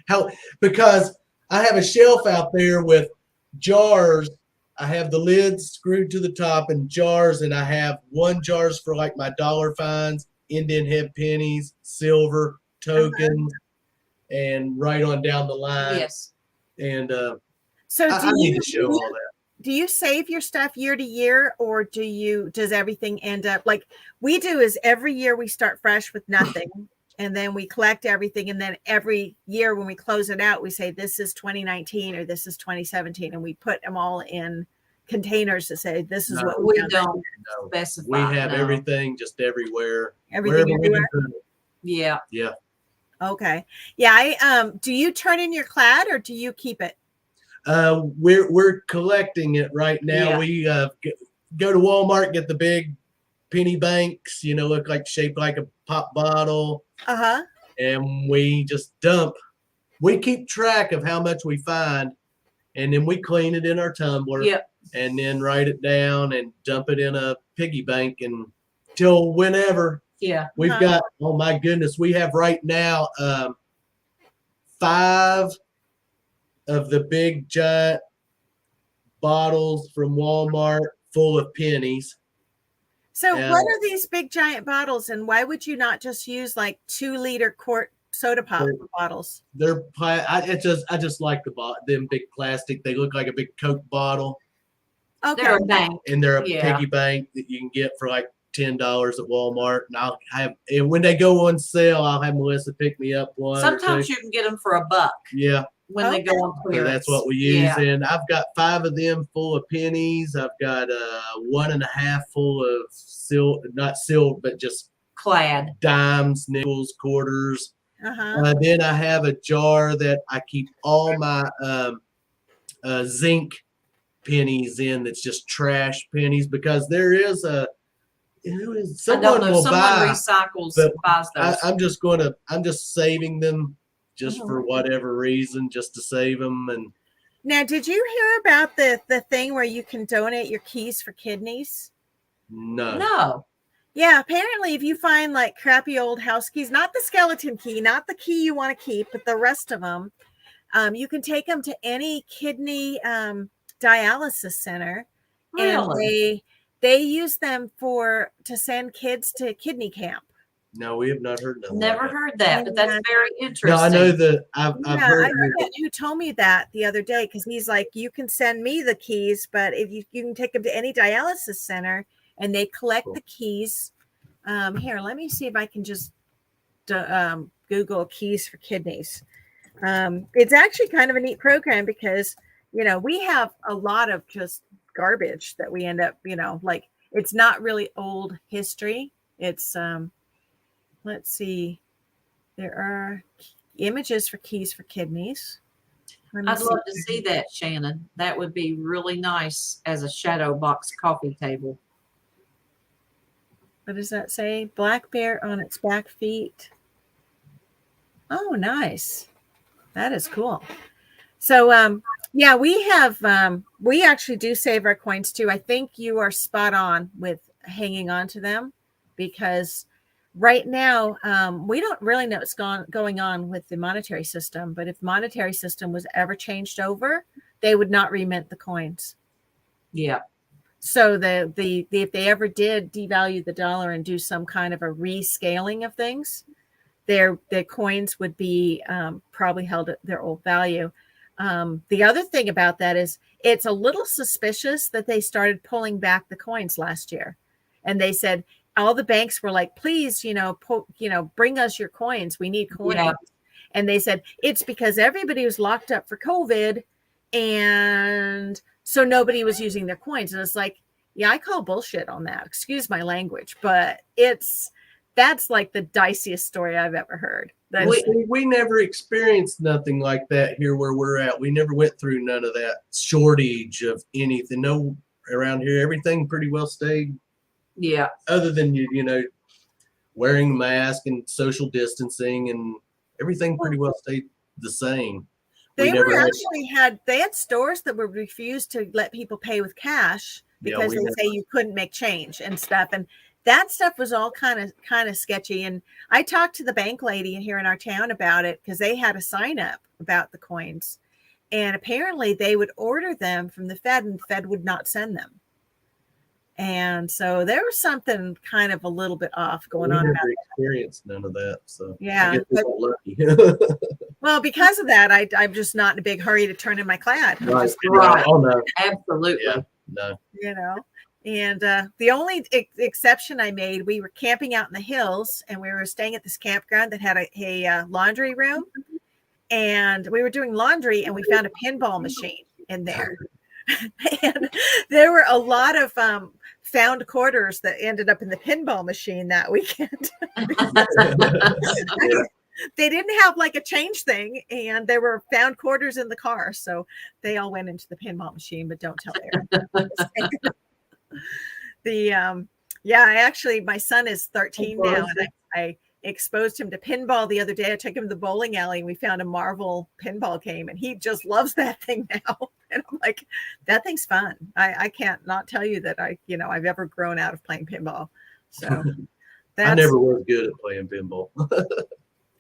how, because I have a shelf out there with jars. I have the lids screwed to the top and jars, and I have one jars for like my dollar finds, Indian head pennies, silver, tokens, and right on down the line. Yes. And So I need to show all that. do you save your stuff year to year, or does everything end up like we do? Is every year we start fresh with nothing, and then we collect everything, and then every year when we close it out, we say this is 2019 or this is 2017, and we put them all in containers to say this is No, what We found. don't No. specify. We have no. everything just everywhere. Everything Wherever we everywhere. can put it. Yeah. Yeah. Okay. Yeah. I do you turn in your clad or do you keep it? We're collecting it right now. Yeah. We go to Walmart, get the big penny banks, you know, look like shaped like a pop bottle, Uh-huh. and we just dump. We keep track of how much we find, and then we clean it in our tumbler, Yep. and then write it down and dump it in a piggy bank and till whenever. Yeah. We've Uh-huh. got, oh my goodness, we have right now 5 of the big giant bottles from Walmart full of pennies. So Yeah. what are these big giant bottles, and why would you not just use like 2-liter quart soda pop bottles? They're I just like them big plastic. They look like a big Coke bottle, Okay. They're a bank. and they're a Yeah. piggy bank that you can get for like $10 at Walmart. And when they go on sale, I'll have Melissa pick me up one. Sometimes you can get them for $1 Yeah. when they go on So clearance. that's what we use. Yeah. And I've got 5 of them full of pennies. I've got 1.5 full of not silver, but just Clad. dimes, nickels, quarters. Uh-huh. Then I have a jar that I keep all my zinc pennies in. That's just trash pennies, because there is I don't someone know. will Someone buy. recycles, but buys those. I'm just saving them just for whatever reason, just to save them. And Now, did you hear about the thing where you can donate your keys for kidneys? No. Yeah, apparently if you find like crappy old house keys, not the skeleton key, not the key you want to keep, but the rest of them, you can take them to any kidney dialysis center, and Really? they use them to send kids to kidney camp. no, we have not heard nothing. Never like heard that, but that's Yeah. very that. interesting. No, I know that I've Yeah, heard. I forget who told me that the other day, because he's like, you can send me the keys, but if you can take them to any dialysis center and they collect the keys. Here, let me see if I can just Google keys for kidneys. It's actually kind of a neat program because, you know, we have a lot of just garbage that we end up, you know, like it's not really old history. It's, let's see, there are images for keys for kidneys. Let me I'd love to see that, Shannon. That would be really nice as a shadow box coffee table. What does that say? Black bear on its back feet. Oh, nice. That is cool. So, yeah, we actually do save our coins too. I think you are spot on with hanging on to them, because right now we don't really know what's going on with the monetary system. But if the monetary system was ever changed over, they would not remint the coins. Yeah. So if they ever did devalue the dollar and do some kind of a rescaling of things, their coins would be probably held at their old value. The other thing about that is it's a little suspicious that they started pulling back the coins last year. And they said all the banks were like, please, bring us your coins. We need coins. Yeah. And they said it's because everybody was locked up for COVID. And so nobody was using their coins. And it's like, yeah, I call bullshit on that. Excuse my language, but that's like the diciest story I've ever heard. We never experienced nothing like that here where we're at. We never went through none of that shortage of anything. No, around here, everything pretty well stayed. Yeah. Other than, wearing a mask and social distancing, and everything pretty well stayed the same. They had stores that would refuse to let people pay with cash because they say you couldn't make change and stuff. And that stuff was all kind of sketchy. And I talked to the bank lady here in our town about it because they had a sign up about the coins. And apparently they would order them from the Fed and the Fed would not send them. And so there was something kind of a little bit off going on. Never experienced none of that. So yeah. Lucky. Well, because of that, I'm just not in a big hurry to turn in my clad. Right. Oh, no. Absolutely. Yeah. No. And the only exception I made, we were camping out in the hills and we were staying at this campground that had a laundry room. And we were doing laundry and we found a pinball machine in there. And there were a lot of found quarters that ended up in the pinball machine that weekend. They didn't have like a change thing, and there were found quarters in the car, so they all went into the pinball machine. But don't tell Aaron. My son is 13 now, and I exposed him to pinball the other day. I took him to the bowling alley and we found a Marvel pinball game, and he just loves that thing now. And I'm like, that thing's fun. I can't not tell you that I've ever grown out of playing pinball. So I never was good at playing pinball.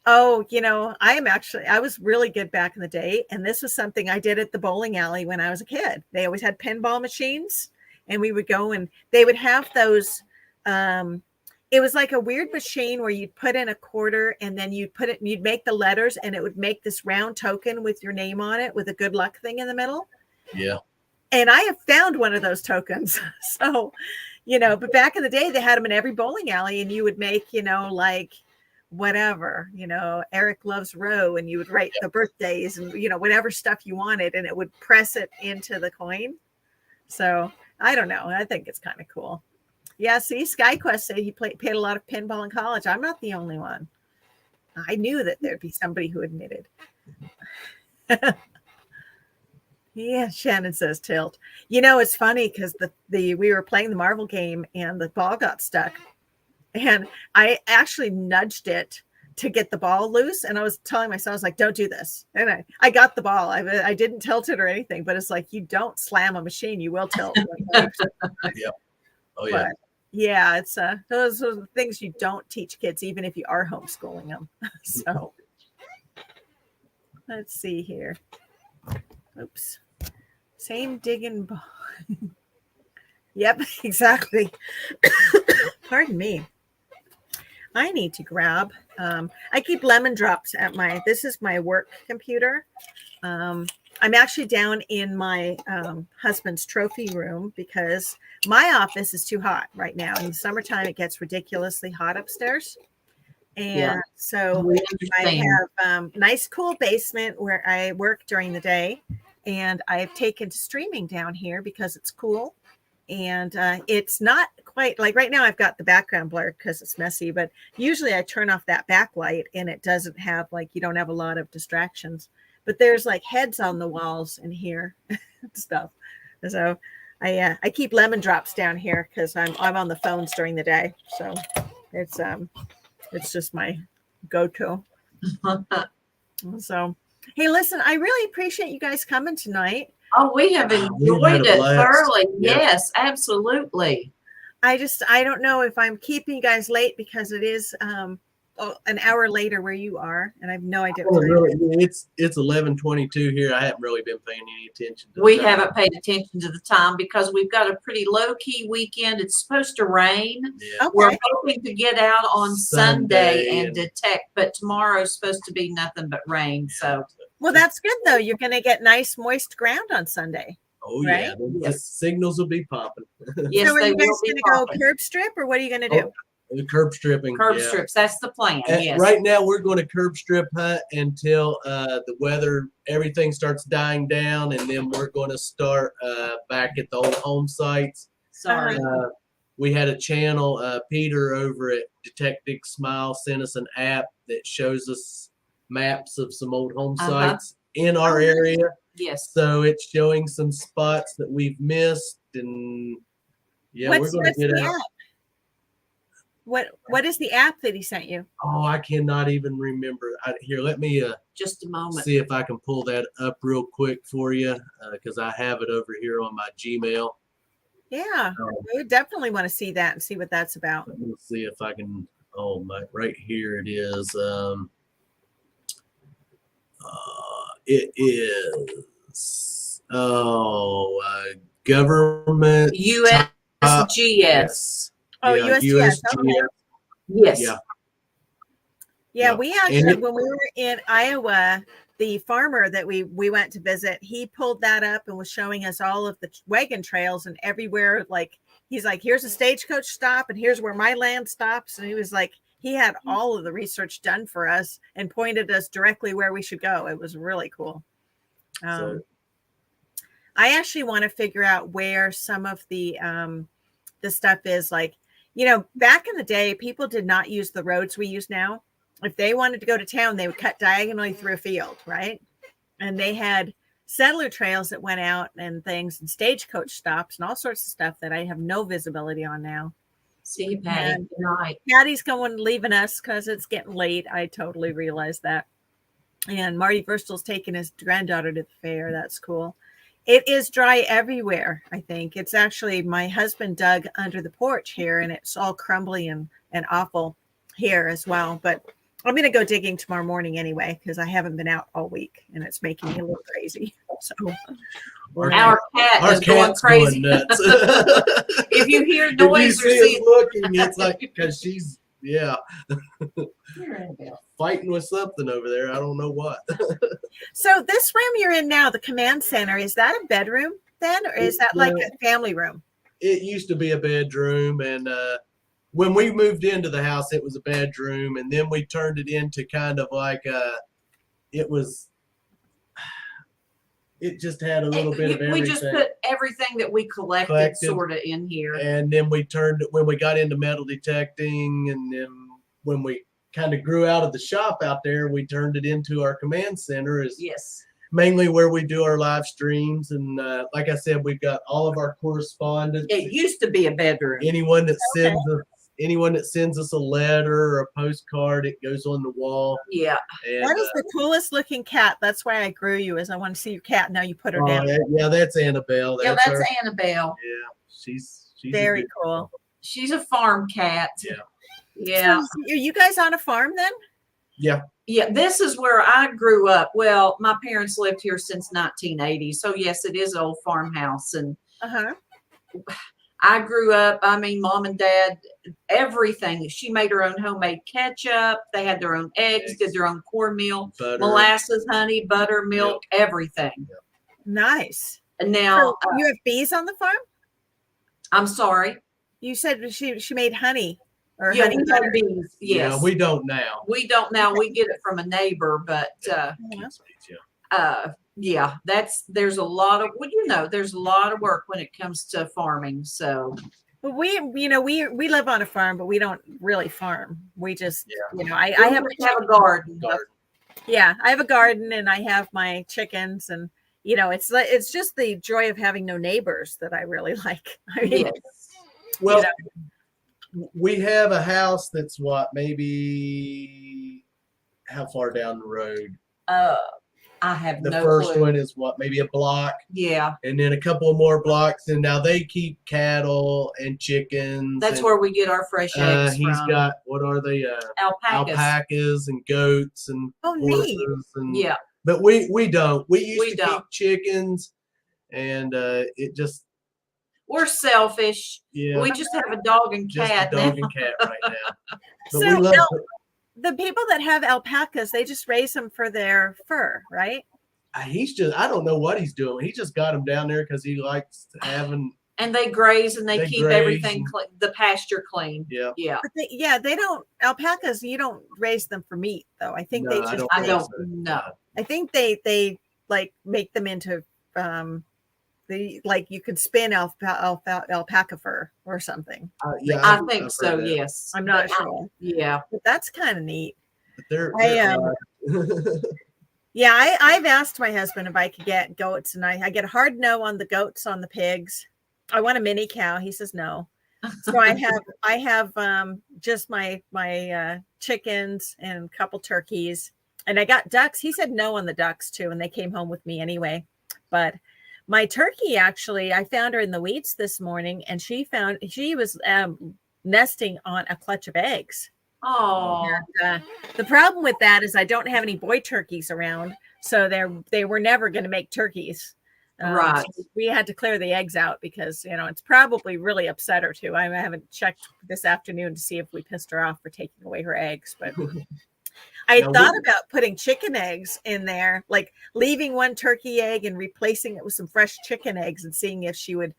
Oh, I was really good back in the day. And this was something I did at the bowling alley when I was a kid. They always had pinball machines and we would go and they would have those. It was like a weird machine where you'd put in a quarter and then you'd make the letters and it would make this round token with your name on it with a good luck thing in the middle. Yeah. And I have found one of those tokens. So, but back in the day, they had them in every bowling alley and you would make, like whatever, Eric loves Roe, and you would write the birthdays and, whatever stuff you wanted, and it would press it into the coin. So I don't know. I think it's kind of cool. Yeah, see, SkyQuest said he paid a lot of pinball in college. I'm not the only one. I knew that there'd be somebody who admitted. Yeah, Shannon says tilt. It's funny because we were playing the Marvel game and the ball got stuck. And I actually nudged it to get the ball loose. And I was telling myself, I was like, don't do this. And I got the ball. I didn't tilt it or anything, but it's like, you don't slam a machine. You will tilt. Yeah. Oh, yeah. But, yeah, it's those are the things you don't teach kids, even if you are homeschooling them. So let's see here. Oops. Same digging ball. Yep, exactly. Pardon me. I need to grab. I keep lemon drops at this is my work computer. I'm actually down in my husband's trophy room because my office is too hot right now. In the summertime, it gets ridiculously hot upstairs. And so I have nice, cool basement where I work during the day. And I've taken to streaming down here because it's cool. And it's not quite like right now I've got the background blurred because it's messy, but usually I turn off that backlight and it doesn't have you don't have a lot of distractions, but there's like heads on the walls in here and stuff. So I keep lemon drops down here because I'm on the phones during the day. So it's just my go-to. So, hey, listen, I really appreciate you guys coming tonight. Oh, we have enjoyed it thoroughly. Yeah. Yes, absolutely. I don't know if I'm keeping you guys late because it is an hour later where you are, and I have no idea. Oh, What time. really, it's 11:22 here. I haven't really been paying any attention to We the time. haven't paid attention to the time because we've got a pretty low key weekend. It's supposed to rain. Yeah. Okay. We're hoping to get out on Sunday Sunday and and- detect, but tomorrow's supposed to be nothing but rain. So Well, that's good though. You're going to get nice moist ground on Sunday. Oh yeah, Right? the Yes. signals will be popping. yes, So are they you guys will be going to go popping. curb strip, or what are you going to do? The curb stripping. Curb yeah. strips. That's the plan. And Yes. Right now, we're going to curb strip hunt until the weather, everything starts dying down, and then we're going to start back at the old home sites. Sorry. We had a channel, Peter over at Detecting Smile sent us an app that shows us maps of some old home sites in our Oh, nice. area. Yes. So it's showing some spots that we've missed, and yeah, we're what's going to get the out. app? What is the app that he sent you? Oh, I cannot even remember. Here, let me Just a moment. see if I can pull that up real quick for you, because I have it over here on my Gmail. Yeah, we would definitely want to see that and see what that's about. Let me see if I can. Oh my! Right here it is. It is. Government. USGS. Oh, yeah, USGS. Okay. Yes. Yeah. Yeah, Yeah. we And actually, it- when we were in Iowa, the farmer that we went to visit, he pulled that up and was showing us all of the wagon trails and everywhere. Like, he's like, here's a stagecoach stop and here's where my land stops. And he was like, he had all of the research done for us and pointed us directly where we should go. It was really cool. So- I actually want to figure out where some of the stuff is. Like, you know, back in the day, people did not use the roads we use now. If they wanted to go to town, they would cut diagonally through a field, right? And they had settler trails that went out and things, and stagecoach stops and all sorts of stuff that I have no visibility on now. See you, Patty. And- Good night. Patty's going leaving us because it's getting late. I totally realize that. And Marty Verstel's taking his granddaughter to the fair. That's cool. It is dry everywhere, I think. It's actually, my husband dug under the porch here and it's all crumbly and awful here as well. But I'm going to go digging tomorrow morning anyway because I haven't been out all week and it's making me a little crazy. So Our Our cat Our is going cat's crazy. going nuts. If you hear If you noise or see see us looking, it's like because she's it, fighting with something over there. I don't know what. So this room you're in now, the command center, is that a bedroom then, or is that like a family room? It used to be a bedroom, and when we moved into the house, it was a bedroom, and then we turned it into kind of like it just had a little bit of everything. We just put everything that we collected sort of in here. And then we turned it when we got into metal detecting, and then when we kind of grew out of the shop out there, we turned it into our command center. Is Yes. mainly where we do our live streams, and like I said, we've got all of our correspondence. It used to be a bedroom. Anyone that sends us a letter or a postcard, it goes on the wall. Yeah. And, That is the coolest looking cat. That's why I grew you, is I want to see your cat. Now you put her down. yeah, that's Annabelle. Yeah, that's her. Annabelle. Yeah, she's a Very good cool. girl. She's a farm cat. Yeah. Yeah. So, are you guys on a farm then? Yeah. Yeah, this is where I grew up. Well, my parents lived here since 1980. So yes, it is an old farmhouse. And Uh-huh. I grew up, I mean, mom and dad, everything. She made her own homemade ketchup. They had their own eggs, did their own cornmeal, Butter. molasses, honey, butter, milk, everything. Nice. And now, So you have bees on the farm? I'm sorry. You said she made honey or Yeah, honey we butter. have bees. Yes. Yeah, we don't now. We don't now. We get it from a neighbor, but yeah, there's a lot of, well, there's a lot of work when it comes to farming. So But we live on a farm, but we don't really farm. We just, I we have a garden. I have a garden and I have my chickens, and it's just the joy of having no neighbors that I really like. I mean, Yes. Well, we have a house that's maybe how far down the road? I have The no first clue. one is maybe a block, Yeah, and then a couple more blocks, and now they keep cattle and chickens. that's and, where we get our fresh eggs he's from. got, what are they? Alpacas and goats and Oh, horses. neat. And, Yeah, but we don't. We used We to don't. keep chickens, and it just, we're selfish. yeah, We just have a dog and just cat a dog now. and cat right now. But So we love the people that have alpacas, they just raise them for their fur, right? I don't know what he's doing. He just got him down there because he likes having, And they graze and they keep graze everything, and- the pasture clean. yeah. Yeah, But they don't, alpacas, you don't raise them for meat though. I think No, they I just, don't I think don't so. know. I think they like make them into, like you could spin alpaca fur or something. Yeah, I I've think heard so. that. Yes, I'm not But sure, yeah, but that's kind of neat. But they're I, odd. Yeah, I've asked my husband if I could get goats, and I get a hard no on the goats, on the pigs. I want a mini cow. He says no. So I have just my chickens and a couple turkeys, and I got ducks. He said no on the ducks too, and they came home with me anyway. But my turkey, actually, I found her in the weeds this morning, and she was nesting on a clutch of eggs. Oh, And, the problem with that is I don't have any boy turkeys around, so they were never going to make turkeys. Right. So we had to clear the eggs out because it's probably really upset her too. I haven't checked this afternoon to see if we pissed her off for taking away her eggs, but I thought about putting chicken eggs in there, like leaving one turkey egg and replacing it with some fresh chicken eggs and seeing if she would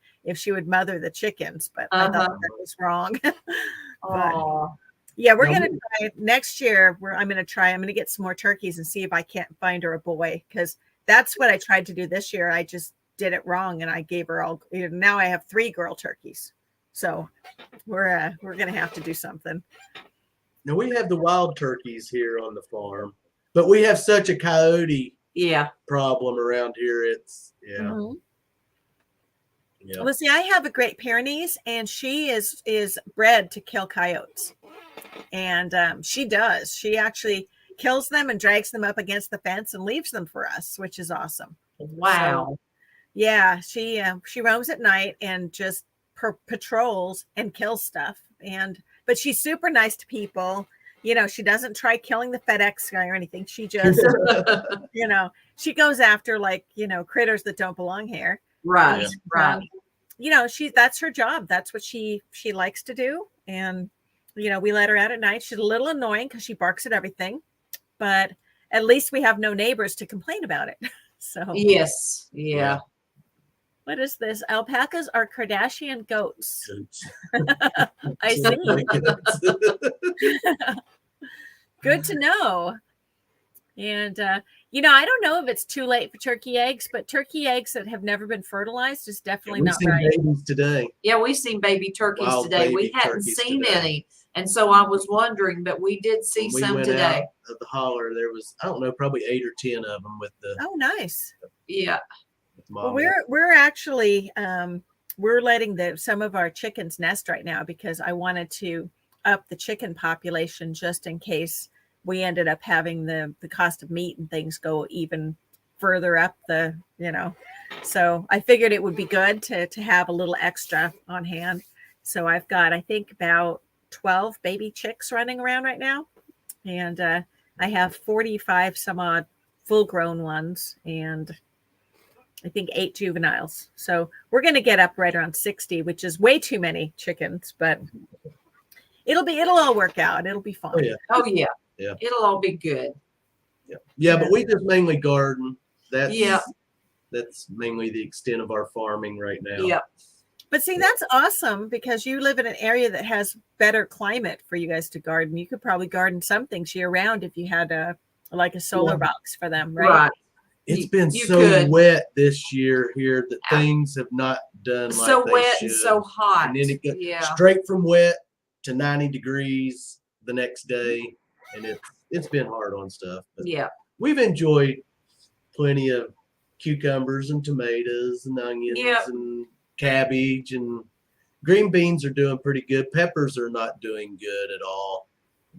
mother the chickens. But I thought that was wrong. But, oh, yeah, we're going to try it next year. I'm going to get some more turkeys and see if I can't find her a boy, because that's what I tried to do this year. I just did it wrong, and I gave her all. Now I have 3 girl turkeys, so we're going to have to do something. Now we have the wild turkeys here on the farm, but we have such a coyote problem around here. It's Mm-hmm. yeah. Well, see, I have a Great Pyrenees, and she is bred to kill coyotes, and she does. She actually kills them and drags them up against the fence and leaves them for us, which is awesome. wow. So, yeah, she roams at night and just patrols and kills stuff. But she's super nice to people. She doesn't try killing the FedEx guy or anything. She just, she goes after critters that don't belong here. Right, right. That's her job. That's what she likes to do. And, we let her out at night. She's a little annoying because she barks at everything, but at least we have no neighbors to complain about it. So Yes, yeah. What is this? Alpacas are Kardashian goats. I see. Good to know. And, I don't know if it's too late for turkey eggs, but turkey eggs that have never been fertilized is definitely not right. Babies today. Yeah, we've seen baby turkeys Wild today. baby We hadn't turkeys seen today. any. And so I was wondering, but we did see When we some went today. out of the holler, there was, I don't know, probably 8 or 10 of them with the. Oh, nice. Yeah. Well, we're actually we're letting some of our chickens nest right now because I wanted to up the chicken population just in case we ended up having the cost of meat and things go even further up so I figured it would be good to have a little extra on hand. So I've got, I think, about 12 baby chicks running around right now, and I have 45 some odd full grown ones, and I think 8 juveniles. So we're going to get up right around 60, which is way too many chickens, but it'll all work out. It'll be fun. Oh yeah. Oh yeah. Yeah. It'll all be good. Yeah, but we just mainly garden. That's mainly the extent of our farming right now. Yeah. But see, that's awesome because you live in an area that has better climate for you guys to garden. You could probably garden some things year round if you had a solar box for them, right? Right. It's been You so could. wet this year here that things have not done like So they wet should. and so hot. And then it goes Yeah. straight from wet to 90 degrees the next day, and it's been hard on stuff. But Yeah. we've enjoyed plenty of cucumbers and tomatoes and onions and cabbage, and green beans are doing pretty good. Peppers are not doing good at all.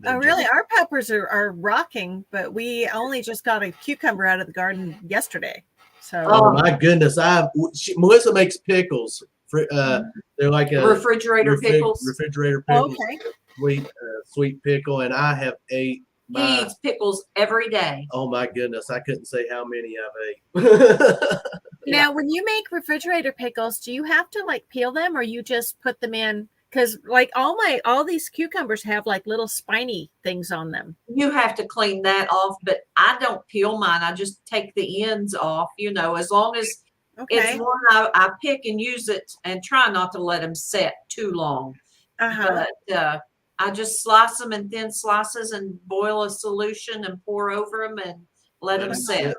Oh, really? Our peppers are rocking, but we only just got a cucumber out of the garden yesterday. So, Oh my goodness! Melissa makes pickles. They're like a refrigerator pickles. Refrigerator pickles. Okay. Sweet pickle, and I have ate. He eats pickles every day. Oh my goodness! I couldn't say how many I've ate. Now, when you make refrigerator pickles, do you have to like peel them, or you just put them in? Because like all these cucumbers have like little spiny things on them. You have to clean that off, but I don't peel mine. I just take the ends off, as long as it's one I pick and use it and try not to let them set too long. But I just slice them in thin slices and boil a solution and pour over them and let them set.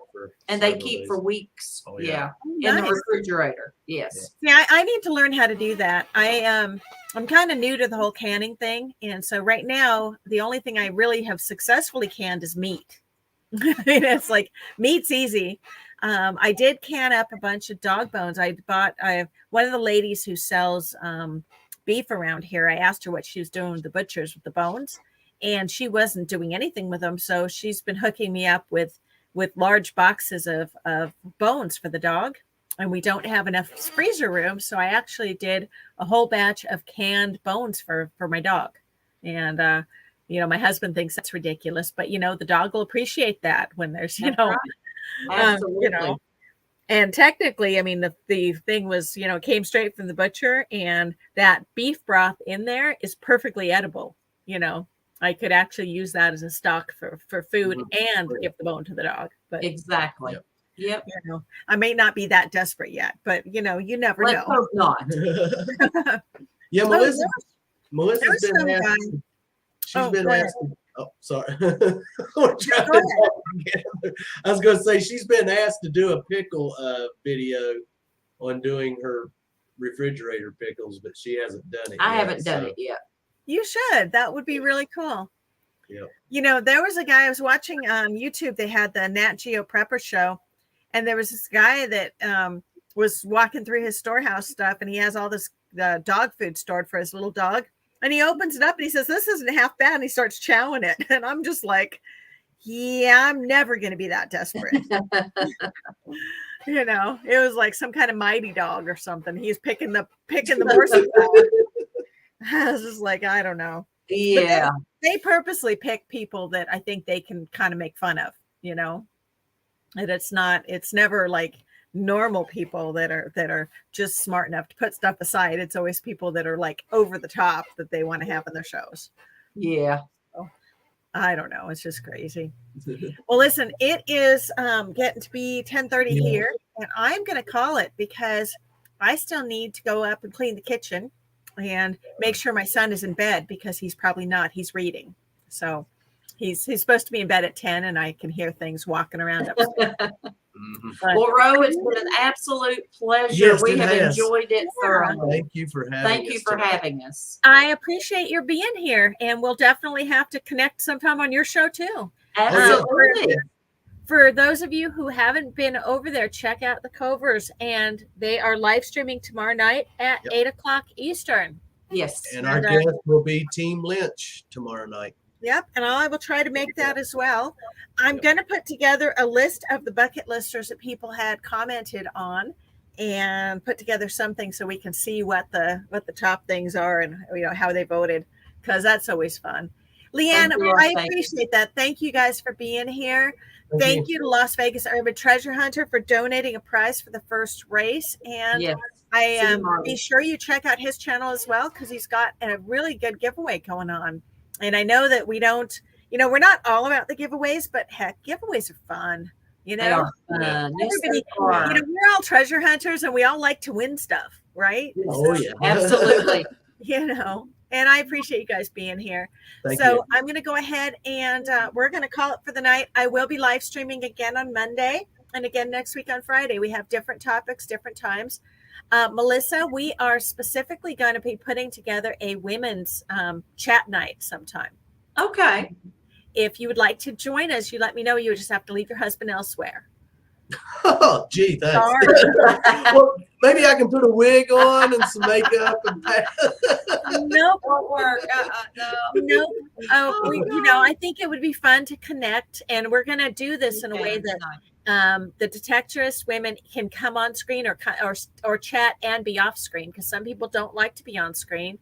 And they keep for weeks. Oh, yeah. Nice. In the refrigerator. Yes. Yeah, I need to learn how to do that. I'm kind of new to the whole canning thing. And so right now, the only thing I really have successfully canned is meat. It's like meat's easy. I did can up a bunch of dog bones. I have one of the ladies who sells beef around here. I asked her what she was doing with the butchers with the bones, and she wasn't doing anything with them. So she's been hooking me up with large boxes of bones for the dog. And we don't have enough freezer room. So I actually did a whole batch of canned bones for my dog. And, my husband thinks that's ridiculous, but, the dog will appreciate that when there's, Absolutely. And technically, I mean, the thing was, came straight from the butcher, and that beef broth in there is perfectly edible. I could actually use that as a stock for food and give the bone to the dog. But exactly. Yep. I may not be that desperate yet, but you never Let's know. hope not. Yeah, Melissa's been asked. She's been asked. Oh, sorry. I was going to say she's been asked to do a pickle video on doing her refrigerator pickles, but she hasn't done it. I haven't done it yet. You should. That would be really cool. Yeah. There was a guy I was watching on YouTube. They had the Nat Geo Prepper show, and there was this guy that was walking through his storehouse stuff, and he has all this dog food stored for his little dog. And he opens it up and he says, "This isn't half bad." And he starts chowing it. And I'm just like, yeah, I'm never going to be that desperate. It was like some kind of mighty dog or something. He's picking the morsel out. I was just like, I don't know. Yeah. They purposely pick people that I think they can kind of make fun of, and it's never like normal people that are just smart enough to put stuff aside. It's always people that are like over the top that they want to have in their shows. Yeah. So, I don't know. It's just crazy. Well, listen, it is getting to be 10:30 here, and I'm going to call it because I still need to go up and clean the kitchen and make sure my son is in bed, because he's probably not. He's reading. So he's supposed to be in bed at 10, and I can hear things walking around upstairs. Well, Ro, it's been an absolute pleasure. Yes, we it have has. enjoyed it thoroughly. Thank you for having us. I appreciate your being here, and we'll definitely have to connect sometime on your show too. Absolutely. For those of you who haven't been over there, check out the Covers, and they are live streaming tomorrow night at 8:00 Eastern. Yes. And our guest will be Team Lynch tomorrow night. Yep, and I will try to make that as well. I'm going to put together a list of the bucket listers that people had commented on, and put together something so we can see what the top things are and how they voted, because that's always fun. Leanne, I appreciate that. Thank you guys for being here. Thank you to Las Vegas Urban Treasure Hunter for donating a prize for the first race. And be sure you check out his channel as well, because he's got a really good giveaway going on. And I know that we don't, we're not all about the giveaways, but heck, giveaways are fun. They are fun. Everybody, we're all treasure hunters, and we all like to win stuff, right? Oh, yeah. Absolutely. And I appreciate you guys being here. Thank you. I'm going to go ahead and we're going to call it for the night. I will be live streaming again on Monday, and again next week on Friday. We have different topics, different times. Melissa, we are specifically going to be putting together a women's chat night sometime. Okay. If you would like to join us, you let me know. You just have to leave your husband elsewhere. Oh, gee, thanks. Sorry. Well, maybe I can put a wig on and some makeup and Nope. Won't work. No. Nope. Oh, Oh, you no. know, I think it would be fun to connect, and we're going to do this in a way that the detectorist women can come on screen or chat and be off screen, because some people don't like to be on screen.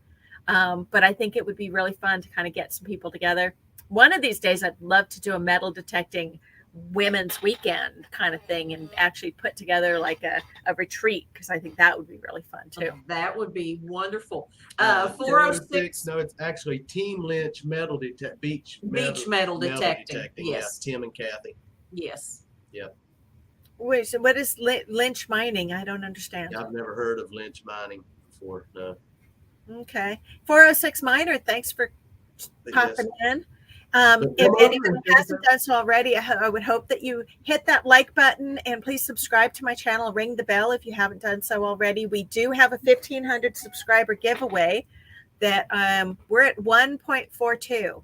But I think it would be really fun to kind of get some people together. One of these days, I'd love to do a metal detecting women's weekend kind of thing and actually put together like a retreat, because I think that would be really fun too. That would be wonderful. 406. 406. No, it's actually Team Lynch Metal Beach Metal Detecting. Yes. Yeah, Tim and Kathy. Yes. Wait, so what is lynch mining? I don't understand. I've never heard of lynch mining before. No. Okay. 406 Miner, thanks for But popping yes. in. But If come on anyone and hasn't done so already, I would hope that you hit that like button and please subscribe to my channel. Ring the bell if you haven't done so already. We do have a 1,500 subscriber giveaway that we're at 1.42.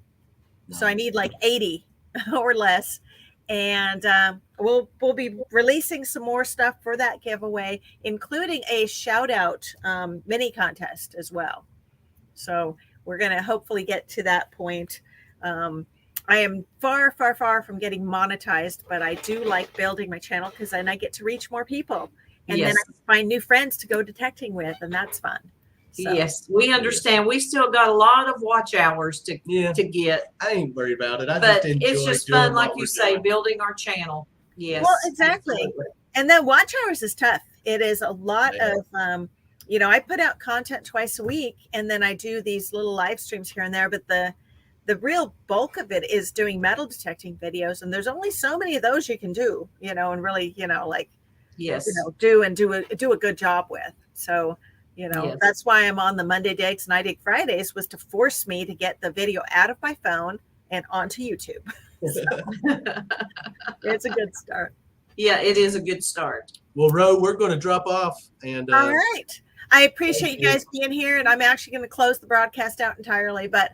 So I need like 80 or less. And we'll be releasing some more stuff for that giveaway, including a shout out mini contest as well. So we're going to hopefully get to that point. I am far from getting monetized, but I do like building my channel because then I get to reach more people, and then I find new friends to go detecting with, and that's fun. So. Yes, we understand. We still got a lot of watch hours to get. I ain't worried about it. But just enjoy it's just doing fun, like what you we're say, doing. building our channel. Yes. Well, exactly. And then watch hours is tough. It is a lot of, I put out content twice a week, and then I do these little live streams here and there. But the real bulk of it is doing metal detecting videos, and there's only so many of those you can do, and really, do a good job with. So. That's why I'm on the Monday Digs and IDigFridays, was to force me to get the video out of my phone and onto YouTube. So, it's a good start. Yeah, it is a good start. Well, Ro, we're going to drop off. And all right. I appreciate you guys being here, and I'm actually going to close the broadcast out entirely. But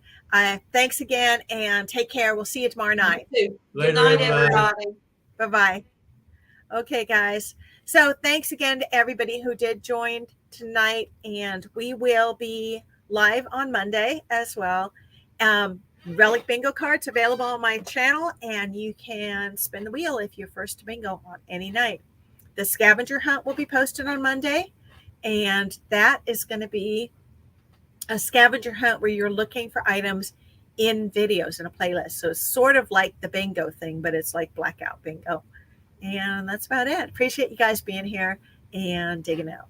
thanks again, and take care. We'll see you tomorrow night. Later, good everybody. night, everybody. Bye-bye. Okay, guys. So thanks again to everybody who did join tonight, and we will be live on Monday as well. Relic bingo cards available on my channel, and you can spin the wheel if you're first to bingo on any night. The scavenger hunt will be posted on Monday, and that is going to be a scavenger hunt where you're looking for items in videos in a playlist. So it's sort of like the bingo thing, but it's like blackout bingo. And that's about it. Appreciate you guys being here, and digging out.